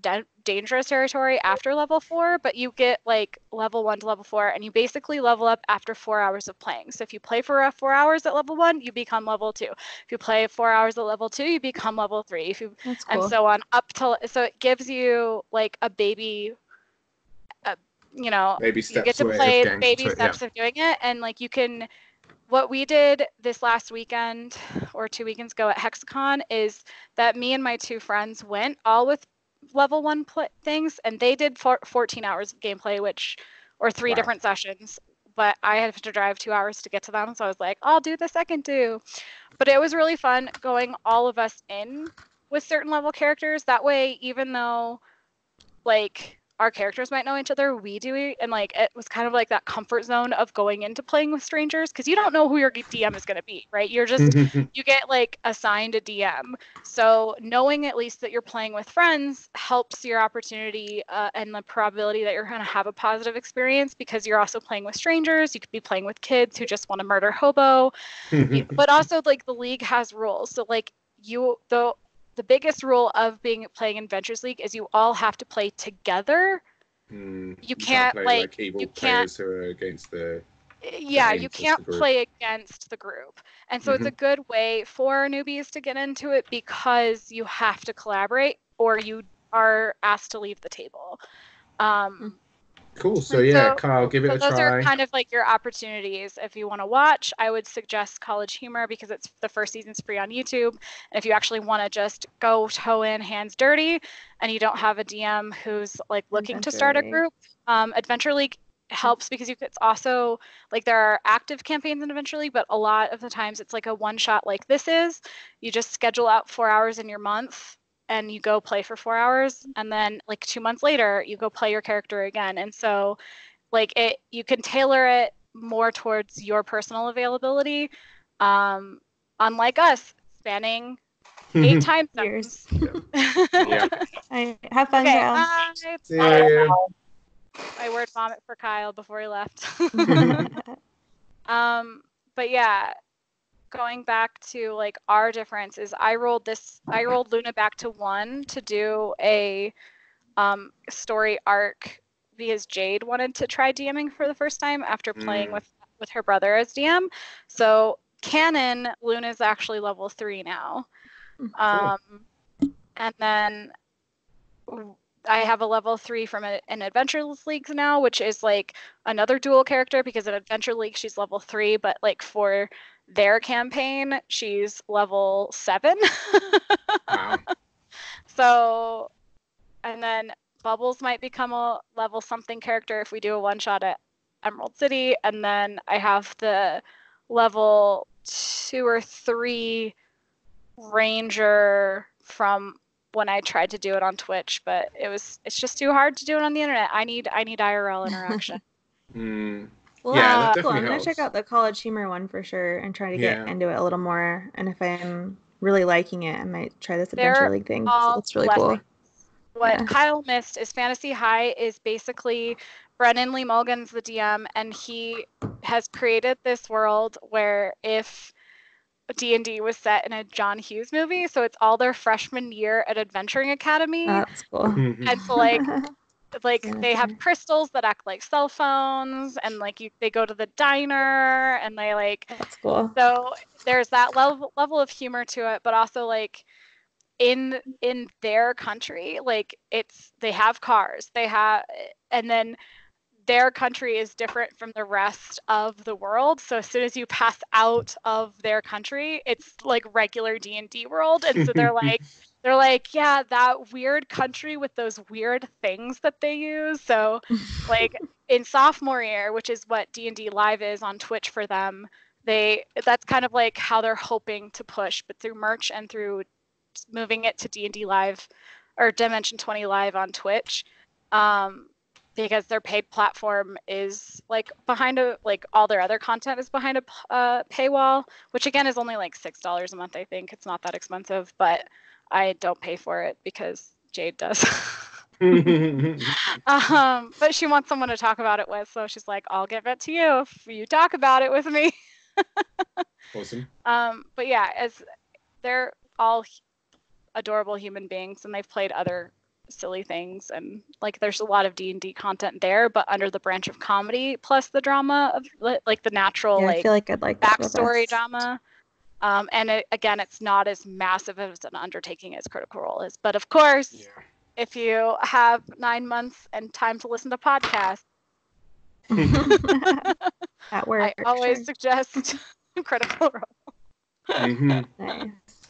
dangerous territory after level 4, but you get like level 1 to level 4 and you basically level up after 4 hours of playing. So if you play for 4 hours at level 1, you become level 2. If you play 4 hours at level 2, you become level 3. If you and so on up to, so it gives you like a baby, baby you get to play baby steps of doing it. And like, you can, what we did this last weekend or 2 weekends ago at Hexacon is that me and my 2 friends went all with level 1 things, and they did 14 hours of gameplay, or 3 different sessions, but I had to drive 2 hours to get to them, so I was like, I'll do the second 2. But it was really fun going all of us in with certain level characters. That way, even though like our characters might know each other, we do, and like it was kind of like that comfort zone of going into playing with strangers, because you don't know who your DM is going to be, right? You're just you get like assigned a DM, so knowing at least that you're playing with friends helps your opportunity and the probability that you're going to have a positive experience, because you're also playing with strangers. You could be playing with kids who just want to murder hobo, but also like the league has rules, so like the biggest rule of playing in Adventures League is you all have to play together. You can't play like evil players who are against the you can't play against the group. And so it's a good way for newbies to get into it, because you have to collaborate or you are asked to leave the table. Cool. So And yeah, Kyle, give it so a those try. are kind of like your opportunities. If you want to watch, I would suggest College Humor because it's the first season's free on YouTube. And if you actually want to just go toe in hands dirty and you don't have a DM who's like looking to start a group, Adventure League helps because it's also like there are active campaigns in Adventure League, but a lot of the times it's like a one shot like this is. You just schedule out 4 hours in your month and you go play for 4 hours, and then like 2 months later you go play your character again. And so like you can tailor it more towards your personal availability, unlike us spanning 8 time zones. Yeah. Have fun, Okay, Kyle. bye. See you. My word vomit for Kyle before he left. But yeah, going back to like our difference is I rolled Luna back to 1 to do a story arc because Jade wanted to try DMing for the first time after playing with her brother as DM. So canon, Luna's actually level 3 now. And then I have a level 3 from an Adventure Leagues now, which is like another dual character because in Adventure League she's level 3, but like for their campaign she's level 7. Wow. So, and then Bubbles might become a level something character if we do a one shot at Emerald City, and then I have the level 2 or 3 Ranger from when I tried to do it on Twitch, but it's just too hard to do it on the internet. I need IRL interaction. Well, Yeah, that cool. definitely I'm gonna helps. check out the College Humor one for sure and try to get Yeah. into it a little more. And if I'm really liking it, I might try this Adventure They're League thing. all It's really cool. blessings. What Yeah. Kyle missed is Fantasy High is basically Brennan Lee Mulligan's the DM, and he has created this world where if D&D was set in a John Hughes movie, so it's all their freshman year at Adventuring Academy. That's cool. And so like they have crystals that act like cell phones, and like they go to the diner, and they like That's cool. So there's that level of humor to it, but also like in their country, like they have cars, and then their country is different from the rest of the world. So as soon as you pass out of their country, it's like regular D&D world. And so they're like, yeah, that weird country with those weird things that they use. So like in sophomore year, which is what D&D Live is on Twitch for them, that's kind of like how they're hoping to push, but through merch and through moving it to D&D Live or Dimension 20 Live on Twitch. Because their paid platform is like all their other content is behind a paywall, which again is only like $6 a month. I think it's not that expensive, but I don't pay for it because Jade does. But she wants someone to talk about it with, so she's like, I'll give it to you if you talk about it with me. Awesome. But yeah, as they're all adorable human beings, and they've played other silly things, and like there's a lot of D&D content there, but under the branch of comedy plus the drama of like the natural I feel like I'd like backstory drama. And again, it's not as massive as an undertaking as Critical Role is, but of course, if you have 9 months and time to listen to podcasts, at work, I always suggest Critical Role. Nice.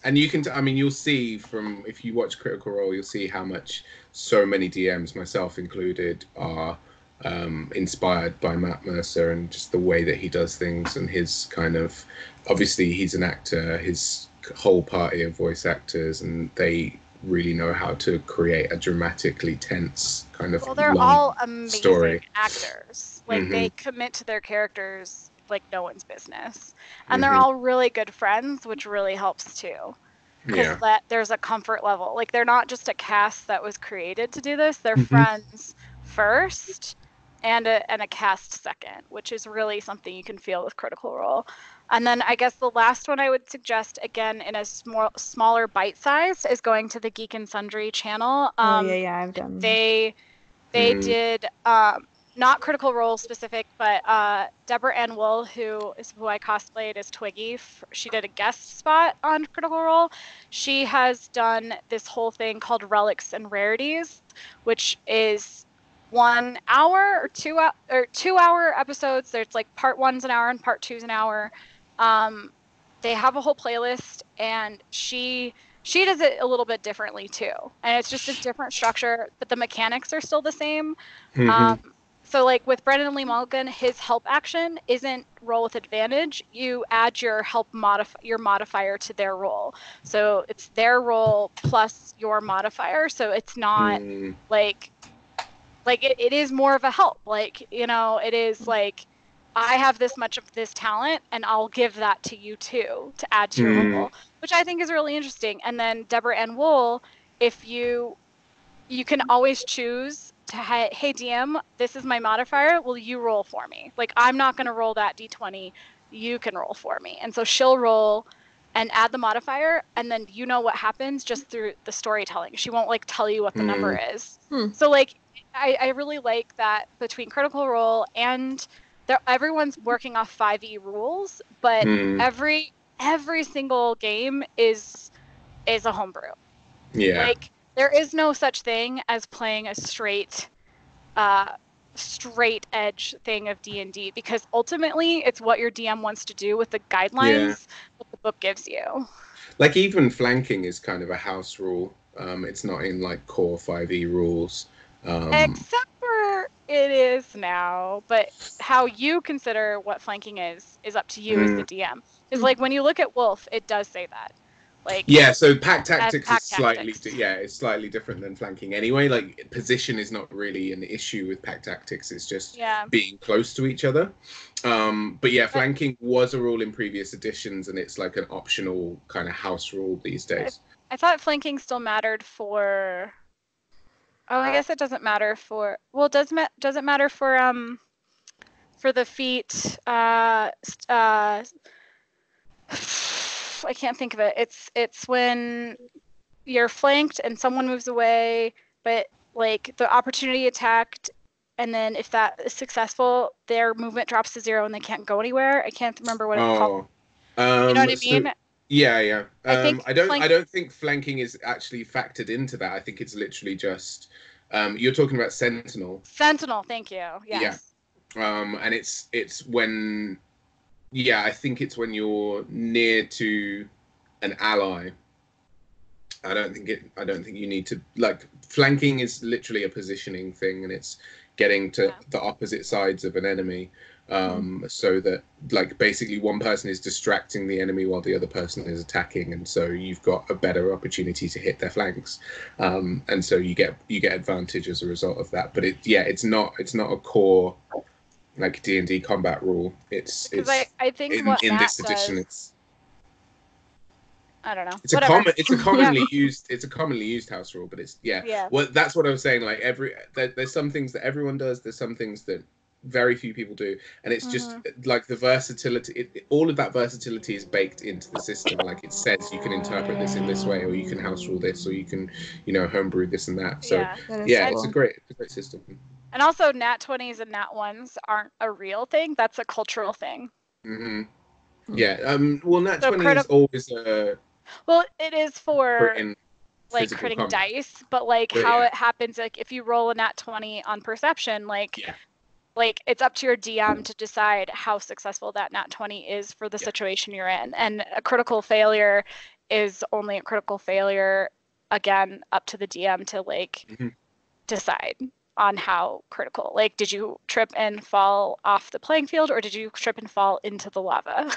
And you can, you'll see from, if you watch Critical Role, you'll see how much so many DMs, myself included, are inspired by Matt Mercer and just the way that he does things and his kind of, obviously he's an actor, his whole party of voice actors, and they really know how to create a dramatically tense kind of they're long all amazing story. actors. Like they commit to their characters like no one's business, and they're all really good friends, which really helps too, because there's a comfort level. Like they're not just a cast that was created to do this, they're friends first and a cast second, which is really something you can feel with Critical Role. And then I guess the last one I would suggest, again in a smaller bite size, is going to the Geek and Sundry channel. I've done. They did not Critical Role specific, but Deborah Ann Wool, who I cosplayed as Twiggy, she did a guest spot on Critical Role. She has done this whole thing called Relics and Rarities, which is 1 hour or 2 hour episodes. There's like part 1's an hour and part 2's an hour. They have a whole playlist, and she does it a little bit differently too, and it's just a different structure, but the mechanics are still the same. So like with Brendan Lee Mulligan, his help action isn't roll with advantage. You add your modifier to their roll. So it's their roll plus your modifier. So it's not like it is more of a help. Like, you know, it is like, I have this much of this talent and I'll give that to you too to add to your roll, which I think is really interesting. And then Deborah Ann Wool, if you can always choose to, hey DM, this is my modifier, will you roll for me? Like, I'm not going to roll that d20, you can roll for me. And so she'll roll and add the modifier, and then you know what happens just through the storytelling. She won't like tell you what the number is. So like, I really like that between Critical Role and everyone's working off 5e rules, but every single game is a homebrew. Yeah. Like, there is no such thing as playing a straight edge thing of D&D, because ultimately it's what your DM wants to do with the guidelines that the book gives you. Like, even flanking is kind of a house rule. It's not in like core 5e rules. Except for it is now, but how you consider what flanking is up to you as the DM. Because like when you look at Wolf, it does say that. Like, yeah, so pack tactics pack is slightly it's slightly different than flanking anyway. Like, position is not really an issue with pack tactics, it's just being close to each other. But yeah, flanking was a rule in previous editions, and it's like an optional kind of house rule these days. I thought flanking still mattered for I guess it doesn't matter for, well, does it matter for the feat I can't think of it. It's when you're flanked and someone moves away, but like the opportunity attacked, and then if that is successful, their movement drops to 0 and they can't go anywhere. I can't remember what it's called. You know what I mean? Yeah. I don't think flanking is actually factored into that. I think it's literally just you're talking about Sentinel. Sentinel, thank you. Yes. Yeah. And it's when I think it's when you're near to an ally. I don't think you need to, like, flanking is literally a positioning thing, and it's getting to the opposite sides of an enemy, so that, like, basically one person is distracting the enemy while the other person is attacking, and so you've got a better opportunity to hit their flanks, and so you get advantage as a result of that. But it's not a core like D&D combat rule. It's I think in this edition it's, I don't know. It's a commonly used house rule, but it's well, that's what I was saying. Like, there's some things that everyone does. There's some things that very few people do, and it's just like the versatility. All of that versatility is baked into the system. Like, it says you can interpret this in this way, or you can house rule this, or you can, homebrew this and that. So cool. it's a great system. And also, nat 20s and nat 1s aren't a real thing. That's a cultural thing. Yeah. Well, nat 20 is always a. Well, it is for like critting dice, but like how it happens, like if you roll a nat 20 on perception, like it's up to your DM to decide how successful that nat 20 is for the situation you're in. And a critical failure is only a critical failure, again, up to the DM to like decide on how critical. Like, did you trip and fall off the playing field, or did you trip and fall into the lava?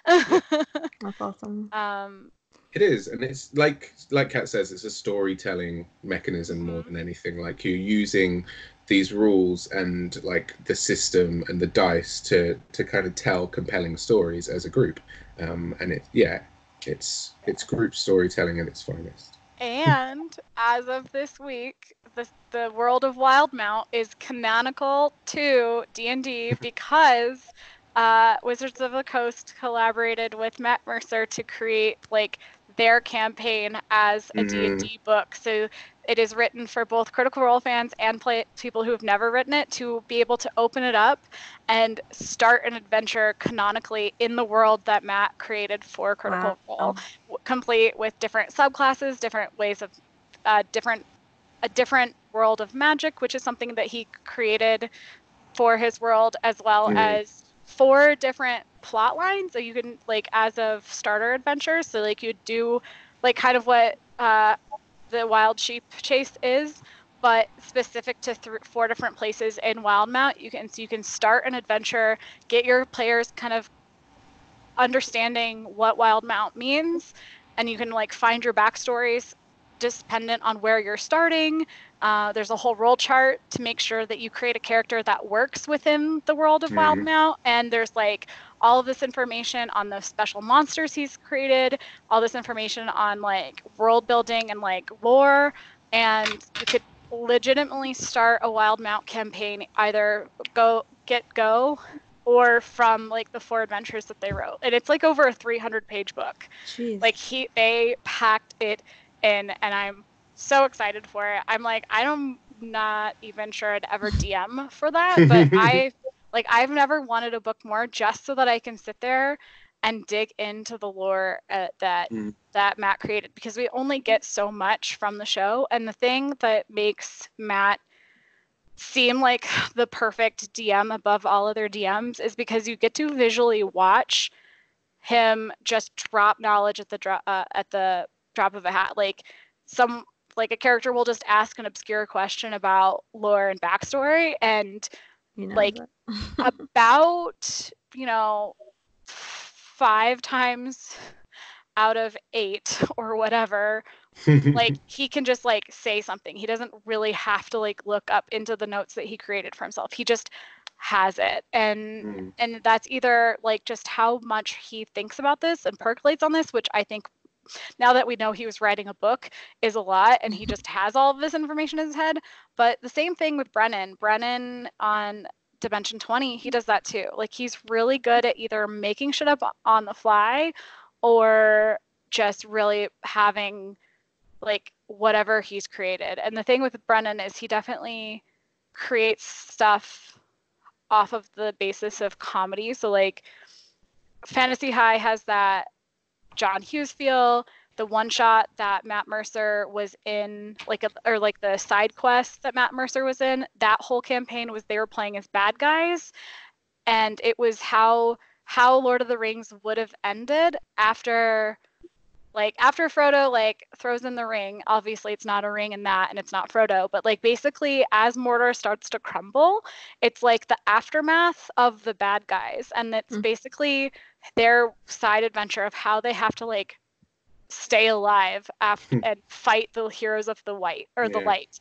That's awesome. It is, and it's like Kat says, it's a storytelling mechanism more than anything. Like, you're using these rules and like the system and the dice to kind of tell compelling stories as a group, and it's group storytelling at its finest. And as of this week, the world of Wildmount is canonical to D&D because Wizards of the Coast collaborated with Matt Mercer to create like their campaign as a D&D book. So it is written for both Critical Role fans and people who have never written it to be able to open it up and start an adventure canonically in the world that Matt created for Critical Role, complete with different subclasses, different ways of a different world of magic, which is something that he created for his world, as well as 4 different plot lines. So you can, like, as of starter adventures, so like you do like kind of what the Wild Sheep Chase is, but specific to 4 different places in Wildmount. You can start an adventure, get your players kind of understanding what Wildmount means, and you can like find your backstories dependent on where you're starting. There's a whole role chart to make sure that you create a character that works within the world of Wildmount, and there's like all of this information on the special monsters he's created, all this information on like world building and like lore, and you could legitimately start a Wildmount campaign either go or from like the 4 adventures that they wrote. And it's like over a 300-page book. Jeez. Like they packed it in, and I'm so excited for it. I'm like, I'm not even sure I'd ever DM for that, but I've never wanted a book more, just so that I can sit there and dig into the lore that Matt created, because we only get so much from the show. And the thing that makes Matt seem like the perfect DM above all other DMs is because you get to visually watch him just drop knowledge at the drop of a hat. Like a character will just ask an obscure question about lore and backstory, and like about 5 times out of 8 or whatever, like he can just like say something. He doesn't really have to like look up into the notes that he created for himself. He just has it, and that's either like just how much he thinks about this and percolates on this, which I think now that we know he was writing a book is a lot, and he just has all of this information in his head. But the same thing with Brennan on Dimension 20, he does that too. Like he's really good at either making shit up on the fly or just really having like whatever he's created. And the thing with Brennan is he definitely creates stuff off of the basis of comedy. So like Fantasy High has that John Hughes feel. The one shot that Matt Mercer was in, or the side quest that Matt Mercer was in, that whole campaign was they were playing as bad guys, and it was how Lord of the Rings would have ended after Frodo like throws in the ring. Obviously it's not a ring in that, and it's not Frodo, but like basically as Mordor starts to crumble, it's like the aftermath of the bad guys, and it's basically their side adventure of how they have to like stay alive and fight the heroes of the the light.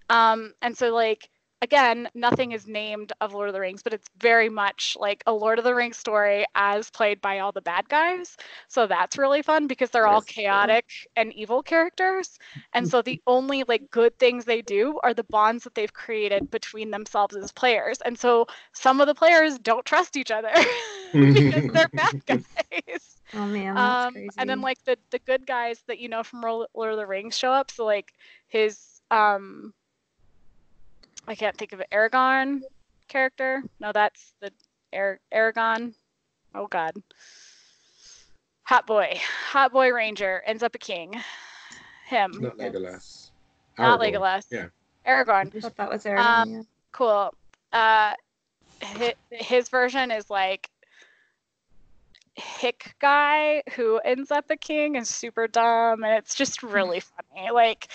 And so like again, nothing is named of Lord of the Rings, but it's very much like a Lord of the Rings story as played by all the bad guys. So that's really fun because they're all chaotic and evil characters. And so the only like good things they do are the bonds that they've created between themselves as players. And so some of the players don't trust each other because they're bad guys. Oh man, that's crazy. And then like the good guys that you know from Lord of the Rings show up. So like his I can't think of it. Aragorn character. No, that's the Aragorn. Oh God. Hot boy ranger ends up a king. Him. Not Legolas. Not Legolas. Yeah. Aragorn. I thought that was Aragorn. Yeah. Cool. His version is like hick guy who ends up a king and super dumb, and it's just really funny. Like.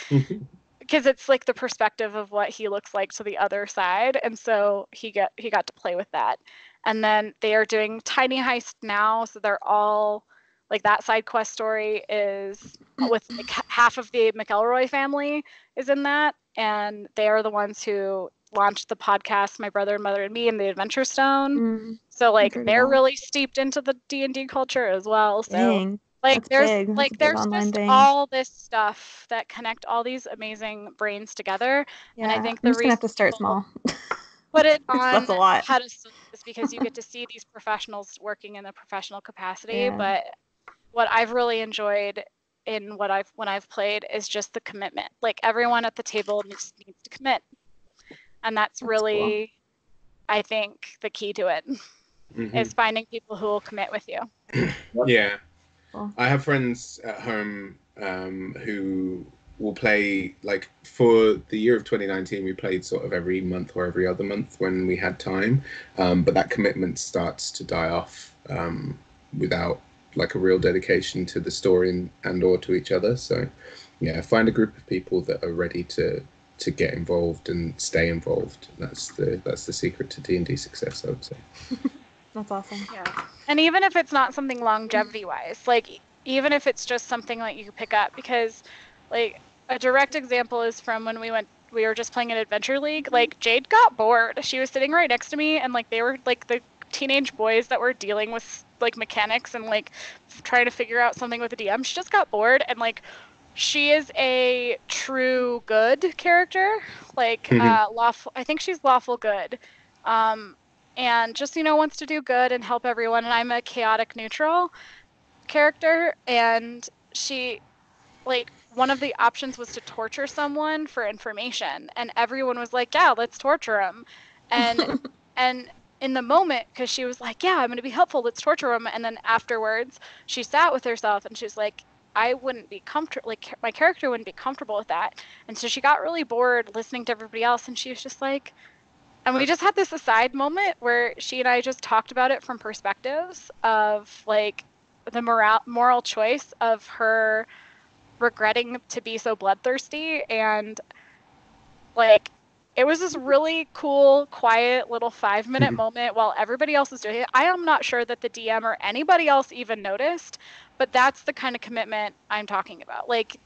Because it's like the perspective of what he looks like to the other side, and so he got to play with that. And then they are doing Tiny Heist now, so they're all like that side quest story is with like half of the McElroy family is in that, and they are the ones who launched the podcast My Brother and Mother and Me and the Adventure Stone. So like they're really steeped into the D&D culture as well. So Dang. like That's there's big. like That's there's just thing. all this stuff that connect all these amazing brains together. Yeah, and I think I'm just gonna have to start small. Put it on That's a lot. pedestal is because you get to see these professionals working in a professional capacity. Yeah. But what I've really enjoyed in when I've played is just the commitment. Like everyone at the table needs to commit, and that's really cool. I think the key to it is finding people who will commit with you. Yeah, I have friends at home who will play, like for the year of 2019 we played sort of every month or every other month when we had time, but that commitment starts to die off without like a real dedication to the story and or to each other. So yeah, find a group of people that are ready to get involved and stay involved. That's the secret to D&D success, I would say. That's awesome. Yeah, and even if it's not something longevity wise, like even if it's just something that you pick up, because like a direct example is from when we were just playing an adventure league. Like Jade got bored. She was sitting right next to me, and like they were like the teenage boys that were dealing with like mechanics and like trying to figure out something with the DM. She just got bored, and like she is a true good character, like lawful. I think she's lawful good, and just wants to do good and help everyone. And I'm a chaotic neutral character, and she like one of the options was to torture someone for information, and everyone was like, yeah, let's torture him. And and in the moment, because she was like, yeah, I'm going to be helpful, let's torture him, and then afterwards she sat with herself and she's like, I wouldn't be comfortable, like my character wouldn't be comfortable with that. And so she got really bored listening to everybody else, and she was just like, and we just had this aside moment where she and I just talked about it from perspectives of like the moral choice of her regretting to be so bloodthirsty, and like it was this really cool, quiet little 5-minute moment while everybody else was doing it. I am not sure that the DM or anybody else even noticed, but that's the kind of commitment I'm talking about. Like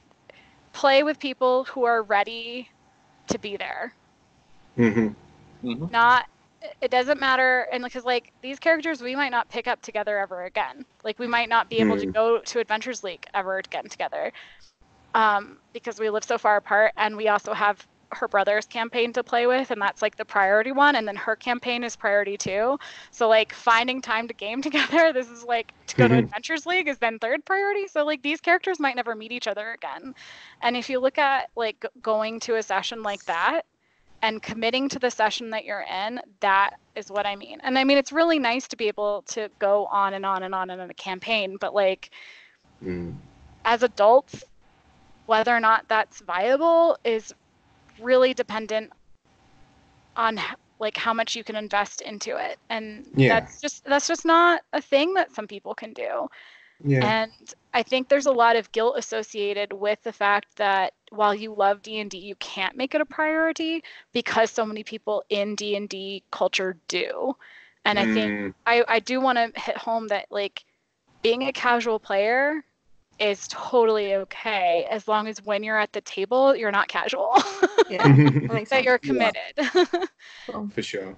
play with people who are ready to be there. Not, it doesn't matter, and because like these characters we might not pick up together ever again. Like we might not be able to go to Adventures League ever again together, because we live so far apart, and we also have her brother's campaign to play with, and that's like the priority one, and then her campaign is priority 2. So like finding time to game together, this is like to go to Adventures League is then third priority. So like these characters might never meet each other again. And if you look at like going to a session like that and committing to the session that you're in, that is what I mean. And I mean, it's really nice to be able to go on and on and on in a campaign, but like as adults, whether or not that's viable is really dependent on like how much you can invest into it. And that's just not a thing that some people can do. And I think there's a lot of guilt associated with the fact that while you love D&D, you can't make it a priority because so many people in D&D culture do. And I think I do want to hit home that like being a casual player is totally okay as long as when you're at the table you're not casual. Yeah, that makes that sense. you're committed. For sure.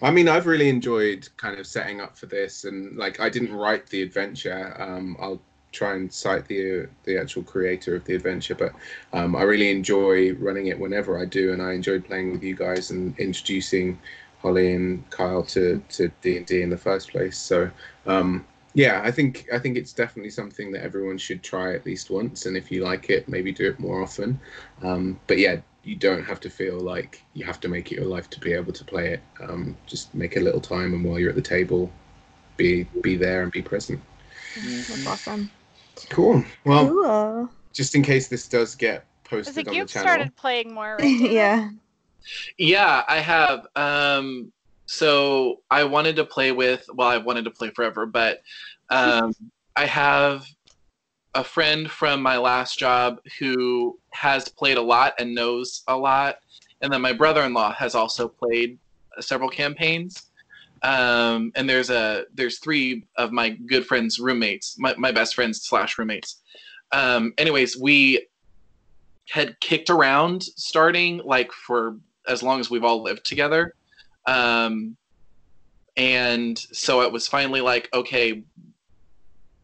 I mean, I've really enjoyed kind of setting up for this, and like I didn't write the adventure. I'll try and cite the actual creator of the adventure, but I really enjoy running it whenever I do, and I enjoyed playing with you guys and introducing Holly and Kyle to D&D in the first place. So yeah, I think it's definitely something that everyone should try at least once, and if you like it, maybe do it more often. But yeah, you don't have to feel like you have to make it your life to be able to play it. Just make a little time, and while you're at the table, be there and be present. That's awesome. Cool. Well, just in case this does get posted on the you've channel. Started playing more, right? Yeah, I have. So I wanted to play with, well, I wanted to play forever, but I have a friend from my last job who has played a lot and knows a lot. And then my brother-in-law has also played several campaigns. And there's 3 of my good friends' roommates, my best friends / roommates. Anyways, we had kicked around starting like for as long as we've all lived together. And so it was finally like, okay,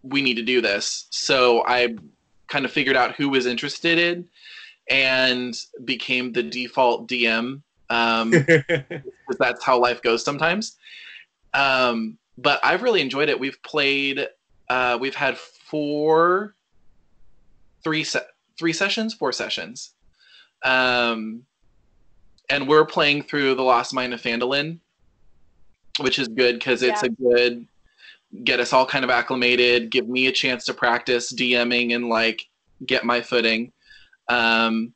we need to do this. So I kind of figured out who was interested in and became the default DM. Because that's how life goes sometimes. But I've really enjoyed it. We've played, we've had 4 4 sessions. And we're playing through The Lost Mine of Phandalin, which is good because it's a good get us all kind of acclimated, give me a chance to practice DMing and like get my footing. And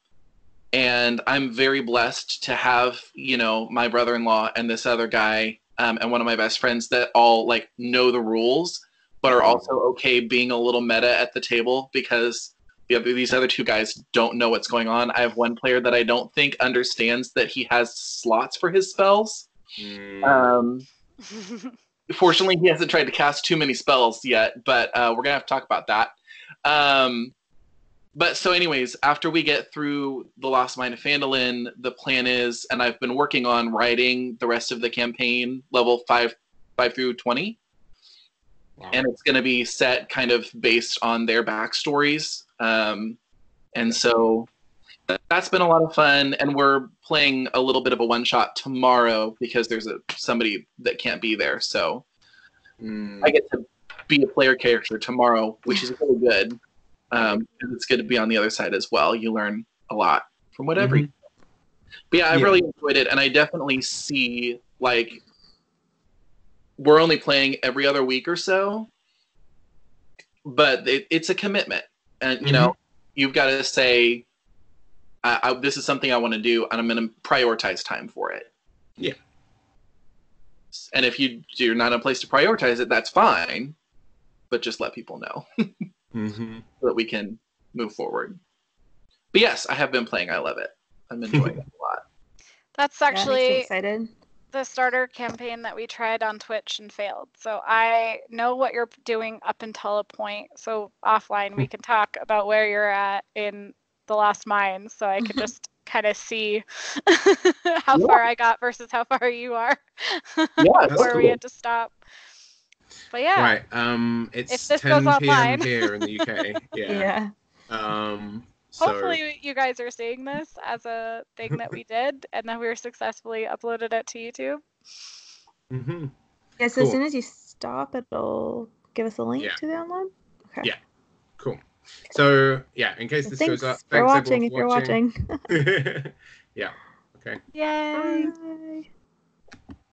I'm very blessed to have, you know, my brother-in-law and this other guy and one of my best friends that all like know the rules, but are also okay being a little meta at the table because these other two guys don't know what's going on. I have one player that I don't think understands that he has slots for his spells. Fortunately, he hasn't tried to cast too many spells yet, but we're going to have to talk about that. But so anyways, after we get through The Lost Mine of Phandalin, the plan is, and I've been working on writing the rest of the campaign, level 5 through 20. Wow. And it's going to be set kind of based on their backstories. And so that's been a lot of fun. And we're playing a little bit of a one-shot tomorrow because there's somebody that can't be there. So I get to be a player character tomorrow, which is really good. And it's good to be on the other side as well. You learn a lot from whatever. But yeah, I really enjoyed it. And I definitely see, like, we're only playing every other week or so. But it's a commitment. And, you know, you've got to say, this is something I want to do, and I'm going to prioritize time for it. Yeah. And if you're not in a place to prioritize it, that's fine. But just let people know. So that we can move forward. But yes, I have been playing. I love it. I'm enjoying it a lot. That's actually excited. The starter campaign that we tried on Twitch and failed. So I know what you're doing up until a point. So offline we can talk about where you're at in The Lost Mine, so I could just kind of see how far I got versus how far you are. Where we had to stop. But yeah. Right. It's 10 p.m. here in the UK. Yeah. Hopefully you guys are seeing this as a thing that we did, and then we successfully uploaded it to YouTube. Yeah, so as soon as you stop, it'll give us a link to download? Okay. Yeah, cool. So, yeah, in case this goes up, thanks for watching if you're watching. Yeah, okay. Yay! Bye.